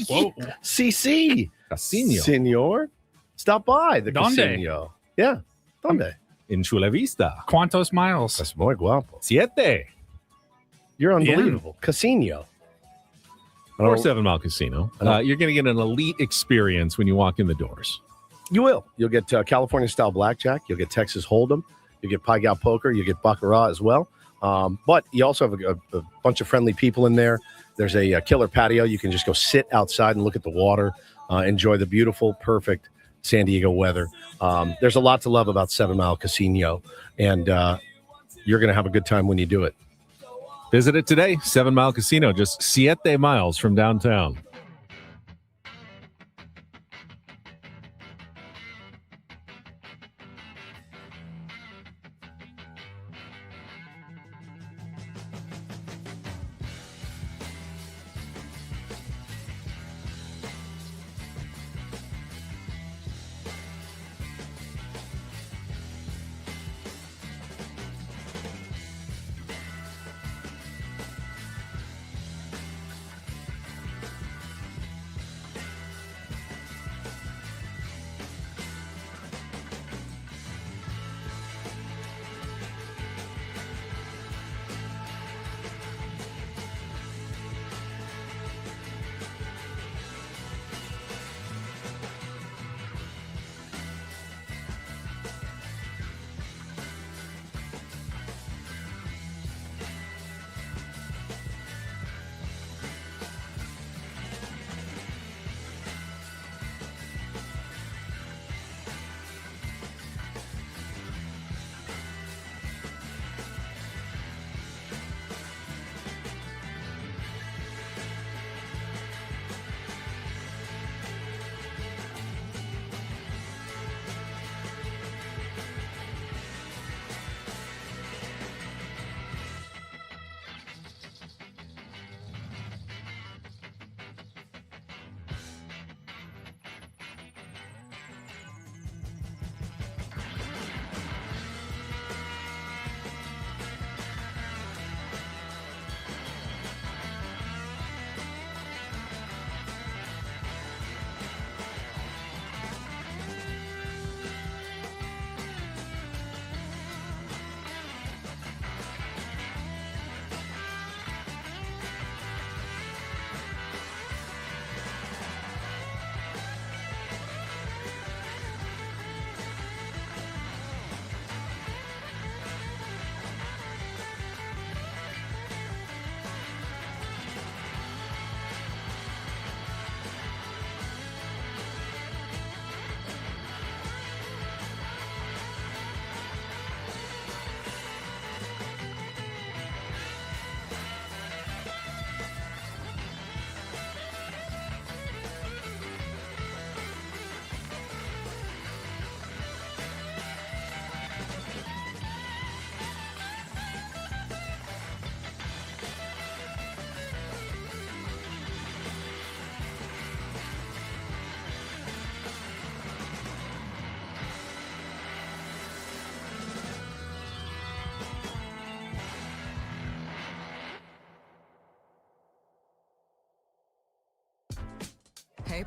Whoa. CC. Casino. Senor. Stop by the Donde? casino. Yeah. Donde? In Chula Vista. ¿Cuántos miles? That's muy guapo. 7. You're unbelievable. Casino. Or 7 Mile Casino. You're going to get an elite experience when you walk in the doors. You will. You'll get California-style blackjack. You'll get Texas Hold'em. You'll get Pai Gow poker. You'll get Baccarat as well. But you also have a bunch of friendly people in there. There's a killer patio. You can just go sit outside and look at the water, enjoy the beautiful, perfect San Diego weather. There's a lot to love about 7 Mile Casino, and you're going to have a good time when you do it. Visit it today. 7 Mile Casino, just 7 miles from downtown.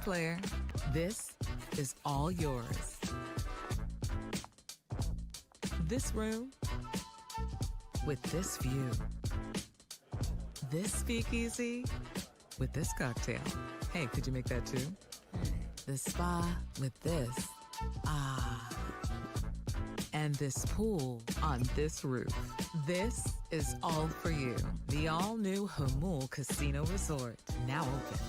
player, this is all yours. This room with this view. This speakeasy with this cocktail. Hey, could you make that too? The spa with this. Ah. And this pool on this roof. This is all for you. The all-new Hamul Casino Resort, now open.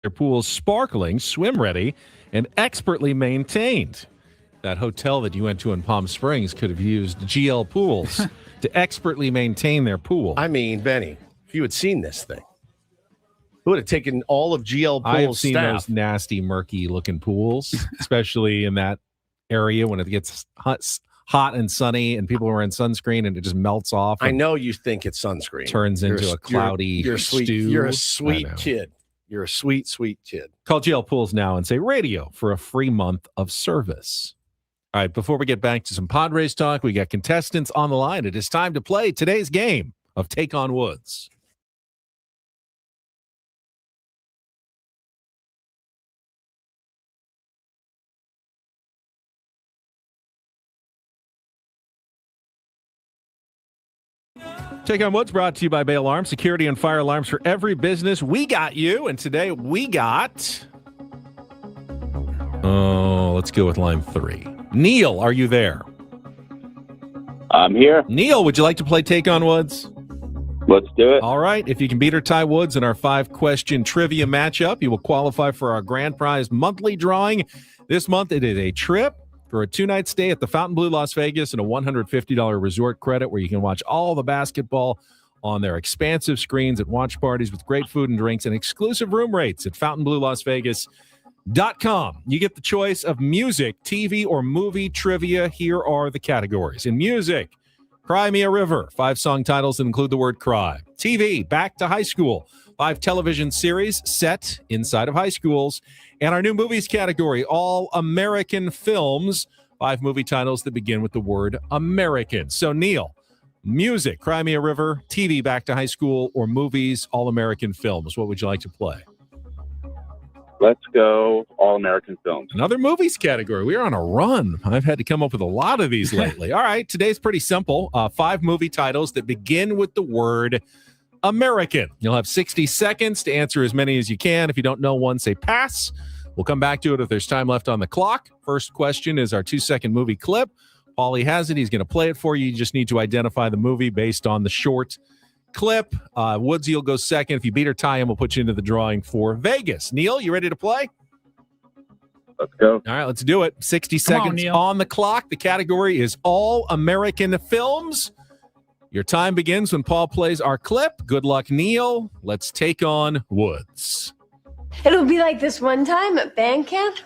Their pool's sparkling, swim ready, and expertly maintained. That hotel that you went to in Palm Springs could have used GL Pools to expertly maintain their pool. I mean, Benny, if you had seen this thing, who would have taken all of GL Pools' I have seen staff? those nasty, murky-looking pools, especially in that area when it gets hot and sunny and people are wearing sunscreen and it just melts off. I know you think it's sunscreen. Turns into a cloudy you're sweet, stew. You're a sweet kid. You're a sweet, sweet kid. Call GL Pools now and say radio for a free month of service. All right, before we get back to some Padres talk, we got contestants on the line. It is time to play today's game of Take on Woods. Take on Woods brought to you by Bay Alarm, security and fire alarms for every business. We got you, and today we got... Oh, let's go with line 3. Neil, are you there? I'm here. Neil, would you like to play Take on Woods? Let's do it. All right. If you can beat or tie Woods in our 5-question trivia matchup, you will qualify for our grand prize monthly drawing. This month, it is a trip for a 2-night stay at the Fontainebleau, Las Vegas, and a $150 resort credit where you can watch all the basketball on their expansive screens at watch parties with great food and drinks and exclusive room rates at FontainebleauLasVegas.com. You get the choice of music, TV, or movie trivia. Here are the categories. In music, Cry Me a River, 5 song titles that include the word cry. TV, Back to High School, 5 television series set inside of high schools. And our new movies category, All American Films, 5 movie titles that begin with the word American. So, Neil, music, Cry Me a River, TV, Back to High School, or movies, All American Films. What would you like to play? Let's go All American Films. Another movies category. We are on a run. I've had to come up with a lot of these lately. All right, today's pretty simple. 5 movie titles that begin with the word American. You'll have 60 seconds to answer as many as you can. If you don't know one, say pass. We'll come back to it if there's time left on the clock. First question is our 2-second movie clip. Paulie has it. He's going to play it for you. You just need to identify the movie based on the short clip. Woodsy will go second. If you beat or tie him, we'll put you into the drawing for Vegas. Neil, you ready to play? Let's go. All right, let's do it. 60 seconds on the clock. The category is All American Films. Your time begins when Paul plays our clip. Good luck, Neil. Let's take on Woods. It'll be like this one time at band camp.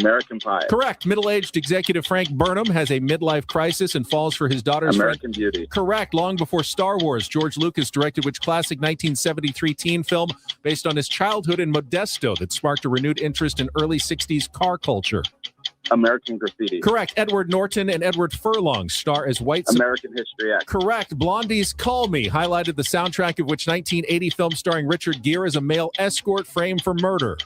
American Pie. Correct. Middle-aged executive Frank Burnham has a midlife crisis and falls for his daughter's American Beauty. Correct. Long before Star Wars, George Lucas directed which classic 1973 teen film based on his childhood in Modesto that sparked a renewed interest in early 60s car culture? American Graffiti. Correct. Edward Norton and Edward Furlong star as white... American History X. Correct. Blondie's Call Me highlighted the soundtrack of which 1980 film starring Richard Gere as a male escort framed for murder?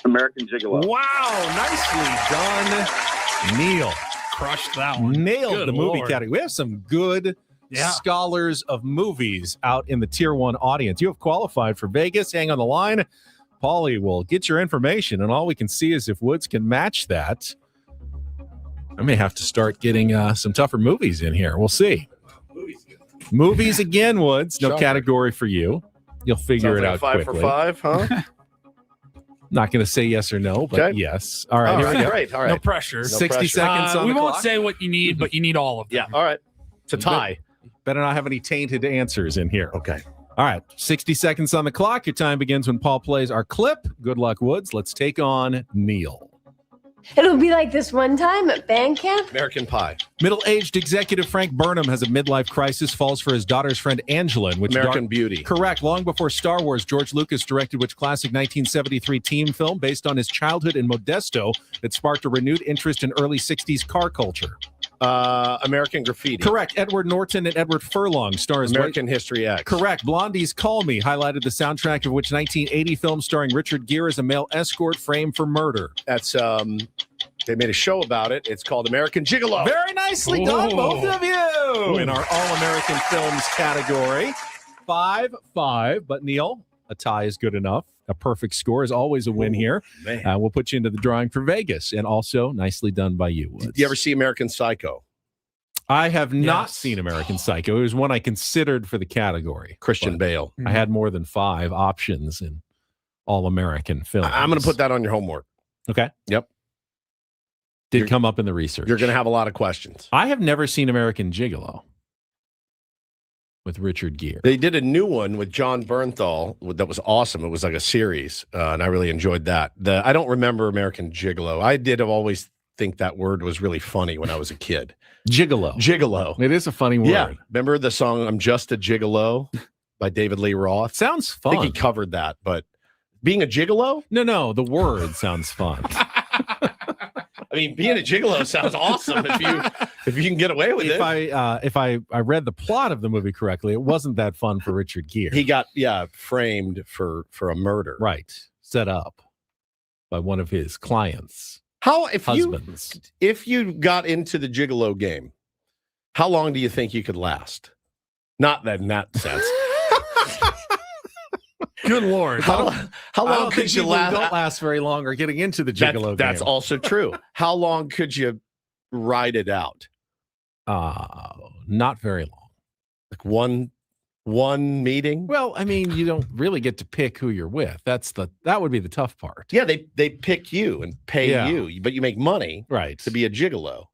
American Gigolo. Wow, nicely done, Neil. Crushed that one. Nailed Good the movie Lord. category. We have some good scholars of movies out in the Tier 1 audience. You have qualified for Vegas. Hang on the line. Paulie will get your information, and all we can see is if Woods can match that. I may have to start getting some tougher movies in here. We'll see. Movies again, Woods. No category for you. You'll figure it out Five quickly. for 5, huh? Not going to say yes or no, but yes. All right, here we go. Great. All right. No pressure. 60 seconds on We the won't clock. say what you need, but you need all of them. Yeah. All right. It's a tie. Better not have any tainted answers in here. Okay. All right. 60 seconds on the clock. Your time begins when Paul plays our clip. Good luck, Woods. Let's take on Neil. It'll be like this one time at band camp. American Pie. Middle-aged executive Frank Burnham has a midlife crisis, falls for his daughter's friend Angela. In which American Beauty. Correct. Long before Star Wars, George Lucas directed which classic 1973 teen film based on his childhood in Modesto that sparked a renewed interest in early 60s car culture? American Graffiti. Correct. Edward Norton and Edward Furlong star as American History X. Correct. Blondie's Call Me highlighted the soundtrack of which 1980 film starring Richard Gere as a male escort framed for murder? That's they made a show about it. It's called American Gigolo. Very nicely done, both of you, in our All-American Films category. 5-5, but Neil, a tie is good enough. A perfect score is always a win here. We'll put you into the drawing for Vegas, and also nicely done by you, Woods. Did you ever see American Psycho? I have not seen American Psycho. It was one I considered for the category. Christian Bale. I had more than 5 options in All-American Films. I'm going to put that on your homework. Okay. Yep. Did come up in the research. You're going to have a lot of questions. I have never seen American Gigolo with Richard Gere. They did a new one with John Bernthal that was awesome. It was like a series, and I really enjoyed that. I don't remember American Gigolo. I did always think that word was really funny when I was a kid. Gigolo. Gigolo. It is a funny word. Yeah. Remember the song I'm Just a Gigolo by David Lee Roth? Sounds fun. I think he covered that, but being a gigolo? No, the word sounds fun. I mean, being a gigolo sounds awesome if you can get away with it. If I read the plot of the movie correctly, it wasn't that fun for Richard Gere. He got framed for a murder. Right. Set up by one of his clients. Husbands. If you got into the gigolo game, how long do you think you could last? Not that in that sense. Good Lord. How long could you last? Don't last very long or getting into the gigolo game. That's also true. How long could you ride it out? Not very long. Like one meeting? Well, I mean, you don't really get to pick who you're with. That would be the tough part. Yeah, they pick you and pay you, but you make money to be a gigolo.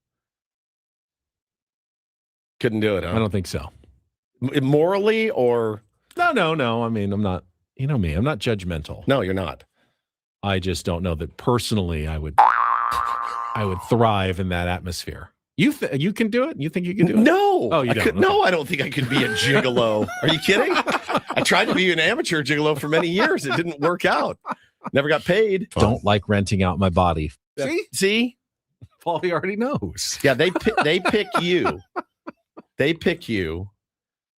Couldn't do it, huh? I don't think so. Morally or No. I mean, I'm not. You know me. I'm not judgmental. No, you're not. I just don't know that personally I would thrive in that atmosphere. You can do it? You think you can do it? No. Oh, you don't? No, I don't think I could be a gigolo. Are you kidding? I tried to be an amateur gigolo for many years. It didn't work out. Never got paid. Don't like renting out my body. See? Paulie already knows. Yeah, they pick you. They pick you.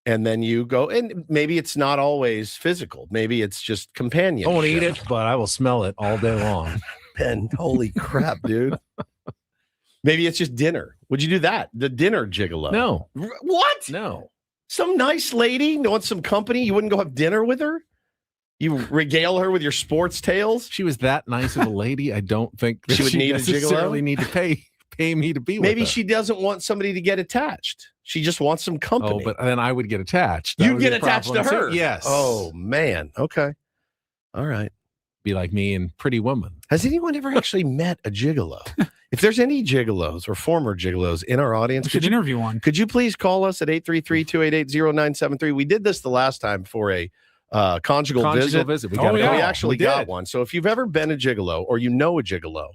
And then you go, and maybe it's not always physical. Maybe it's just companionship. I won't eat it, but I will smell it all day long. Ben, holy crap, dude. Maybe it's just dinner. Would you do that? The dinner gigolo? No. What? No. Some nice lady wants some company. You wouldn't go have dinner with her? You regale her with your sports tales? She was that nice of a lady. I don't think she would need a necessarily gigolo? need to pay me to be Maybe with her. she doesn't want somebody to get attached. She just wants some company. Oh, but then I would get attached. That You'd would get be a attached to problem, her. too. Yes. Oh, man. Okay. All right. Be like me and Pretty Woman. Has anyone ever actually met a gigolo? If there's any gigolos or former gigolos in our audience, We should interview one. Could you please call us at 833-288-0973? We did this the last time for a conjugal visit. We got We a call. actually We got did. one. So if you've ever been a gigolo or you know a gigolo,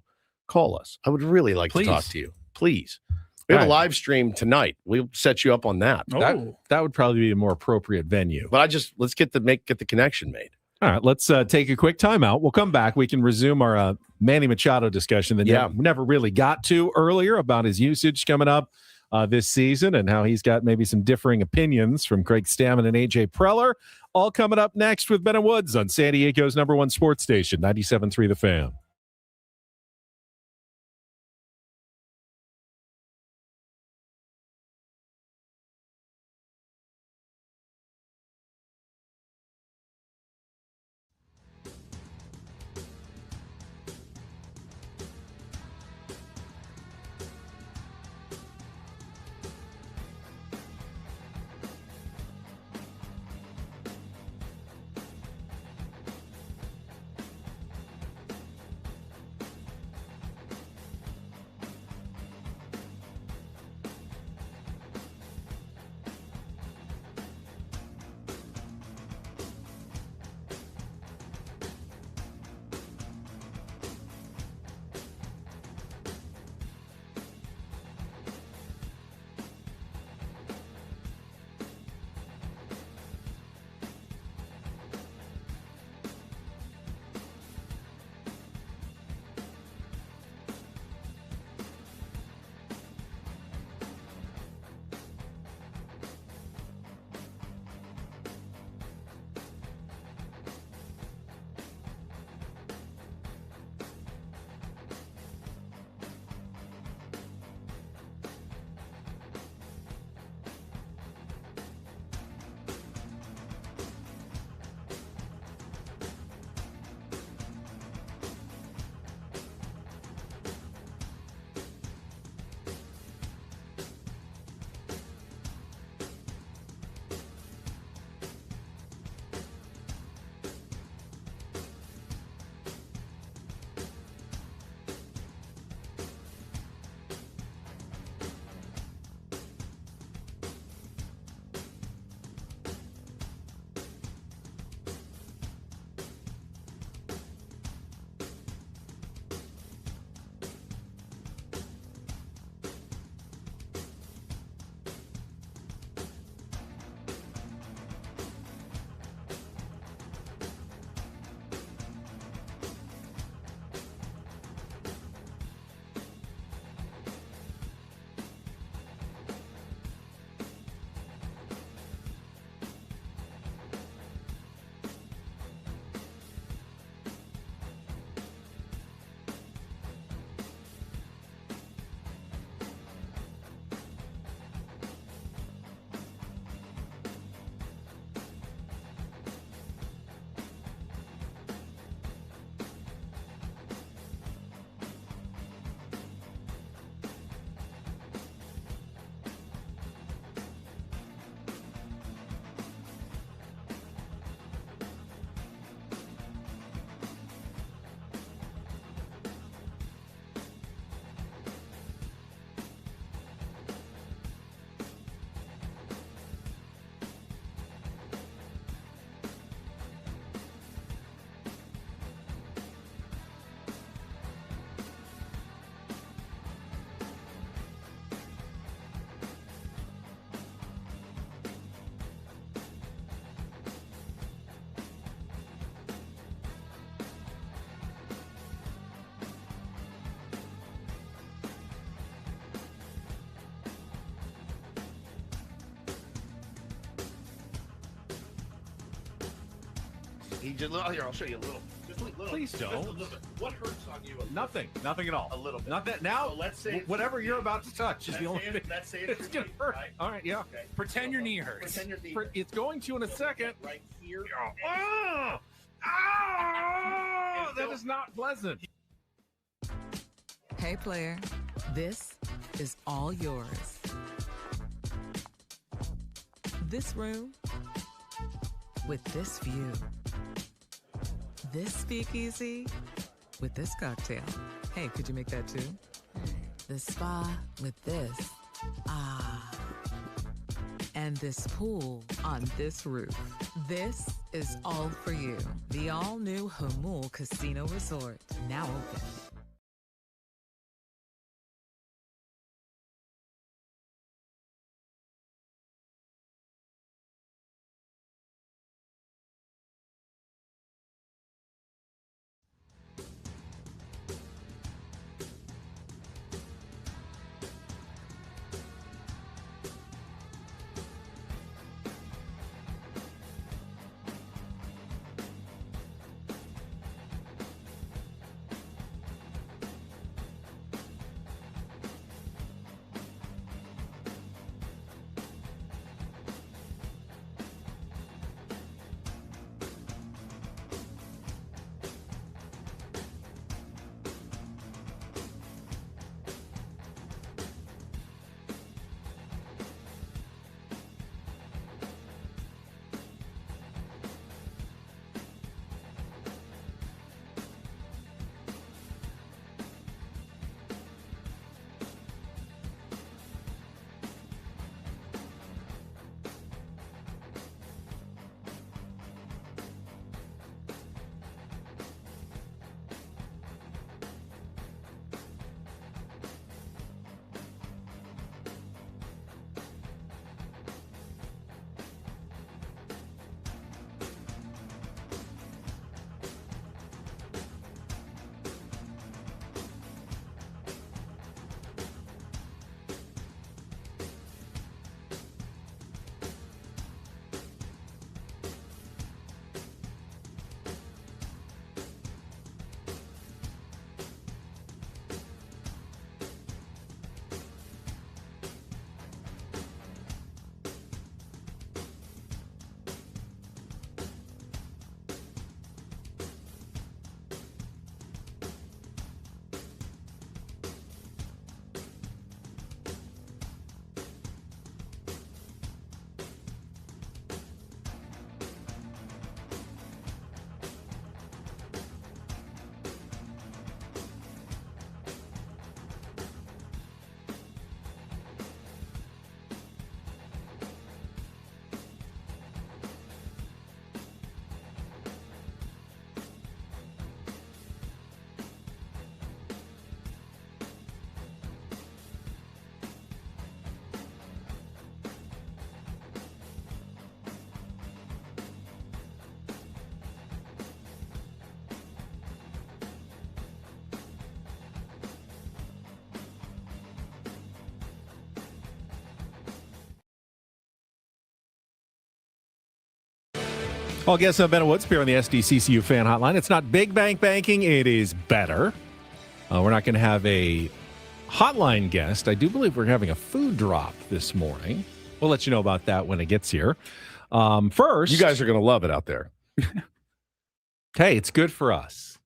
call us. I would really like to talk to you. Please. We have a live stream tonight. We'll set you up on that. That would probably be a more appropriate venue. But let's get the connection made. All right, let's take a quick timeout. We'll come back. We can resume our Manny Machado discussion that never really got to earlier about his usage coming up this season and how he's got maybe some differing opinions from Craig Stammen and AJ Preller. All coming up next with Ben and Woods on San Diego's #1 sports station, 97.3 The Fan. Here, I'll show you a little. Just a little. Please don't. Just a little bit. What hurts on you? Nothing at all. A little bit. Not that now. So let's say whatever you're about to touch is the only thing. Let's say It's gonna hurt. Right? All right, yeah. Okay. Pretend your knee hurts. Pretend your knee. It's going to in a second. Right here. Oh, that is not pleasant. Hey, player. This is all yours. This room with this view. This speakeasy with this cocktail. Hey, could you make that too? This spa with this. Ah. And this pool on this roof. This is all for you. The all-new Hamul Casino Resort. Now open. Well, guess I'm Ben Woods here on the SDCCU fan hotline. It's not big bank banking. It is better. We're not going to have a hotline guest. I do believe we're having a food drop this morning. We'll let you know about that when it gets here. First, you guys are going to love it out there. Hey, it's good for us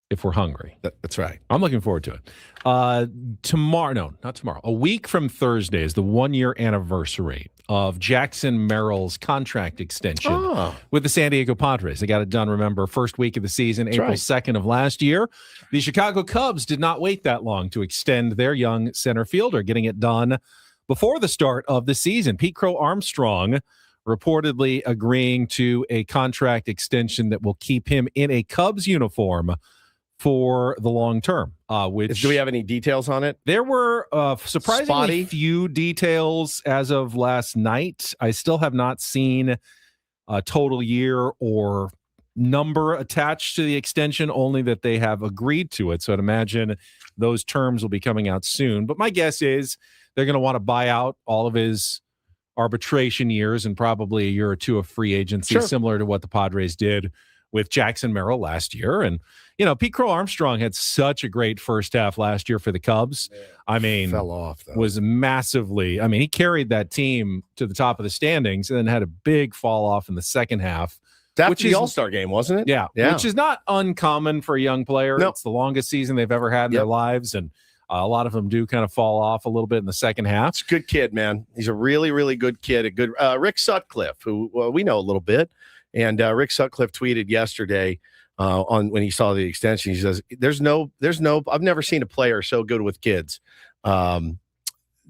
if we're hungry. That's right. I'm looking forward to it. Tomorrow, no, not tomorrow. A week from Thursday is the 1-year anniversary of Jackson Merrill's contract extension with the San Diego Padres. They got it done, remember, first week of the season, April 2nd of last year. The Chicago Cubs did not wait that long to extend their young center fielder, getting it done before the start of the season. Pete Crow Armstrong reportedly agreeing to a contract extension that will keep him in a Cubs uniform for the long term. Which do we have any details on it? There were surprisingly few details as of last night. I still have not seen a total year or number attached to the extension, only that they have agreed to it. So I'd imagine those terms will be coming out soon. But my guess is they're going to want to buy out all of his arbitration years and probably a year or two of free agency, similar to what the Padres did with Jackson Merrill last year. And, you know, Pete Crow Armstrong had such a great first half last year for the Cubs. I mean, fell off, though. Was massively, I mean, he carried that team to the top of the standings and then had a big fall off in the second half. That's the All-Star game, wasn't it? Yeah, which is not uncommon for a young player. It's the longest season they've ever had in their lives. And A lot of them do kind of fall off a little bit in the second half. It's a good kid, man. He's a really, really good kid. A good Rick Sutcliffe, who we know a little bit, and Rick Sutcliffe tweeted yesterday on when he saw the extension. He says, "There's no. I've never seen a player so good with kids, other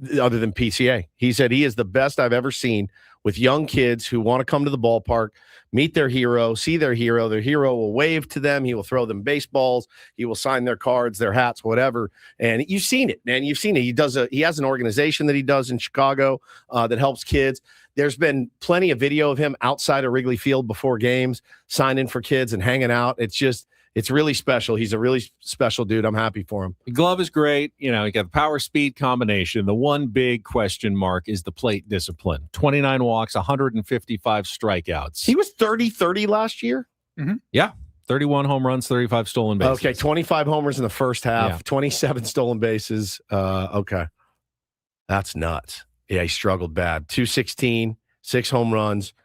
than PCA." He said he is the best I've ever seen with young kids who want to come to the ballpark, meet their hero, see their hero. Their hero will wave to them. He will throw them baseballs. He will sign their cards, their hats, whatever. And you've seen it, man. You've seen it. He has an organization that he does in Chicago that helps kids. There's been plenty of video of him outside of Wrigley Field before games, signing for kids and hanging out. It's really special. He's a really special dude. I'm happy for him. The glove is great. You got the power speed combination. The one big question mark is the plate discipline. 29 walks, 155 strikeouts. He was 30-30 last year. Mm-hmm. Yeah. 31 home runs, 35 stolen bases. Okay, 25 homers in the first half, 27 stolen bases. Okay. That's nuts. Yeah, he struggled bad. 216, 6 home runs.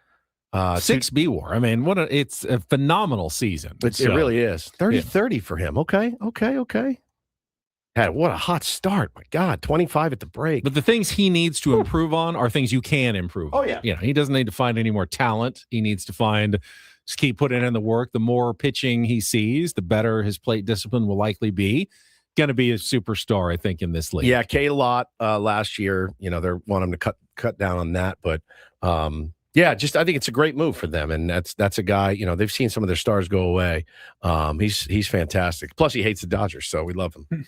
6 B-WAR. I mean, it's a phenomenal season. It really is. 30-30 for him. Okay. What a hot start. My God, 25 at the break. But the things he needs to improve on are things you can improve on. Oh, yeah. He doesn't need to find any more talent. He needs to just keep putting in the work. The more pitching he sees, the better his plate discipline will likely be. Going to be a superstar, I think, in this league. Yeah, K-Lot last year, they want him to cut down on that. But, I think it's a great move for them. And that's a guy, they've seen some of their stars go away. He's fantastic. Plus, he hates the Dodgers, so we love him.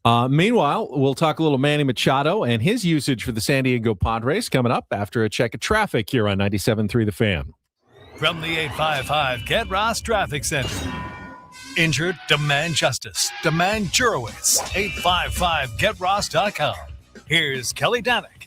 Meanwhile, we'll talk a little Manny Machado and his usage for the San Diego Padres coming up after a check of traffic here on 97.3 The Fan. From the 855 Get Ross Traffic Center. Injured? Demand justice. Demand Jurowitz. 855GetRoss.com. Here's Kelly Danick.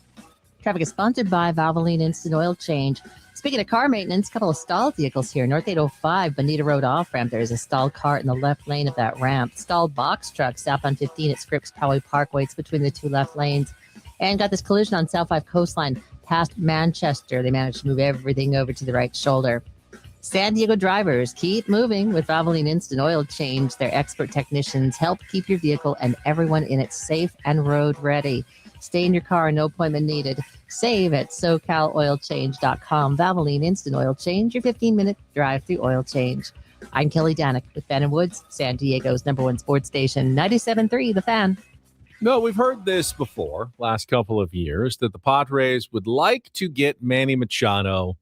Traffic is sponsored by Valvoline Instant Oil Change. Speaking of car maintenance, a couple of stalled vehicles here. North 805, Bonita Road off-ramp. There is a stalled car in the left lane of that ramp. Stalled box truck southbound 15 at Scripps Poway Parkway. It's between the two left lanes. And got this collision on South 5 Coastline past Manchester. They managed to move everything over to the right shoulder. San Diego drivers, keep moving with Valvoline Instant Oil Change. Their expert technicians help keep your vehicle and everyone in it safe and road ready. Stay in your car, no appointment needed. Save at SoCalOilChange.com. Valvoline Instant Oil Change, your 15-minute drive-through oil change. I'm Kelly Danick with Ben & Woods, San Diego's #1 sports station, 97.3 The Fan. No, we've heard this before, last couple of years, that the Padres would like to get Manny Machado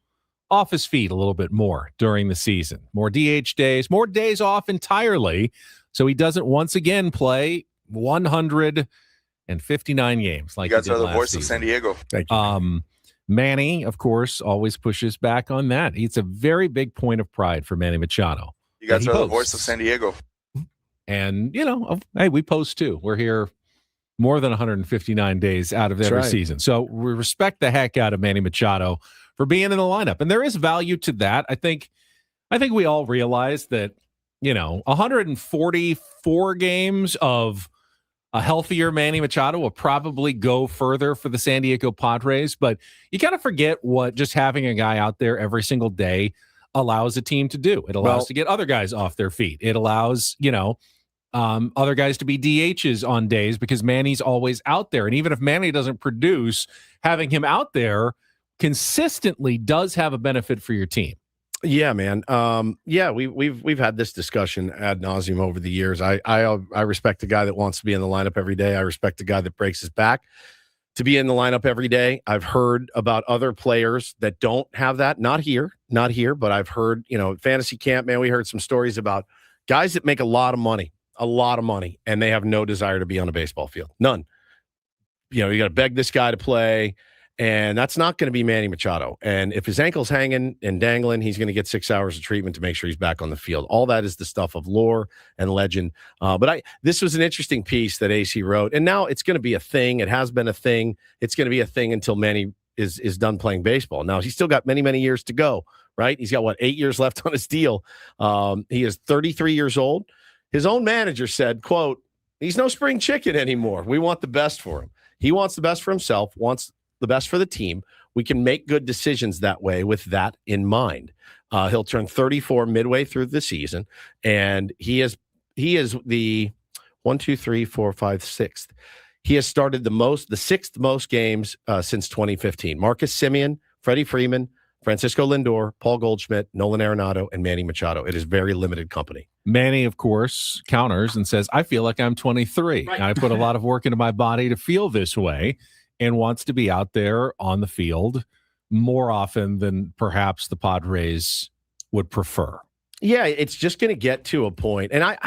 off his feet a little bit more during the season. More DH days, more days off entirely, so he doesn't once again play 159 games like you guys he did are the last voice season. of San Diego. Thank you. Manny, of course, always pushes back on that. It's a very big point of pride for Manny Machado. You guys are the voice of San Diego. And, hey, we post too. We're here more than 159 days out of every season. So we respect the heck out of Manny Machado for being in the lineup. And there is value to that. I think we all realize that, 144 games of a healthier Manny Machado will probably go further for the San Diego Padres, but you kind of forget what just having a guy out there every single day allows a team to do. It allows to get other guys off their feet. It allows, other guys to be DHs on days because Manny's always out there. And even if Manny doesn't produce, having him out there consistently does have a benefit for your team. Yeah, man. We've had this discussion ad nauseum over the years. I respect the guy that wants to be in the lineup every day. I respect the guy that breaks his back to be in the lineup every day. I've heard about other players that don't have that. Not here, but I've heard, fantasy camp, man, we heard some stories about guys that make a lot of money, and they have no desire to be on a baseball field. None. You got to beg this guy to play. And that's not going to be Manny Machado. And if his ankle's hanging and dangling, he's going to get 6 hours of treatment to make sure he's back on the field. All that is the stuff of lore and legend. But this was an interesting piece that AC wrote. And now it's going to be a thing. It has been a thing. It's going to be a thing until Manny is done playing baseball. Now, he's still got many, many years to go, right? He's got, 8 years left on his deal. He is 33 years old. His own manager said, quote, he's no spring chicken anymore. We want the best for him. He wants the best for himself, wants the best for the team. We can make good decisions that way with that in mind. He'll turn 34 midway through the season, and he is 1, 2, 3, 4, 5, 6th. He has started the sixth most games since 2015. Marcus Semien, Freddie Freeman, Francisco Lindor, Paul Goldschmidt, Nolan Arenado, and Manny Machado. It is very limited company. Manny, of course, counters and says, I feel like I'm 23. Right. I put a lot of work into my body to feel this way, and wants to be out there on the field more often than perhaps the Padres would prefer. Yeah, it's just going to get to a point. And I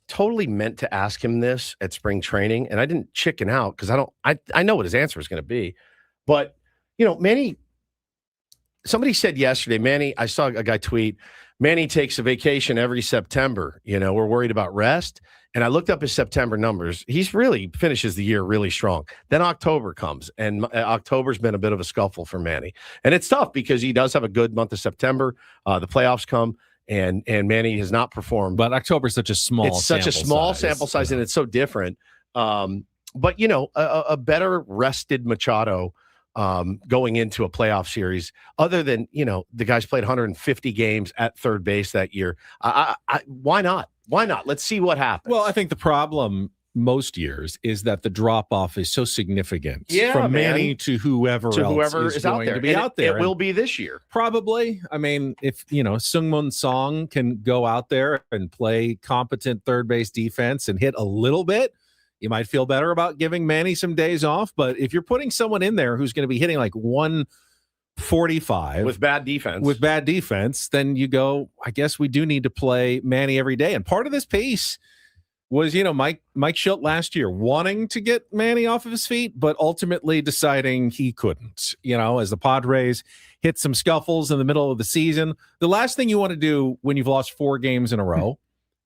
totally meant to ask him this at spring training, and I didn't chicken out because I know what his answer is going to be. But, Manny, somebody said yesterday, Manny, I saw a guy tweet, Manny takes a vacation every September. We're worried about rest. And I looked up his September numbers. He's really finishes the year really strong. Then October comes, and October's been a bit of a scuffle for Manny. And it's tough because he does have a good month of September. The playoffs come, and Manny has not performed. But October's such a small sample size, and it's so different. But, a better rested Machado going into a playoff series, other than, the guy's played 150 games at third base that year. Why not? Why not? Let's see what happens. Well, I think the problem most years is that the drop-off is so significant from Manny to whoever else is out going there. to be out there. It will be this year. Probably. I mean, if, Seung-Moon Song can go out there and play competent third base defense and hit a little bit, you might feel better about giving Manny some days off. But if you're putting someone in there who's going to be hitting like 145 with bad defense, then you go, I guess we do need to play Manny every day. And part of this piece was, Mike Schilt last year wanting to get Manny off of his feet, but ultimately deciding he couldn't, as the Padres hit some scuffles in the middle of the season. The last thing you want to do when you've lost 4 games in a row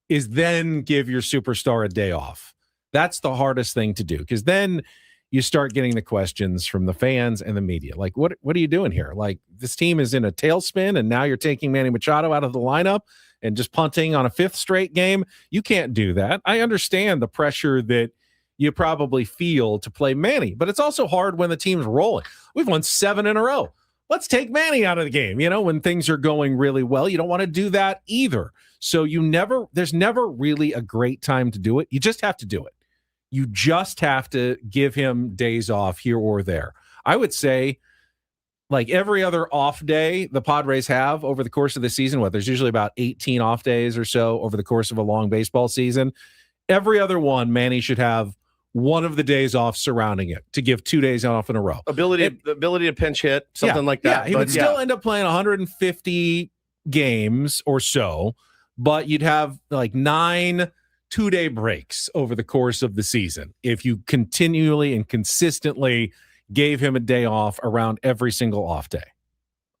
is then give your superstar a day off. That's the hardest thing to do, because then you start getting the questions from the fans and the media. Like, what are you doing here? Like, this team is in a tailspin, and now you're taking Manny Machado out of the lineup and just punting on a 5th straight game. You can't do that. I understand the pressure that you probably feel to play Manny, but it's also hard when the team's rolling. We've won 7 in a row. Let's take Manny out of the game. When things are going really well, you don't want to do that either. So there's never really a great time to do it. You just have to do it. You just have to give him days off here or there. I would say, like every other off day the Padres have over the course of the season, there's usually about 18 off days or so over the course of a long baseball season. Every other one, Manny should have one of the days off surrounding it to give 2 days off in a row. Ability to pinch hit, something like that. Yeah, he would still end up playing 150 games or so, but you'd have like 9 2-day breaks over the course of the season if you continually and consistently gave him a day off around every single off day.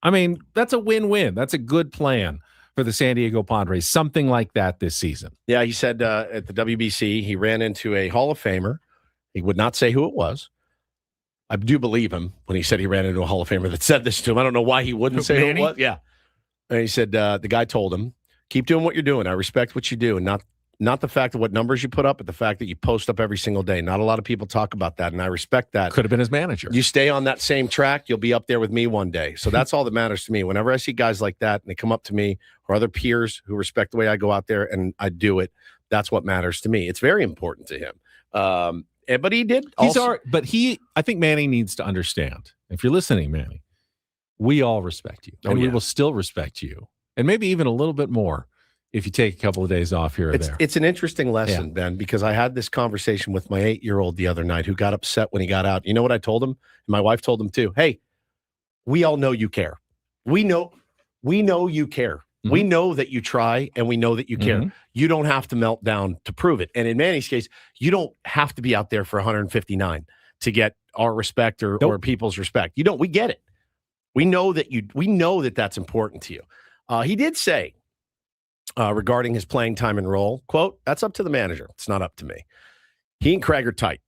I mean, that's a win-win. That's a good plan for the San Diego Padres, something like that this season. Yeah, he said at the WBC, he ran into a Hall of Famer. He would not say who it was. I do believe him when he said he ran into a Hall of Famer that said this to him. I don't know why he wouldn't say who it was. Yeah. And he said the guy told him, keep doing what you're doing. I respect what you do, and not the fact of what numbers you put up, but the fact that you post up every single day. Not a lot of people talk about that, and I respect that. Could have been his manager. You stay on that same track, you'll be up there with me one day. So that's all that matters to me. Whenever I see guys like that and they come up to me or other peers who respect the way I go out there and I do it, that's what matters to me. It's very important to him. But he did. I think Manny needs to understand. If you're listening, Manny, we all respect you, and we will still respect you, and maybe even a little bit more if you take a couple of days off here or there. It's an interesting lesson, Ben, because I had this conversation with my 8-year-old the other night who got upset when he got out. You know what I told him? My wife told him too. Hey, we all know you care. We know you care. Mm-hmm. We know that you try, and we know that you care. Mm-hmm. You don't have to melt down to prove it. And in Manny's case, you don't have to be out there for 159 to get our respect or people's respect. You don't. We get it. We know that that's important to you. He did say, regarding his playing time and role, quote, that's up to the manager. It's not up to me. He and Craig are tight.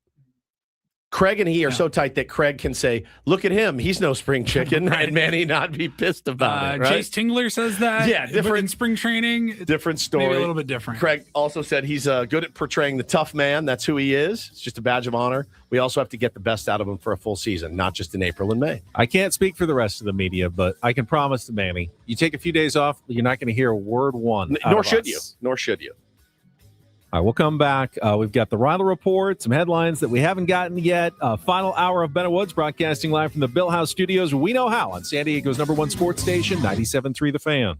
Craig and he are so tight that Craig can say, look at him. He's no spring chicken. Right. And Manny not be pissed about it. Right? Chase Tingler says that. Yeah, different in spring training. Different story. Maybe a little bit different. Craig also said he's good at portraying the tough man. That's who he is. It's just a badge of honor. We also have to get the best out of him for a full season, not just in April and May. I can't speak for the rest of the media, but I can promise to Manny, you take a few days off, you're not going to hear a word one. Nor should you. All right, we'll come back. We've got the Reindl Report, some headlines that we haven't gotten yet. Final hour of Bennett Woods broadcasting live from the Bill House Studios. We know how on San Diego's #1 sports station, 97.3 The Fan.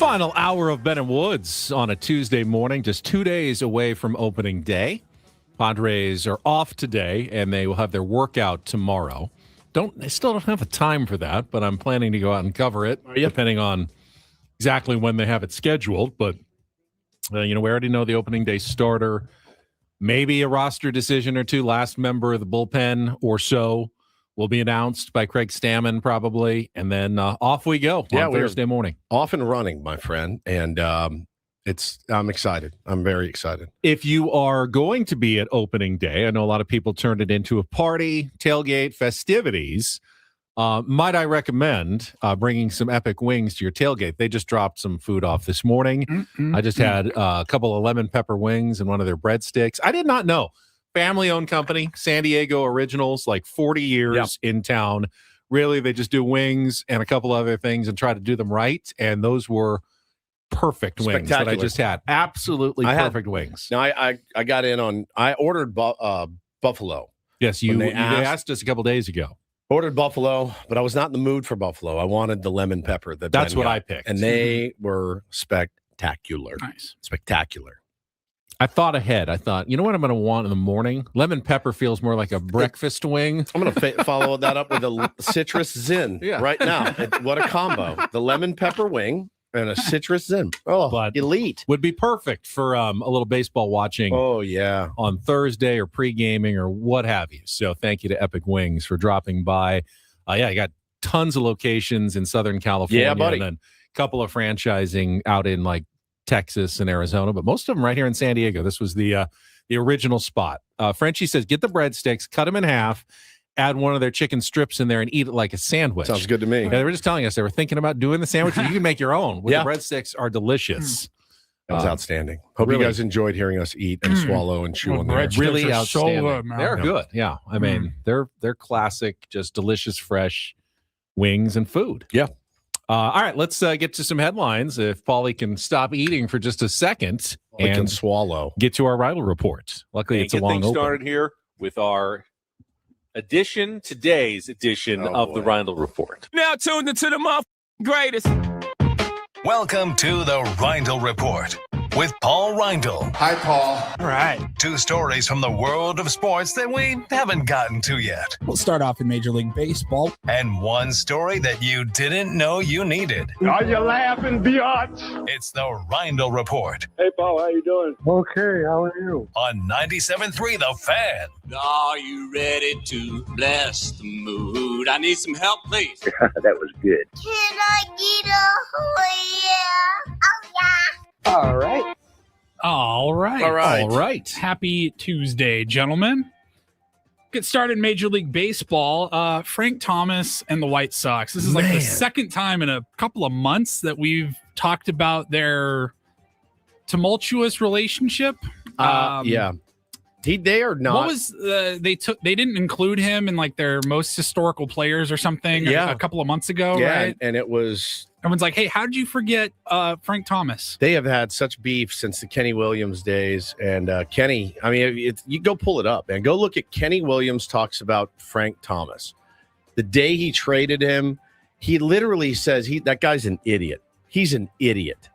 Final hour of Ben and Woods on a Tuesday morning, just 2 days away from opening day. Padres are off today, and they will have their workout tomorrow. I still don't have a time for that, but I'm planning to go out and cover it, depending on exactly when they have it scheduled. But, we already know the opening day starter. Maybe a roster decision or two. Last member of the bullpen or so will be announced by Craig Stammen probably, and then off we go on Thursday morning. Off and running, my friend, and I'm excited. I'm very excited. If you are going to be at opening day, I know a lot of people turned it into a party, tailgate, festivities. Might I recommend bringing some epic wings to your tailgate? They just dropped some food off this morning. I just had a couple of lemon pepper wings and one of their breadsticks. I did not know. Family-owned company, San Diego Originals, like 40 years in town. Really, they just do wings and a couple other things and try to do them right. And those were perfect wings that I just had. Absolutely perfect wings. Now, I got in on – I ordered buffalo. Yes, you asked us a couple days ago. Ordered buffalo, but I was not in the mood for buffalo. I wanted the lemon pepper. That's what I picked. And they were spectacular. Nice. Spectacular. I thought ahead. I thought, you know what I'm going to want in the morning? Lemon pepper feels more like a breakfast wing. I'm going to follow that up with a citrus zin right now. What a combo. The lemon pepper wing and a citrus zin. Oh, but elite. Would be perfect for a little baseball watching. Oh, yeah. On Thursday or pre-gaming or what have you. So thank you to Epic Wings for dropping by. I got tons of locations in Southern California. Yeah, buddy. And then a couple of franchising out in like Texas and Arizona, but most of them right here in San Diego. This was the original spot. Frenchie says, get the breadsticks, cut them in half, add one of their chicken strips in there and eat it like a sandwich. Sounds good to me. Yeah, they were just telling us they were thinking about doing the sandwich. You can make your own. The breadsticks are delicious. That was outstanding. Hope you guys enjoed hearing us eat and swallow and chew on there. Really outstanding. So good, man. They're good. Yeah. I mean, they're classic, just delicious, fresh wings and food. Yeah. All right, let's get to some headlines. If Paulie can stop eating for just a second and can swallow. Get to our Reindl Report. Luckily, it's a long open. Get things started here with our today's edition of the Reindl Report. Now tuned into the greatest. Welcome to the Reindl Report with Paul Reindl. Hi, Paul. All right. 2 stories from the world of sports that we haven't gotten to yet. We'll start off in Major League Baseball. And 1 story that you didn't know you needed. Are you laughing, biatch? It's the Reindl Report. Hey, Paul, how you doing? Okay, how are you? On 97.3 The Fan. Are you ready to bless the mood? I need some help, please. That was good. Can I get a yeah? Oh, yeah. All right. All right. Happy Tuesday, gentlemen. Get started in Major League Baseball. Frank Thomas and the White Sox. This is like the second time in a couple of months that we've talked about their tumultuous relationship. Yeah. They are not. What was they didn't include him in like their most historical players or something a couple of months ago, right? And it was everyone's like, hey, how did you forget Frank Thomas? They have had such beef since the Kenny Williams days. And Kenny, I mean, you go pull it up and go look at Kenny Williams talks about Frank Thomas. The day he traded him, he literally says that guy's an idiot. He's an idiot.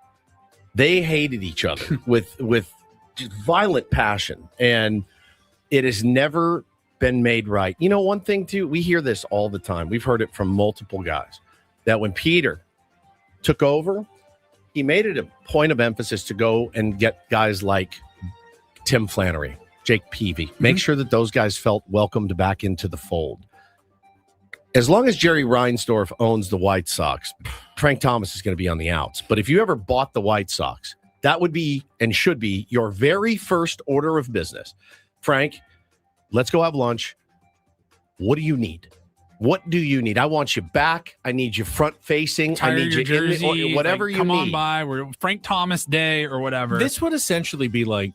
They hated each other with violent passion, and it has never been made right. You know, one thing too, we hear this all the time. We've heard it from multiple guys that when Peter took over, he made it a point of emphasis to go and get guys like Tim Flannery, Jake Peavy, make sure that those guys felt welcomed back into the fold. As long as Jerry Reinsdorf owns the White Sox, Frank Thomas is going to be on the outs. But if you ever bought the White Sox, that would be and should be your very first order of business. Frank, let's go have lunch. What do you need? What do you need? I want you back. I need you front facing. I need you jersey, in whatever you come need. on by. We're Frank Thomas Day or whatever. This would essentially be like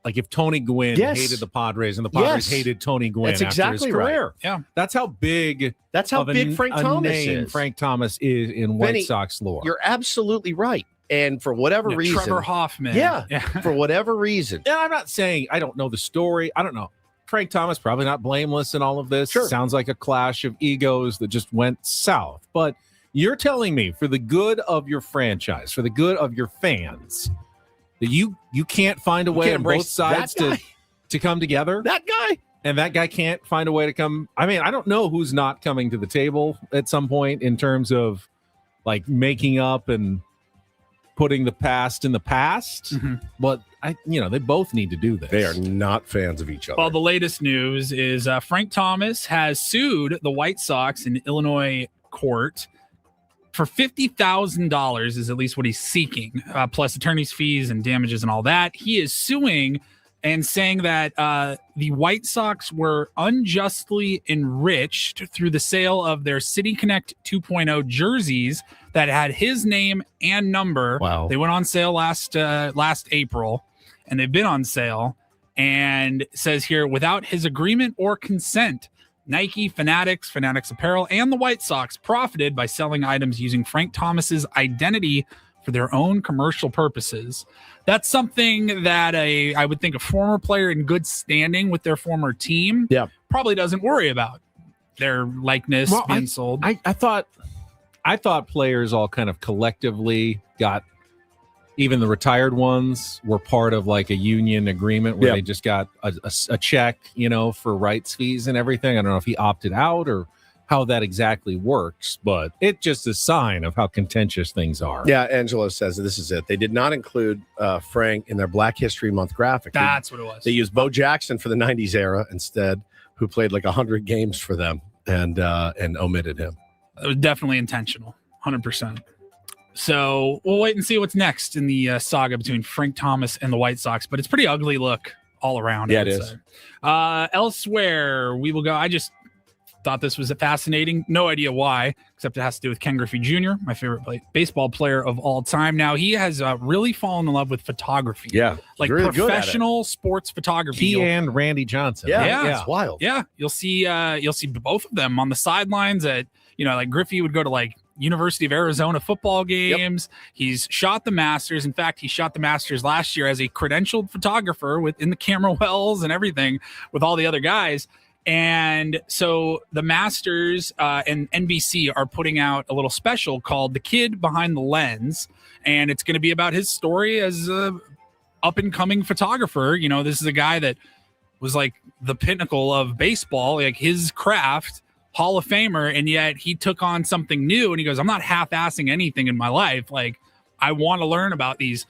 if Tony Gwynn hated the Padres and the Padres hated Tony Gwynn That's after exactly his career. right. Yeah. That's how big Frank Thomas is. Frank Thomas is in White Sox lore. You're absolutely right. And for whatever reason, Trevor Hoffman. Yeah, for whatever reason. And I'm not saying I don't know the story. I don't know. Frank Thomas probably not blameless in all of this. Sure. Sounds like a clash of egos that just went south. But You're telling me, for the good of your franchise, for the good of your fans, that you can't find a way on both sides to come together? That guy? And that guy can't find a way to come. I mean, I don't know who's not coming to the table at some point in terms of like making up and putting the past in the past. But they both need to do this. They are not fans of each other. Well, the latest news is Frank Thomas has sued the White Sox in Illinois court for $50,000 is at least what he's seeking, plus attorney's fees and damages and all that. He is suing and saying that the White Sox were unjustly enriched through the sale of their City Connect 2.0 jerseys that had his name and number. Wow. They went on sale last April, and they've been on sale. And it says here, without his agreement or consent, Nike, Fanatics Apparel, and the White Sox profited by selling items using Frank Thomas's identity for their own commercial purposes. That's something that I would think a former player in good standing with their former team probably doesn't worry about. Their likeness being sold. I thought players all kind of collectively got, even the retired ones were part of like a union agreement where they just got a check, for rights fees and everything. I don't know if he opted out or how that exactly works, but it's just a sign of how contentious things are. Yeah, Angelo says this is it. They did not include Frank in their Black History Month graphic. That's what it was. They used Bo Jackson for the 90s era instead, who played like 100 games for them and omitted him. It was definitely intentional, 100%. So we'll wait and see what's next in the saga between Frank Thomas and the White Sox, but it's pretty ugly look all around. Yeah, it is. Elsewhere, we will go. I just thought this was fascinating. No idea why, except it has to do with Ken Griffey Jr., my favorite baseball player of all time. Now, he has really fallen in love with photography. Yeah. Like really professional sports photography. He and Randy Johnson. Yeah, it's wild. Yeah. You'll see both of them on the sidelines at, like Griffey would go to like University of Arizona football games. Yep. He's shot the Masters. In fact, he shot the Masters last year as a credentialed photographer in the camera wells and everything with all the other guys. And so the Masters and NBC are putting out a little special called The Kid Behind the Lens. And it's going to be about his story as a up-and-coming photographer. This is a guy that was like the pinnacle of baseball, like his craft, Hall of Famer. And yet he took on something new. And he goes, I'm not half-assing anything in my life. Like, I want to learn about these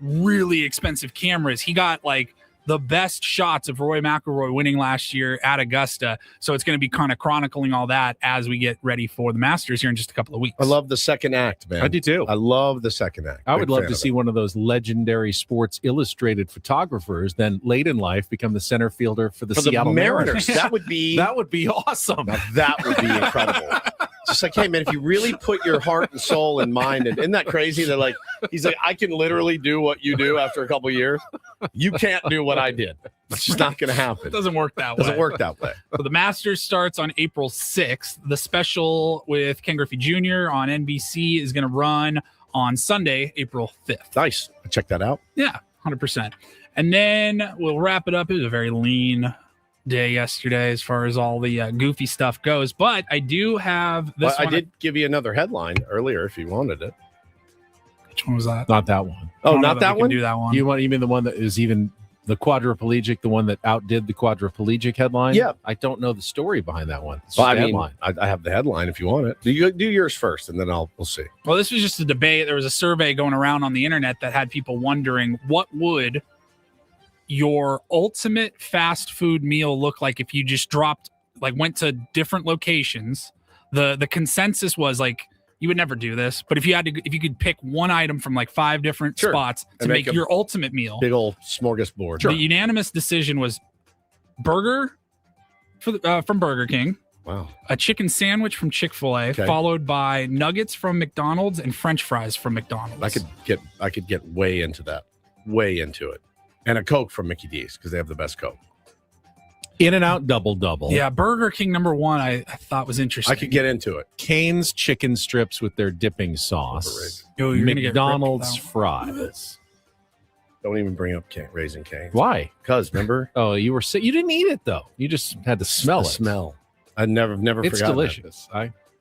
really expensive cameras. He got like the best shots of Roy McIlroy winning last year at Augusta. So it's going to be kind of chronicling all that as we get ready for the Masters here in just a couple of weeks. I love the second act, man. I do too. I love the second act. I would love to see one of those legendary Sports Illustrated photographers then late in life become the center fielder for the Seattle Mariners. That would be awesome. Now, that would be incredible. Just like, hey, man, if you really put your heart and soul and mind, and isn't that crazy that like he's like, I can literally do what you do after a couple of years. You can't do what I did. It's just not going to happen. It doesn't work that way. Doesn't work that way. So the Masters starts on April 6th. The special with Ken Griffey Jr. on NBC is going to run on Sunday, April 5th. Nice. Check that out. Yeah, 100%. And then we'll wrap it up. It was a very lean day yesterday as far as all the goofy stuff goes, but I do have this one. I did give you another headline earlier if you wanted it. Which one was that? Not that one. Oh, not that one? Do that one. You mean the one that is even the quadriplegic, the one that outdid the quadriplegic headline? Yeah. I don't know the story behind that one. Well, I mean, I have the headline if you want it. Do yours first, and then we'll see. Well, this was just a debate. There was a survey going around on the internet that had people wondering what would your ultimate fast food meal look like if you just went to different locations. The consensus was like, you would never do this, but if you could pick one item from like 5 different spots to make your ultimate meal, big old smorgasbord. The unanimous decision was burger from Burger King. Wow. A chicken sandwich from Chick-fil-A, followed by nuggets from McDonald's and French fries from McDonald's. I could get way into that, way into it. And a Coke from Mickey D's because they have the best Coke. In-N-Out double. Yeah, Burger King number 1 I thought was interesting. I could get into it. Cane's chicken strips with their dipping sauce. You're McDonald's fries. Don't even bring up Raising Cane's. Why? Because remember? Oh, you were sick. You didn't eat it though. You just had to smell it. Smell. I never It's forgot. delicious.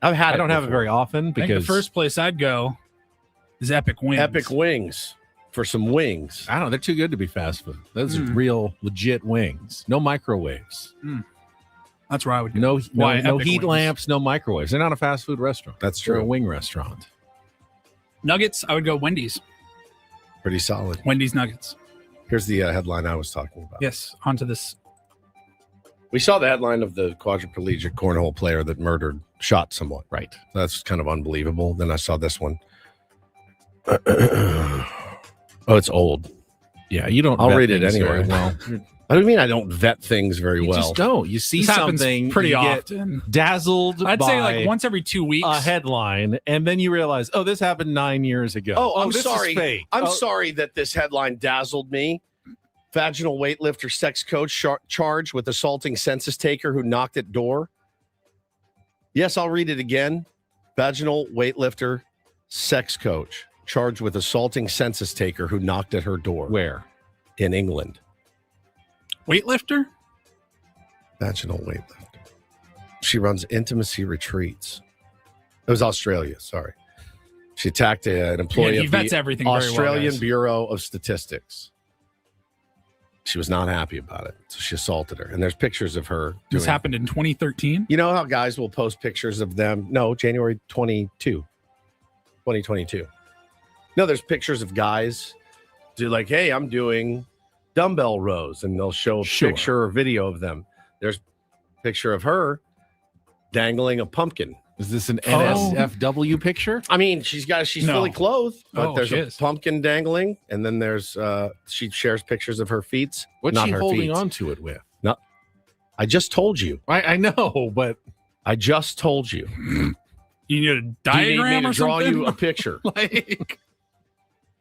I've had I don't have it very often I think because the first place I'd go is Epic Wings. Epic Wings for some wings. I don't know. They're too good to be fast food. Those are real, legit wings. No microwaves. That's where I would go. No Epic heat Wings? lamps, no microwaves. They're not a fast food restaurant. That's They're true. a wing restaurant. Nuggets, I would go Wendy's. Pretty solid. Wendy's Nuggets. Here's the headline I was talking about. Yes, onto this. We saw the headline of the quadriplegic cornhole player that shot someone. Right. That's kind of unbelievable. Then I saw this one. Oh, it's old. Yeah, you don't. I'll vet read it things anyway. very well. I don't mean I don't vet things very You well. just don't. You see This happens something pretty you get often. dazzled. I'd say by like once every 2 weeks. a headline, and then you realize, oh, this happened 9 years ago. Oh, I'm this sorry. Is fake. I'm Oh, sorry that this headline dazzled me. Vaginal weightlifter sex coach charged with assaulting census taker who knocked at door. Yes, I'll read it again. Vaginal weightlifter sex coach charged with assaulting census taker who knocked at her door. Where? In England. Weightlifter? Vaginal weightlifter. She runs intimacy retreats. It was Australia, sorry. She attacked an employee he of vets the everything very well, Australian guys. Bureau of Statistics. She was not happy about it, so she assaulted her. And there's pictures of her. This happened in 2013. You know how guys will post pictures of them? No, January 2022. No, there's pictures of guys do like, hey, I'm doing dumbbell rows, and they'll show a picture or video of them. There's a picture of her dangling a pumpkin. Is this an NSFW picture? I mean, she's No. fully clothed, but there's she a is. pumpkin dangling, and then there's she shares pictures of her feet. What's not she her holding feet. on to it with? No, I just told you. I know, but I just told you. You need a Do you diagram need me or to draw something? you a picture? Like,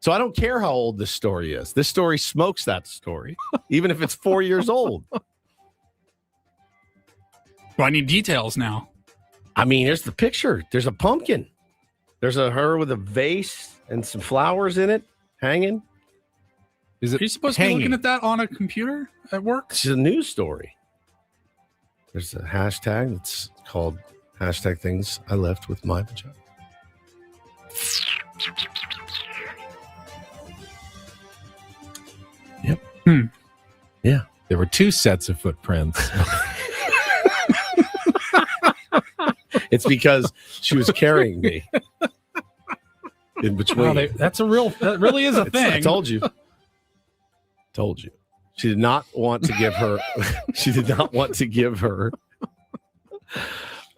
So I don't care how old this story is. This story smokes that story, even if it's 4 years old. well, I need details now. I mean, here's the picture. There's a pumpkin. There's her with a vase and some flowers in it hanging. Is Are you supposed to be looking at that on a computer at work? It's a news story. There's a hashtag that's called hashtag things I left with my vagina. Yep. Yeah. There were 2 sets of footprints. It's because she was carrying me in between. Wow, that really is a thing. I told you. Told you. She did not want to give her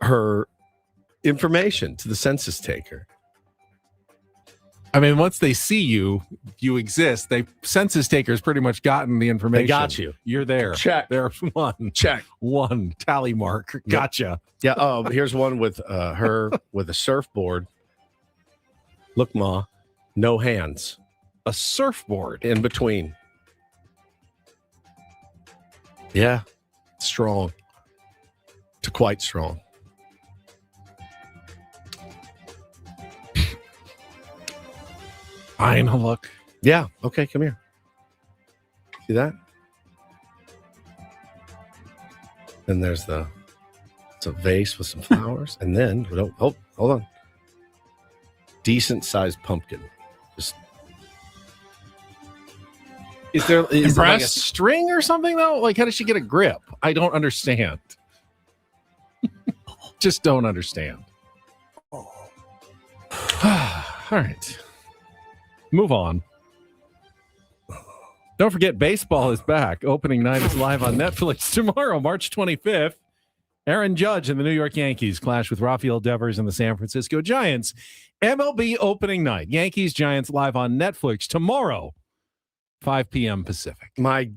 her information to the census taker. I mean, once they see you exist. Census takers pretty much gotten the information. They got you. You're there. Check. There's one. Check. One tally mark. Gotcha. Yeah. Oh, here's one with her with a surfboard. Look, Ma, no hands. A surfboard in between. Yeah, strong. To quite strong. Fine, look. Yeah. Okay, come here. See that? Then there's it's a vase with some flowers, and then hold on. Decent sized pumpkin. Just Is there like a Impressed? string or something though? Like, how does she get a grip? I don't understand. Just don't understand. All right. Move on. Don't forget, baseball is back. Opening night is live on Netflix tomorrow, March 25th. Aaron Judge and the New York Yankees clash with Rafael Devers and the San Francisco Giants. MLB opening night. Yankees Giants live on Netflix tomorrow, 5 p.m. Pacific. my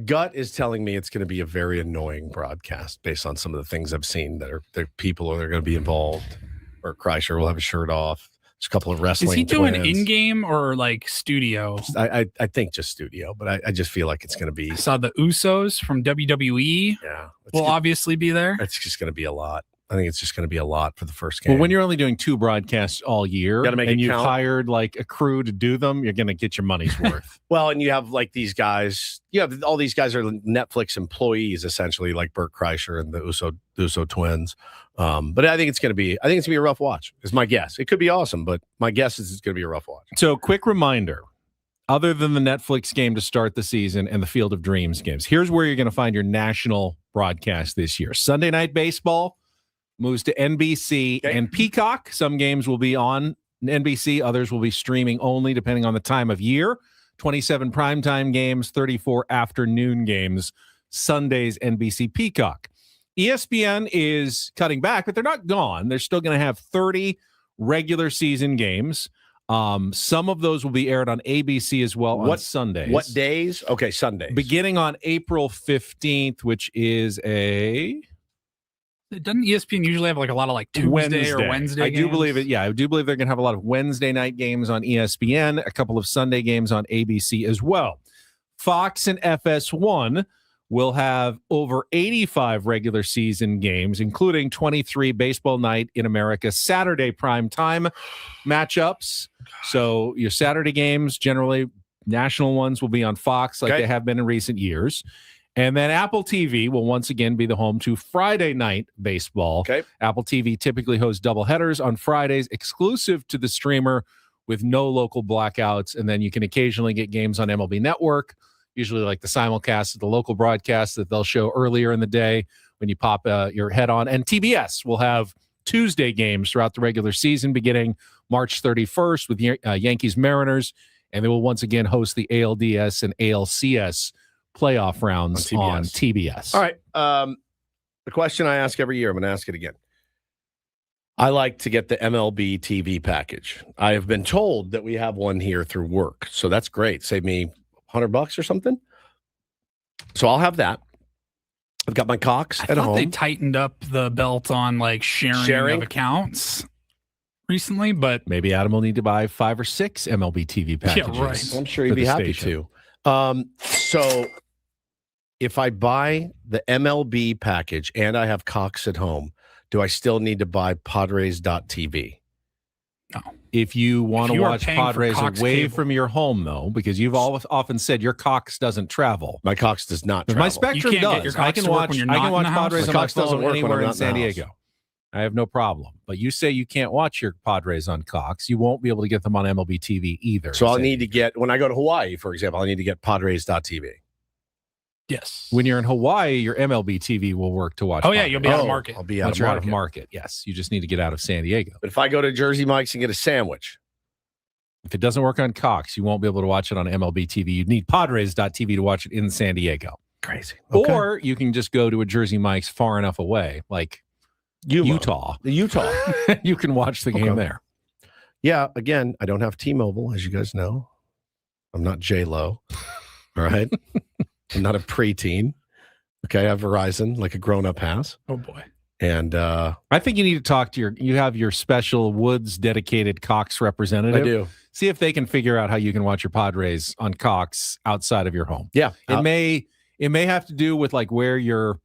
gut is telling me it's going to be a very annoying broadcast based on some of the things I've seen that are people are going to be involved. Or Kreischer will have a shirt off. There's a couple of wrestling. Is he doing twins. in-game or like studio? I think just studio, but I just feel like it's going to be. I saw the Usos from WWE. Yeah, Will obviously be there. It's just going to be a lot. I think it's just going to be a lot for the first game. Well, when you're only doing 2 broadcasts all year Gotta make and it you've count. hired like a crew to do them, you're going to get your money's worth. Well, and you have like these guys. You have all these guys are Netflix employees essentially, like Bert Kreischer and the Uso twins. But I think it's going to be a rough watch. Is my guess. It could be awesome, but my guess is it's going to be a rough watch. So, quick reminder. Other than the Netflix game to start the season and the Field of Dreams games, here's where you're going to find your national broadcast this year. Sunday Night Baseball moves to NBC and Peacock. Some games will be on NBC. Others will be streaming only, depending on the time of year. 27 primetime games, 34 afternoon games, Sundays, NBC Peacock. ESPN is cutting back, but they're not gone. They're still going to have 30 regular season games. Some of those will be aired on ABC as well on Sundays. What days? Okay, Sundays. Beginning on April 15th, which is a... Doesn't ESPN usually have like a lot of like Tuesday or Wednesday I games? do believe it. Yeah, I do believe they're going to have a lot of Wednesday night games on ESPN, a couple of Sunday games on ABC as well. Fox and FS1 will have over 85 regular season games, including 23 Baseball Night in America Saturday prime time matchups. So your Saturday games, generally national ones, will be on Fox like they have been in recent years. And then Apple TV will once again be the home to Friday night baseball. Okay. Apple TV typically hosts doubleheaders on Fridays, exclusive to the streamer with no local blackouts. And then you can occasionally get games on MLB Network, usually like the simulcast of the local broadcast that they'll show earlier in the day when you pop your head on. And TBS will have Tuesday games throughout the regular season, beginning March 31st with Yankees Mariners. And they will once again host the ALDS and ALCS playoff rounds on TBS. All right. The question I ask every year, I'm going to ask it again. I like to get the MLB TV package. I have been told that we have one here through work, so that's great. Save me $100 or something. So I'll have that. I've got my Cox I at thought home. they tightened up the belt on like sharing of accounts recently, but maybe Adam will need to buy 5 or 6 MLB TV packages. Yeah, right. I'm sure he'd be happy to. So if I buy the MLB package and I have Cox at home, do I still need to buy Padres.tv? No. If you want to watch Padres away cable from your home, though, because you've often said your Cox doesn't travel. My Cox does not travel. My Spectrum You can't get your does. I Cox can to work watch. when you're I not can in watch the house? Padres My on my Cox doesn't phone work when anywhere I'm in not in the San house. Diego. I have no problem. But you say you can't watch your Padres on Cox. You won't be able to get them on MLB TV either. So I'll need to get, when I go to Hawaii, for example, I need to get Padres.tv. Yes. When you're in Hawaii, your MLB TV will work to watch. Oh, yeah, Padres. you'll be out of market. I'll be out Once of you're market. out of market, yes. You just need to get out of San Diego. But if I go to Jersey Mike's and get a sandwich, If it doesn't work on Cox, you won't be able to watch it on MLB TV. You'd need Padres.tv to watch it in San Diego. Crazy. Okay. Or you can just go to a Jersey Mike's far enough away, like Utah. Utah. You can watch the game there. Yeah, again, I don't have T-Mobile, as you guys know. I'm not J-Lo. All right. I'm not a preteen. Okay, I have Verizon, like a grown-up has. Oh, boy. And I think you need to talk to you have your special Woods dedicated Cox representative. I do. See if they can figure out how you can watch your Padres on Cox outside of your home. Yeah. It may have to do with like where your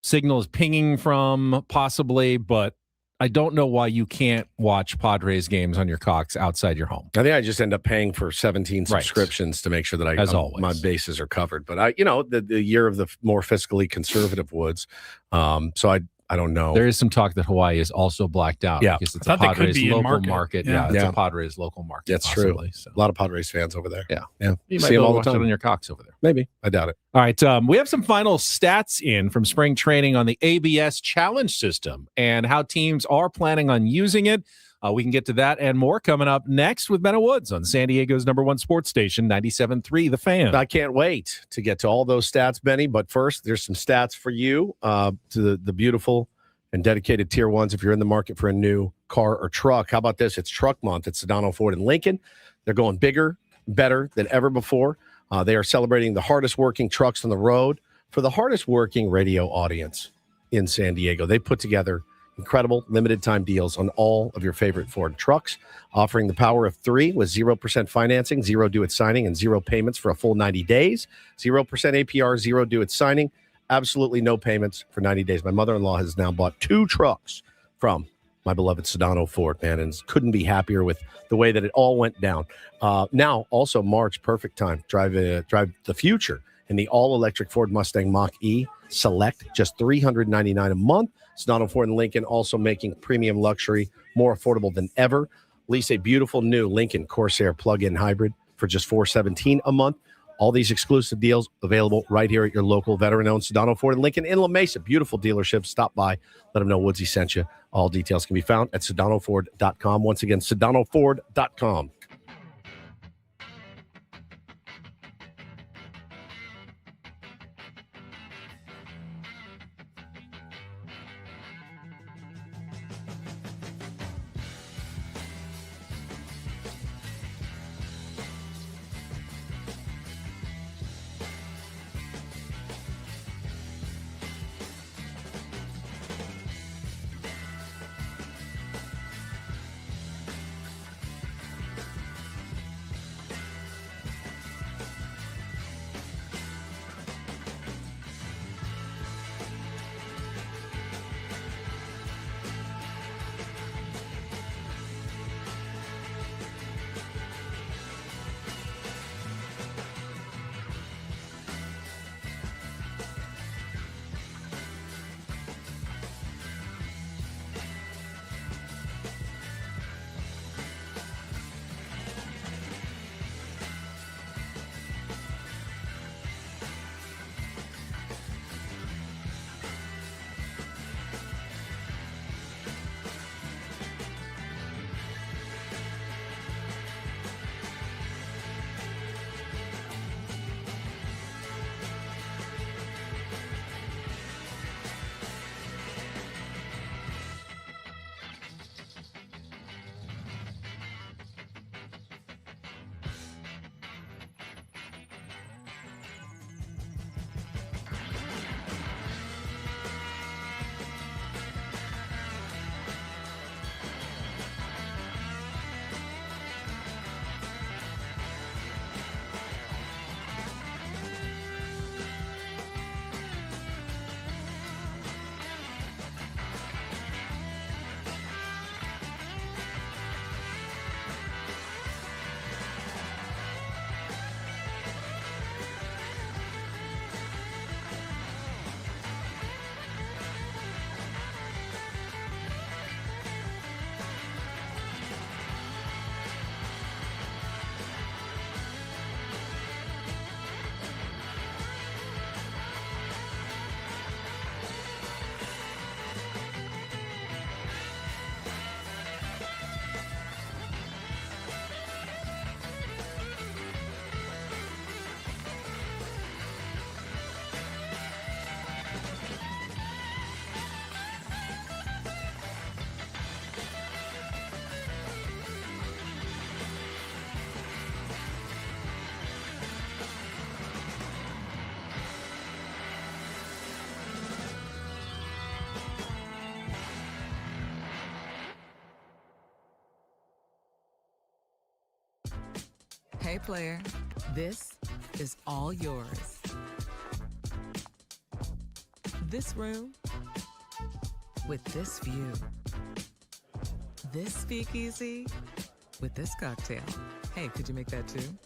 signal is pinging from, possibly, but I don't know why you can't watch Padres games on your Cox outside your home. I think I just end up paying for 17 subscriptions to make sure that As always. my bases are covered. But the year of the more fiscally conservative Woods. So I don't know. There is some talk that Hawaii is also blacked out because it's a thought they could Padres be in local market. Yeah, it's Yeah. a Padres local market. That's possibly, true. So. A lot of Padres fans over there. Yeah. Yeah. You might See be them able all to the watch it time. on your Cox over there. Maybe. I doubt it. All right. We have some final stats in from spring training on the ABS challenge system and how teams are planning on using it. We can get to that and more coming up next with Benno Woods on San Diego's #1 sports station, 97.3 The Fan. I can't wait to get to all those stats, Benny. But first, there's some stats for you to the beautiful and dedicated tier ones if you're in the market for a new car or truck. How about this? It's truck month at Sedano Ford in Lincoln. They're going bigger, better than ever before. They are celebrating the hardest working trucks on the road for the hardest working radio audience in San Diego. They put together incredible limited time deals on all of your favorite Ford trucks, offering the power of 3 with 0% financing, 0 due at signing, and 0 payments for a full 90 days, 0% APR, 0 due at signing. Absolutely no payments for 90 days. My mother-in-law has now bought 2 trucks from my beloved Sedano Ford, man, and couldn't be happier with the way that it all went down. Now, also March, perfect time. Drive the future in the all-electric Ford Mustang Mach-E Select, just $399 a month. Sedano Ford and Lincoln also making premium luxury more affordable than ever. Lease a beautiful new Lincoln Corsair plug-in hybrid for just $417 a month. All these exclusive deals available right here at your local veteran-owned Sedano Ford and Lincoln in La Mesa. Beautiful dealership. Stop by. Let them know Woodsy sent you. All details can be found at SedanoFord.com. Once again, SedanoFord.com. Hey, player, this is all yours. This room with this view. This speakeasy with this cocktail. Hey, could you make that too?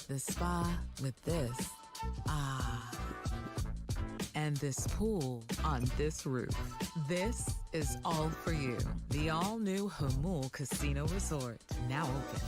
The spa with this. Ah. And this pool on this roof. This is all for you. The all-new Hamul Casino Resort, now open.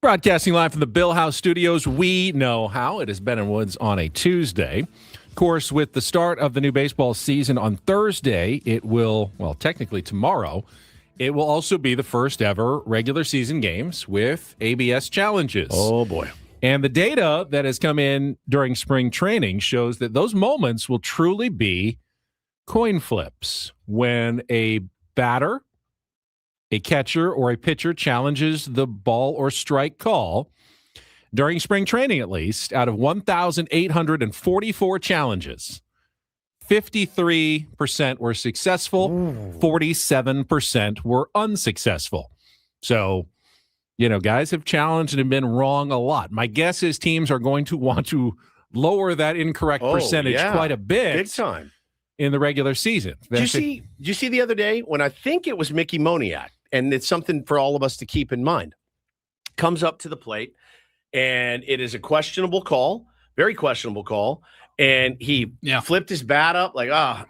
Broadcasting live from the Bill House Studios, we know how. It is Ben and Woods on a Tuesday. Of course, with the start of the new baseball season on Thursday, it will, well, technically tomorrow, it will also be the first ever regular season games with ABS challenges. Oh, boy. And the data that has come in during spring training shows that those moments will truly be coin flips when a batter, a catcher, or a pitcher challenges the ball or strike call. During spring training, at least, out of 1,844 challenges, 53% were successful, 47% were unsuccessful. So, guys have challenged and been wrong a lot. My guess is teams are going to want to lower that incorrect percentage quite a bit. Big time. In the regular season. Did you see the other day when I think it was Mickey Moniak, and it's something for all of us to keep in mind, comes up to the plate, and it is a questionable call, very questionable call, and he flipped his bat up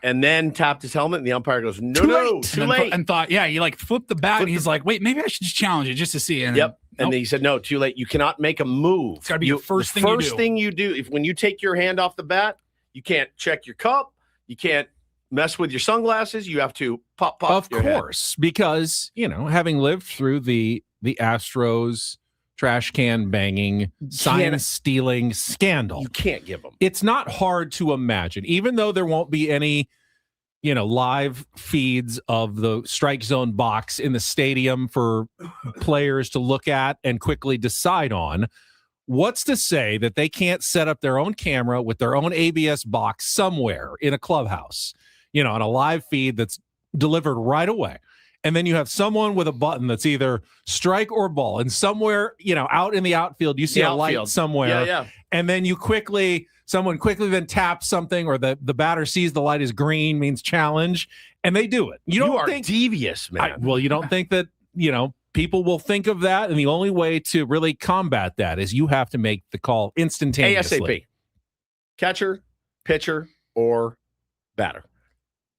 and then tapped his helmet, and the umpire goes, no, too late. And thought, he flipped the bat, and he's like, wait, maybe I should just challenge it just to see. And and then he said, no, too late. You cannot make a move. It's got to be the first thing you do. When you take your hand off the bat, you can't check your cup. You can't mess with your sunglasses. You have to pop your head. Of course, because, having lived through the Astros trash can banging, sign stealing scandal. You can't give them. It's not hard to imagine, even though there won't be any, live feeds of the strike zone box in the stadium for players to look at and quickly decide on. What's to say that they can't set up their own camera with their own ABS box somewhere in a clubhouse, on a live feed that's delivered right away. And then you have someone with a button that's either strike or ball. And somewhere, out in the outfield, you see a light somewhere. Yeah. And then someone quickly then taps something, or the batter sees the light is green, means challenge, and they do it. You are devious, man. You don't think that, people will think of that, and the only way to really combat that is you have to make the call instantaneously. ASAP. Catcher, pitcher, or batter.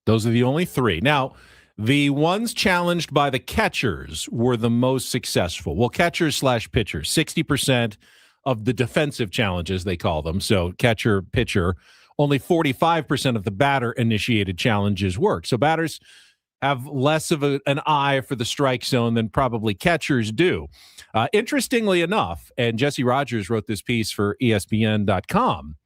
Those are the only three. Now, the ones challenged by the catchers were the most successful. Well, catchers / pitchers, 60% of the defensive challenges, they call them. So catcher, pitcher, only 45% of the batter-initiated challenges work. So batters have less of an eye for the strike zone than probably catchers do. Interestingly enough, and Jesse Rogers wrote this piece for ESPN.com,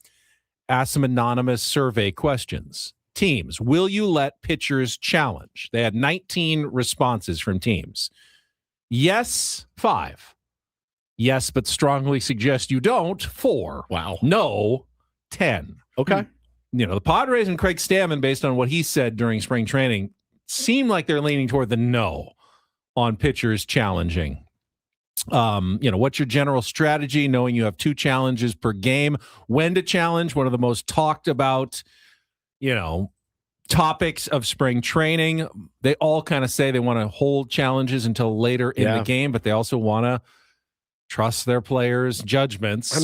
asked some anonymous survey questions. Teams, will you let pitchers challenge? They had 19 responses from teams. Yes, 5. Yes, but strongly suggest you don't, 4. Wow. No, 10. Okay. The Padres and Craig Stammen, based on what he said during spring training, seem like they're leaning toward the no on pitchers challenging. What's your general strategy, knowing you have 2 challenges per game? When to challenge, one of the most talked about, topics of spring training. They all kind of say they want to hold challenges until later in the game, but they also want to trust their players' judgments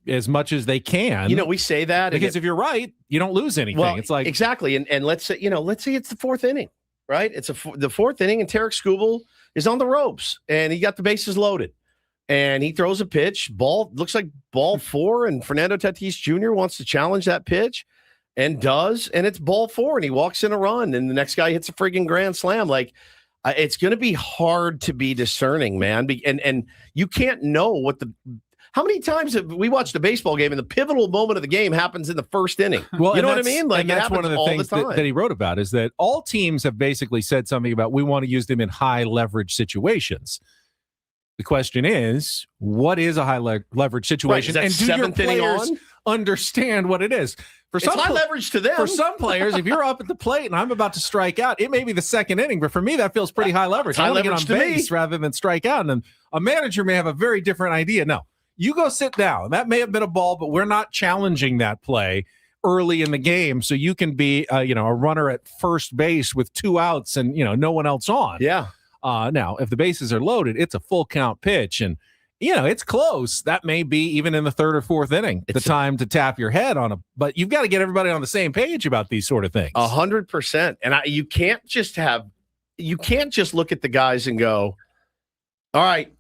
as much as they can. We say that because if you're right, you don't lose anything. Well, it's like exactly. And let's say it's the 4th inning. Right? It's the 4th inning, and Tarek Skubal is on the ropes, and he got the bases loaded, and he throws a pitch. Looks like ball 4, and Fernando Tatis Jr. wants to challenge that pitch, and does, and it's ball 4, and he walks in a run, and the next guy hits a friggin' grand slam. It's going to be hard to be discerning, man, and you can't know what how many times have we watched a baseball game and the pivotal moment of the game happens in the 1st inning? Well, you know what I mean? And that's one of the things that he wrote about, is that all teams have basically said something about, we want to use them in high leverage situations. The question is, what is a high leverage situation? Right, and do your players understand what it is? It's high leverage to them. For some players, if you're up at the plate and I'm about to strike out, it may be the 2nd inning, but for me, that feels pretty high leverage. I want to get on base rather than strike out. And then a manager may have a very different idea. No. You go sit down. That may have been a ball, but we're not challenging that play early in the game. So you can be, a runner at first base with 2 outs and, no one else on. Yeah. Now, if the bases are loaded, it's a full count pitch. And, it's close. That may be even in the 3rd or 4th inning, the time to tap your head on but you've got to get everybody on the same page about these sort of things. 100%. And you can't just look at the guys and go, all right,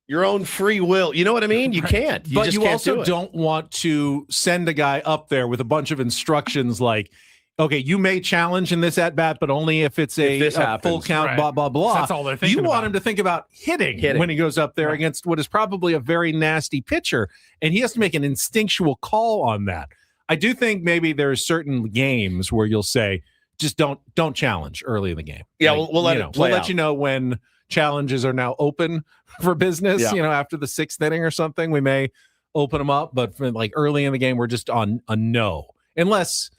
your own free will. You know what I mean? You can't. You but just you can't also do it. don't want to send a guy up there with a bunch of instructions like, okay, you may challenge in this at bat, but only if it's a full count, Right. blah, blah, blah. That's all they're thinking You want about. him to think about hitting when he goes up there against what is probably a very nasty pitcher, and he has to make an instinctual call on that. I do think maybe there's certain games where you'll say, just don't challenge early in the game. Yeah, Like, we'll let you it know, play we'll let out. you know when challenges are now open for business. Yeah. You know, after the 6th inning or something, we may open them up. But for like early in the game, we're just on a no. Unless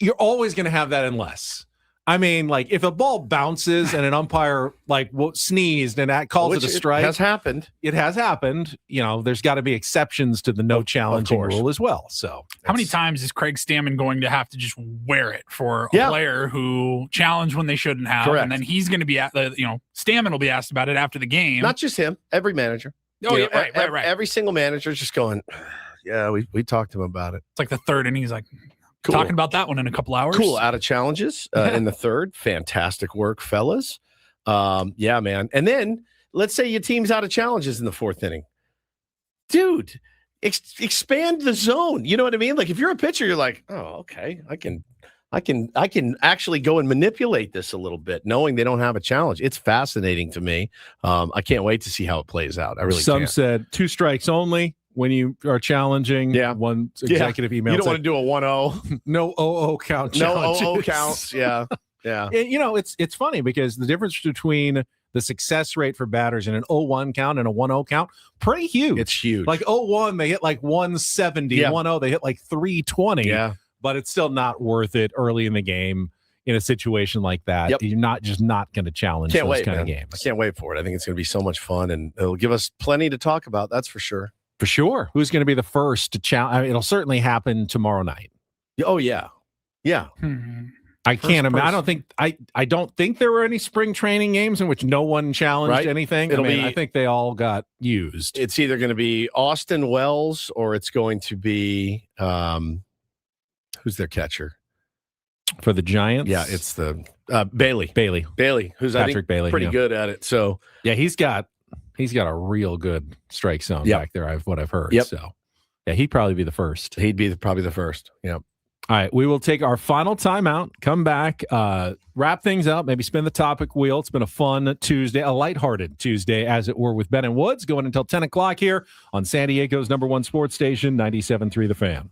you're always going to have that unless. I mean, like if a ball bounces and an umpire sneezed and that calls it a strike. It has happened. It has happened. You know, there's got to be exceptions to the no challenging rule as well. So How many times is Craig Stammen going to have to just wear it for a player who challenged when they shouldn't have? Correct. And then he's going to be Stammen will be asked about it after the game. Not just him, every manager. Oh, You yeah, know, right. Every single manager is just going, yeah, we talked to him about it. It's like the third, and he's like, Cool. talking about that one in a couple hours. Cool. Out of challenges in the third. Fantastic work, fellas. Yeah, man. And then let's say your team's out of challenges in the 4th inning. Dude, expand the zone. You know what I mean? Like if you're a pitcher, you're like, oh, okay, I can actually go and manipulate this a little bit, knowing they don't have a challenge. It's fascinating to me. I can't wait to see how it plays out. I really some can't. said 2 strikes only when you are challenging. Yeah. One executive email. You don't said, want to do a 1-0. no 0-0 count. No challenges. 0-0 counts. Yeah. Yeah. And, you know, it's funny because the difference between the success rate for batters in an 0-1 count and a 1-0 count, pretty huge. It's huge. Like 0-1, they hit like 170. Yeah. 1-0, they hit like 320. Yeah. But it's still not worth it early in the game in a situation like that. Yep. You're not going to challenge Can't those wait, kind of man. games. I can't wait for it. I think it's going to be so much fun, and it'll give us plenty to talk about. That's for sure. For sure. Who's going to be the first to challenge? I mean, it'll certainly happen tomorrow night. Oh, yeah. Yeah. I can't imagine. I don't think there were any spring training games in which no one challenged Right. anything. I think they all got used. It's either going to be Austin Wells or it's going to be who's their catcher for the Giants? Yeah, it's the Bailey, who's I Patrick think Bailey, pretty yeah. good at it. So yeah, he's got a real good strike zone Yep. back there. I've heard. Yep. So yeah, he'd probably be the first. He'd be probably the first. Yep. All right, we will take our final timeout, come back, wrap things up, maybe spin the topic wheel. It's been a fun Tuesday, a lighthearted Tuesday, as it were, with Ben and Woods, going until 10 o'clock here on San Diego's #1 sports station, 97.3 The Fan.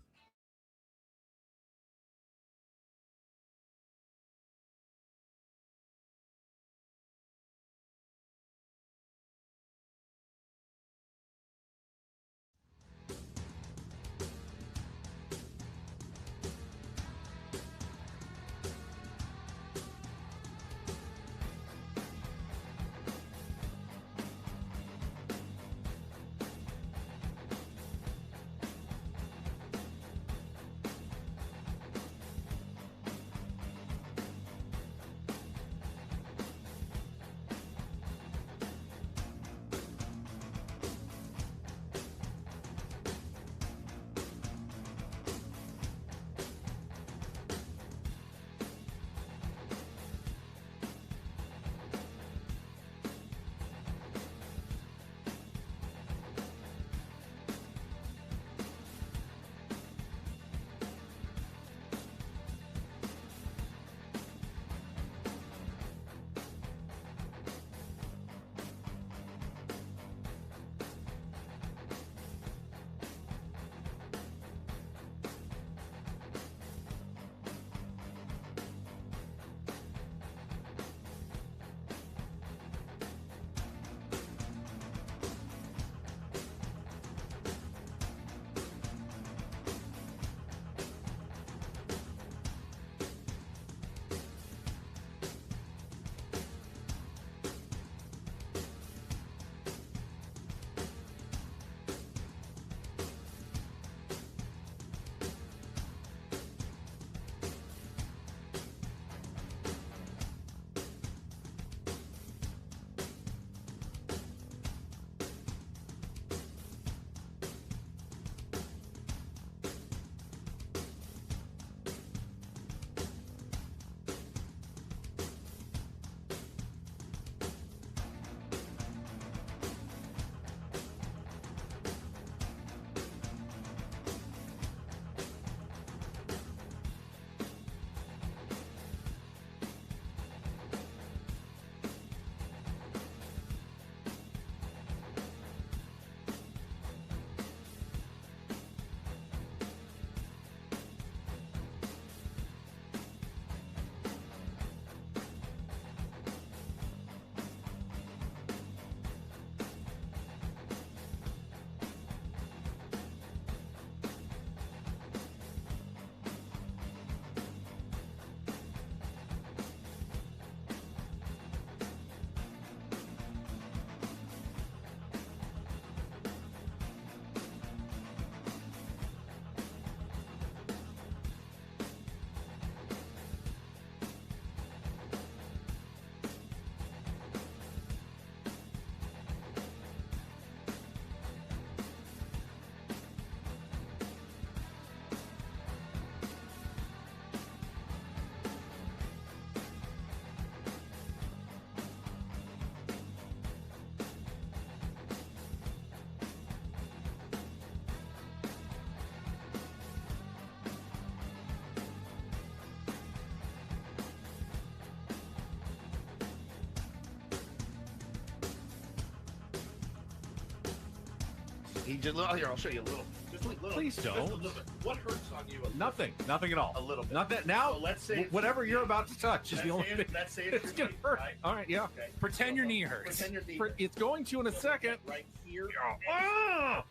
He just here. I'll show you a little. Just a little. Please don't. Just a little bit. What hurts on you? Nothing at all. A little bit. Not that now. So let's say whatever you're about to touch is the only thing. Let's say It's gonna hurt. Right? All right, yeah. Okay. Pretend your knee hurts. Pretend your knee. It's going to in a second. Right here. Oh,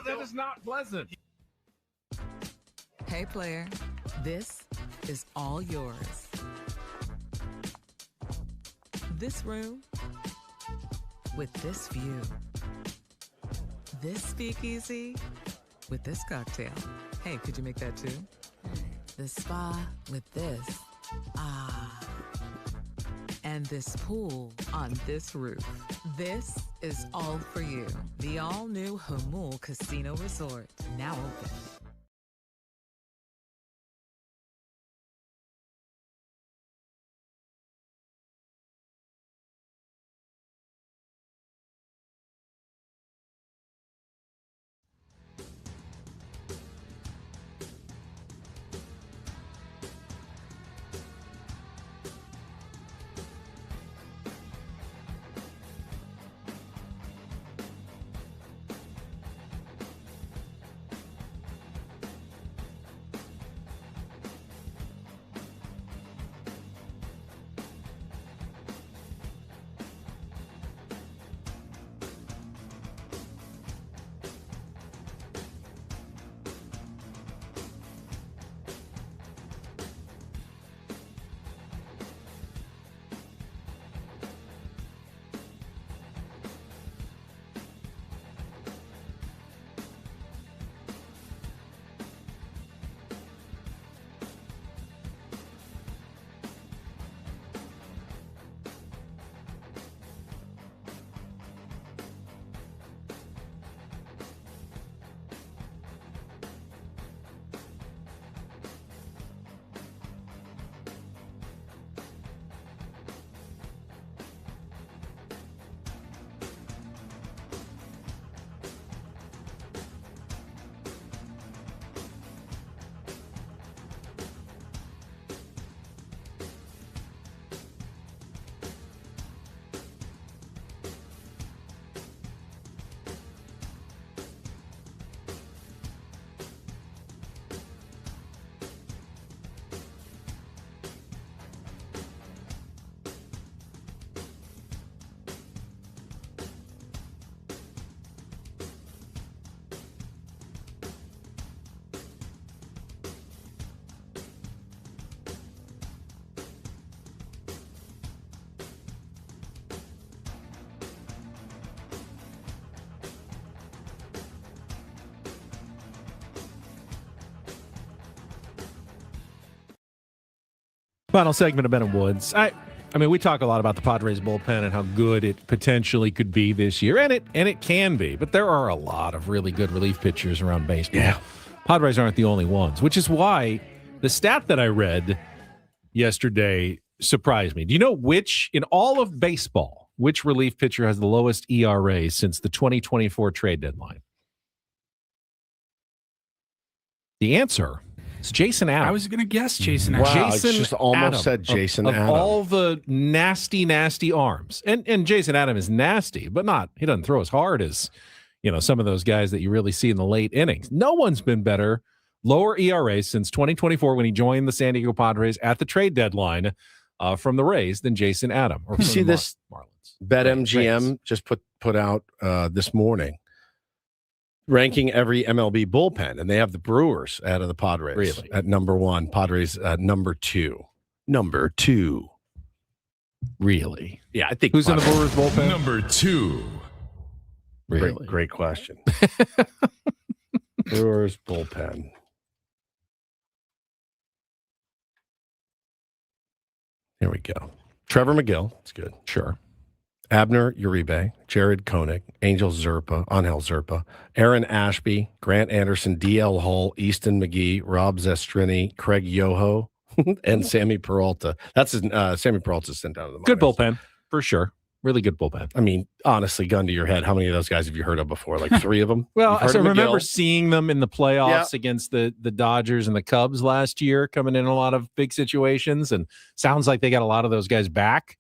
that is not pleasant. Hey, player, this is all yours. This room with this view. This speakeasy with this cocktail. Hey, could you make that too? The spa with this. Ah. And this pool on this roof. This is all for you. The all-new Hamul Casino Resort, now open. Final segment of Ben and Woods. I mean, we talk a lot about the Padres bullpen and how good it potentially could be this year, and it can be. But there are a lot of really good relief pitchers around baseball. Yeah. Padres aren't the only ones, which is why the stat that I read yesterday surprised me. Do you know which, in all of baseball, which relief pitcher has the lowest ERA since the 2024 trade deadline? The answer is Jason Adams. I was going to guess Jason Adams. Wow, Jason I just almost Adams said Jason of Adams. all the nasty arms. And Jason Adams is nasty, but he doesn't throw as hard as, some of those guys that you really see in the late innings. No one's been better, lower ERA since 2024 when he joined the San Diego Padres at the trade deadline from the Rays than Jason Adams. Or You see this Marlins. BetMGM just put out this morning, ranking every MLB bullpen, and they have the Brewers out of the Padres Really? at number one, Padres at number two. Number two. Really? Yeah, I think Who's in the Padres- Brewers bullpen? Number 2. Really? Great question. Brewers bullpen. Here we go. Trevor McGill. That's good. Sure. Abner Uribe, Jared Koenig, Angel Zerpa, Aaron Ashby, Grant Anderson, DL Hull, Easton McGee, Rob Zestrini, Craig Yoho, and Sammy Peralta. That's Sammy Peralta's sent down to the Good minors. bullpen, for sure. Really good bullpen. I mean, honestly, gun to your head, how many of those guys have you heard of before? Like 3 of them? Well, You've heard so I of remember McGill? seeing them in the playoffs against the Dodgers and the Cubs last year, coming in a lot of big situations, and sounds like they got a lot of those guys back,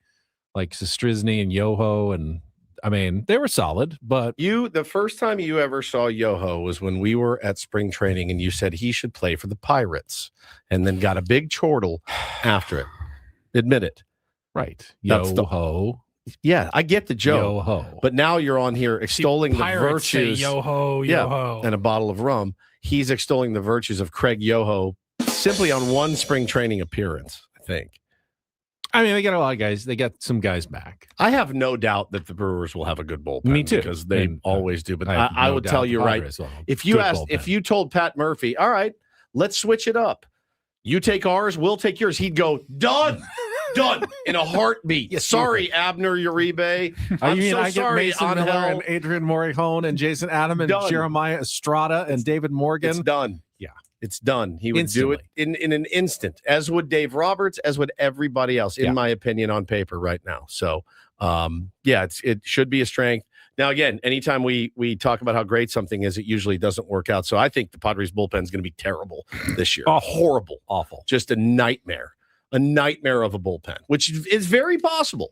like Sestrizny and Yoho, and I mean, they were solid, but the first time you ever saw Yoho was when we were at spring training and you said he should play for the Pirates and then got a big chortle after it. Admit it. Right. That's Yo-ho. Yeah, I get the joke. Yo-ho. But now you're on here extolling the Pirates say virtues. yo-ho, Yeah, yo-ho. and a bottle of rum. He's extolling the virtues of Craig Yoho simply on one spring training appearance, I think. I mean, they got a lot of guys. They got some guys back. I have no doubt that the Brewers will have a good bullpen. Me too. Because they And, always do. But I have I no would doubt tell the you right. Padres will have a If you good asked, bullpen. if you told Pat Murphy, all right, let's switch it up. You take ours, we'll take yours. He'd go, done. Done in a heartbeat. Yes, sorry, Abner Uribe. I'm so I get sorry, Mason Miller Angel. and Adrian Morihone and Jason Adam and Done. Jeremiah Estrada and David Morgan. It's done. Yeah. It's done. He would do it in an instant, as would Dave Roberts, as would everybody else, in my opinion, on paper right now. So, it should be a strength. Now, again, anytime we talk about how great something is, it usually doesn't work out. So I think the Padres bullpen is going to be terrible this year. Horrible. Awful. Just a nightmare of a bullpen, which is very possible.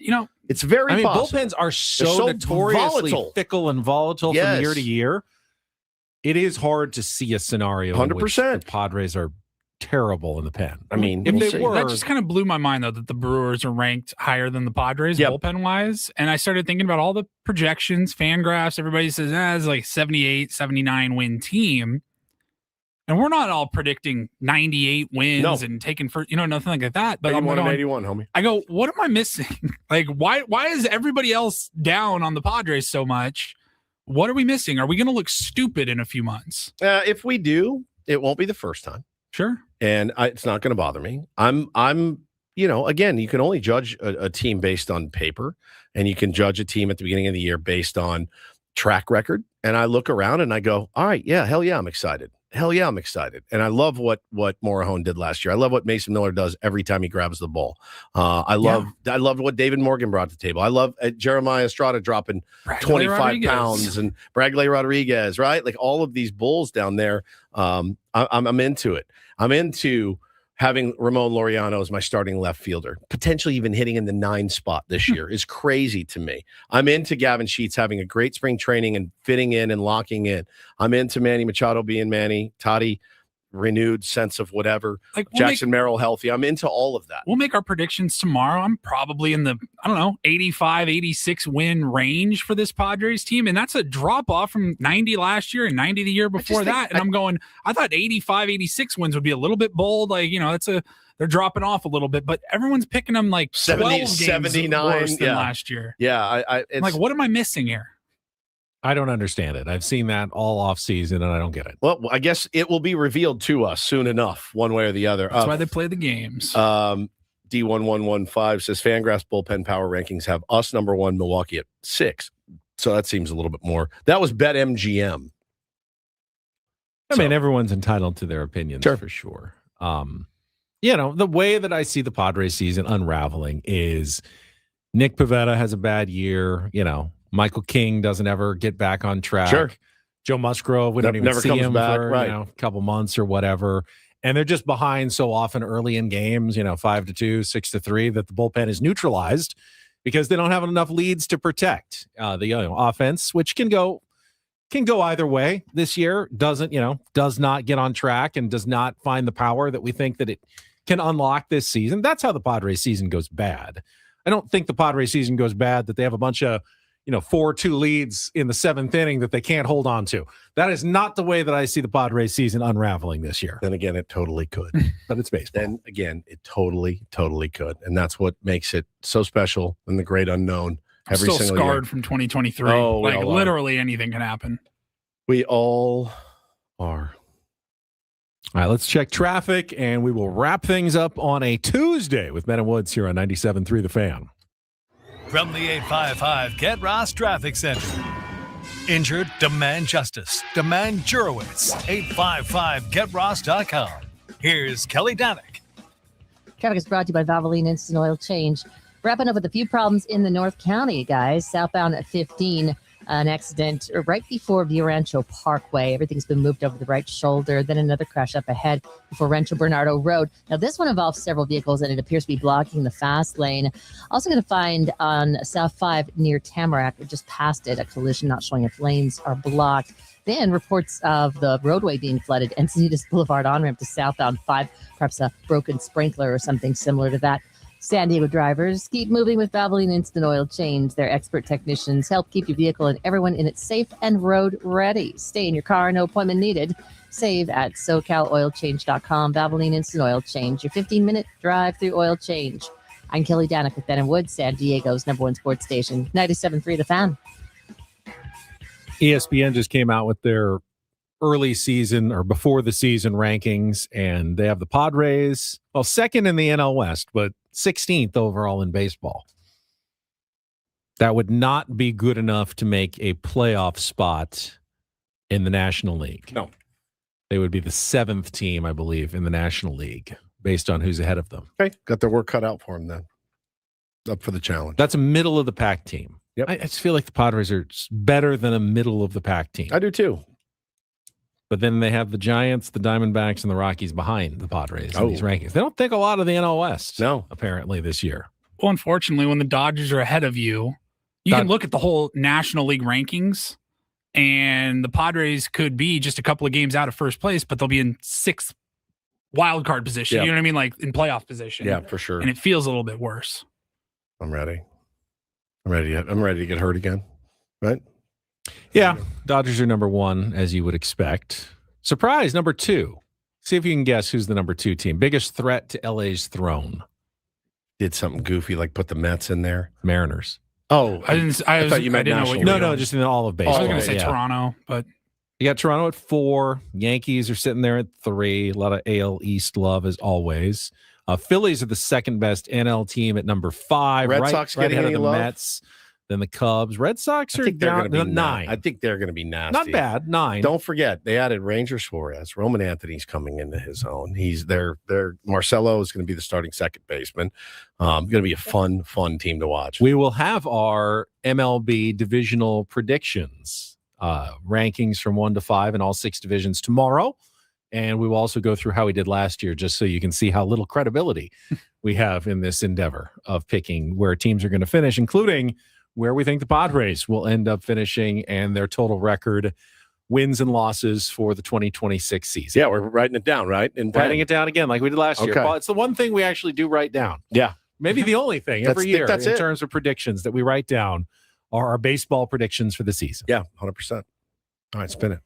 It's very possible. Bullpens are so notoriously volatile. fickle and volatile Yes. from year to year. It is hard to see a scenario 100%. in which the Padres are terrible in the pen. I mean, if we'll they see. were, That just kind of blew my mind, though, that the Brewers are ranked higher than the Padres bullpen-wise. And I started thinking about all the projections, Fangraphs. Everybody says, it's like 78, 79 win team. And we're not all predicting 98 wins and taking first, nothing like that. But I'm 81 and going, 81, homie. I go, what am I missing? Like, why is everybody else down on the Padres so much? What are we missing? Are we going to look stupid in a few months? If we do, it won't be the first time. Sure. And it's not going to bother me. I'm, again, you can only judge a team based on paper, and you can judge a team at the beginning of the year based on track record. And I look around and I go, all right, yeah, hell yeah, I'm excited. Hell yeah, I'm excited. And I love what Morihone did last year. I love what Mason Miller does every time he grabs the ball. I loved what David Morgan brought to the table. I love Jeremiah Estrada dropping 25 Rodriguez. pounds and Bradley Rodriguez, right? Like all of these bulls down there. I'm into it. I'm into having Ramon Laureano as my starting left fielder, potentially even hitting in the 9 spot this year is crazy to me. I'm into Gavin Sheets having a great spring training and fitting in and locking in. I'm into Manny Machado being Manny, Toddy, renewed sense of whatever, Like Jackson Merrill healthy. I'm into all of that. We'll make our predictions tomorrow. I'm probably in the, 85, 86 win range for this Padres team. And that's a drop off from 90 last year and 90 the year before that. And I'm going, I thought 85, 86 wins would be a little bit bold. Like, they're dropping off a little bit, but everyone's picking them like 12 games 79 worse than last year. Yeah. I'm like, what am I missing here? I don't understand it. I've seen that all off season and I don't get it. Well, I guess it will be revealed to us soon enough, one way or the other. That's why they play the games. D1115 says Fangraphs bullpen power rankings have us number 1, Milwaukee at 6. So that seems a little bit more. That was BetMGM. I mean, everyone's entitled to their opinions for sure. The way that I see the Padres season unraveling is Nick Pivetta has a bad year. Michael King doesn't ever get back on track. Sure. Joe Musgrove, we don't even never see comes him back, for right. a couple months or whatever. And they're just behind so often early in games, 5-2, 6-3, that the bullpen is neutralized because they don't have enough leads to protect the offense, which can go either way. This year does not get on track and does not find the power that we think that it can unlock this season. That's how the Padres season goes bad. I don't think the Padres season goes bad that they have a bunch of 4-2 leads in the 7th inning that they can't hold on to. That is not the way that I see the Padres season unraveling this year. Then again, it totally could. But it's baseball. Then again, it totally could. And that's what makes it so special and the great unknown every I'm still single scarred year. from 2023. Oh, we like all are. literally anything can happen. We all are. All right, let's check traffic, and we will wrap things up on a Tuesday with Ben and Woods here on 97.3 The Fan. From the 855 Get Ross Traffic Center. Injured? Demand justice. Demand Jurowitz. 855GetRoss.com. Here's Kelly Danick. Traffic is brought to you by Valvoline Instant Oil Change. Wrapping up with a few problems in the North County, guys. Southbound at 15 An accident right before Via Rancho Parkway. Everything's been moved over the right shoulder. Then another crash up ahead before Rancho Bernardo Road. Now, this one involves several vehicles, and it appears to be blocking the fast lane. Also going to find on South 5 near Tamarack, just past it, a collision, not showing if lanes are blocked. Then reports of the roadway being flooded. Encinitas Boulevard on-ramp to southbound 5, perhaps a broken sprinkler or something similar to that. San Diego drivers, keep moving with Valvoline Instant Oil Change. Their expert technicians help keep your vehicle and everyone in it safe and road ready. Stay in your car, no appointment needed. Save at SoCalOilChange.com. Valvoline Instant Oil Change, your 15-minute drive through oil change. I'm Kelly Danick with Ben and Wood, San Diego's #1 sports station, 97.3 The Fan. ESPN just came out with their early season or before the season rankings, and they have the Padres, well, second in the NL West, but 16th overall in baseball. That would not be good enough to make a playoff spot in the National League. No. They would be the 7th team, I believe, in the National League based on who's ahead of them. Okay, got their work cut out for them then. Up for the challenge. That's a middle of the pack team. Yep. I just feel like the Padres are better than a middle of the pack team. I do too. But then they have the Giants, the Diamondbacks, and the Rockies behind the Padres in these rankings. They don't think a lot of the NL West, apparently, this year. Well, unfortunately, when the Dodgers are ahead of you, you can look at the whole National League rankings, and the Padres could be just a couple of games out of first place, but they'll be in 6th wild card position. Yeah. You know what I mean? Like in playoff position. Yeah, for sure. And it feels a little bit worse. I'm ready. I'm ready to get hurt again. Right? Yeah. Dodgers are #1, as you would expect. Surprise, #2. See if you can guess who's the #2 team. Biggest threat to LA's throne. Did something goofy, like put the Mets in there. Mariners. Oh, I thought you meant National. No, just in all of baseball. I was going to say Toronto, but you got Toronto at 4. Yankees are sitting there at 3. A lot of AL East love as always. Phillies are the second best NL team at #5. Red Sox getting ahead any of the love? Mets. Then the Cubs. Red Sox are down to 9. I think they're going to be nasty. Not bad. 9. Don't forget, they added Ranger Suarez. Roman Anthony's coming into his own. He's their Marcelo is going to be the starting second baseman. Going to be a fun team to watch. We will have our MLB divisional predictions, rankings from 1 to 5 in all 6 divisions tomorrow. And we will also go through how we did last year, just so you can see how little credibility we have in this endeavor of picking where teams are going to finish, including where we think the Padres will end up finishing and their total record, wins and losses for the 2026 season. Yeah, we're writing it down, right? And writing it down again like we did last year. Okay. Well, it's the one thing we actually do write down. Yeah. Maybe the only thing every year that's in it. terms of predictions that we write down are our baseball predictions for the season. Yeah, 100%. All right, spin it.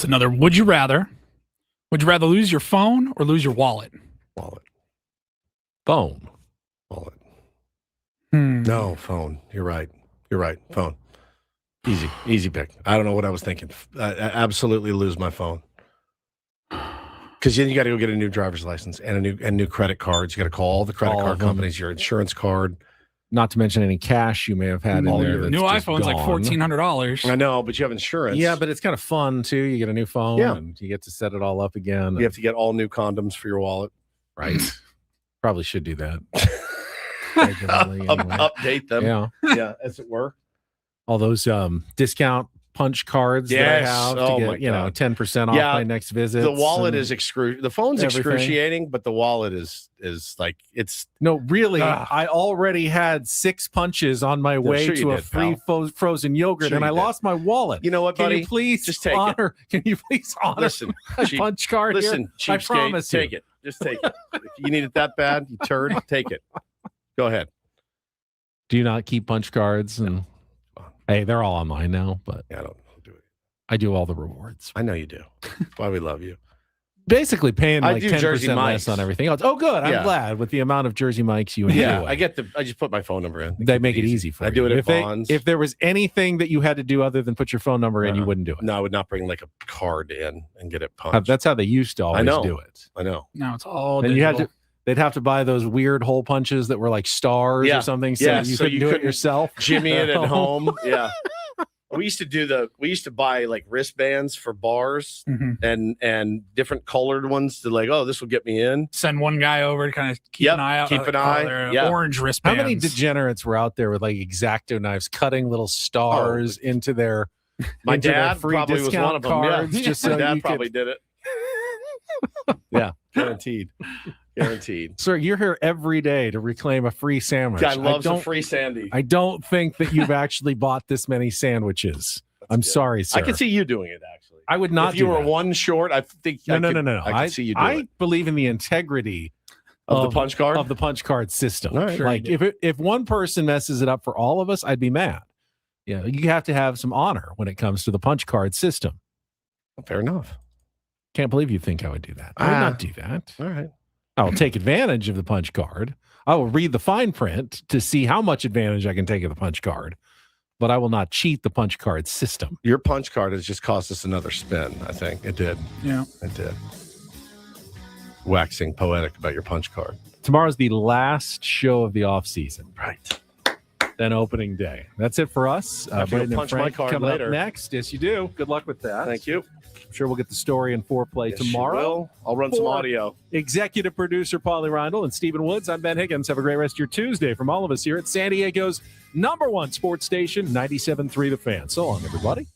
it's another would you rather. Would you rather lose your phone or lose your wallet? Phone. Wallet. No, phone. You're right. Phone. Easy pick. I don't know what I was thinking. I absolutely lose my phone. Because then you got to go get a new driver's license and new credit cards. You got to call all the credit card companies, your insurance card. Not to mention any cash you may have had in there. New iPhone's like $1,400. I know, but you have insurance. Yeah, but it's kind of fun too. You get a new phone, and you get to set it all up again. You have to get all new condoms for your wallet. Right. Probably should do that. Update them. Yeah, as it were. All those discount punch cards that I have to get, 10% off my next visit. The wallet is the phone's excruciating, but the wallet is like it's no, really. I already had 6 punches on my way to a free frozen yogurt, and I lost my wallet. You know what, buddy? Can you please just take honor? it. Can you please honor my punch card? Listen, here? I promise take it. Just take it. If you need it that bad, you turd, take it. Go ahead. Do you not keep punch cards? And hey, they're all online now, but I don't do it. I do all the rewards. I know you do. That's why we love you. Basically paying like 10% Jersey less on everything else. Oh, good. I'm glad with the amount of Jersey Mikes you and I just put my phone number in. They make it easy for you. I do it at Bonds. If there was anything that you had to do other than put your phone number in, you wouldn't do it. No, I would not bring like a card in and get it punched. That's how they used to always do it. I know. Now it's all and digital. They'd have to buy those weird hole punches that were like stars or something, so you couldn't do it yourself. Jimmy it at home. Yeah. We used to buy like wristbands for bars and different colored ones to like, oh, this will get me in. Send one guy over to kind of keep an eye out. Keep an eye. Yeah. Orange wristbands. How many degenerates were out there with like X-Acto knives cutting little stars into their My into their dad free probably was discount one of them. cards, Yeah. just My so dad you probably could... did it. Yeah, guaranteed. Guaranteed. Sir, you're here every day to reclaim a free sandwich. Guy loves a free sandy. I don't think that you've actually bought this many sandwiches. I'm sorry, sir. I can see you doing it, actually. I would not If you do were that. one short, I think No. I can see you do I it. believe in the integrity Of the punch card? Of the punch card system. All right. Sure Like if one person messes it up for all of us, I'd be mad. Yeah, you have to have some honor when it comes to the punch card system. Fair enough. Can't believe you think I would do that. I would not do that. All right. I will take advantage of the punch card. I will read the fine print to see how much advantage I can take of the punch card, but I will not cheat the punch card system. Your punch card has just cost us another spin, I think. It did. Yeah. It did. Waxing poetic about your punch card. Tomorrow's the last show of the off season. Right. Then opening day. That's it for us. I have to go Brandon and punch my Frank card coming later. up next. Yes, you do. Good luck with that. Thank you. I'm sure we'll get the story in Foreplay Yes, you tomorrow. will. I'll run some For audio. Executive producer Paulie Reindl and Stephen Woods. I'm Ben Higgins. Have a great rest of your Tuesday from all of us here at San Diego's #1 sports station, 97.3 The Fan. So long, everybody.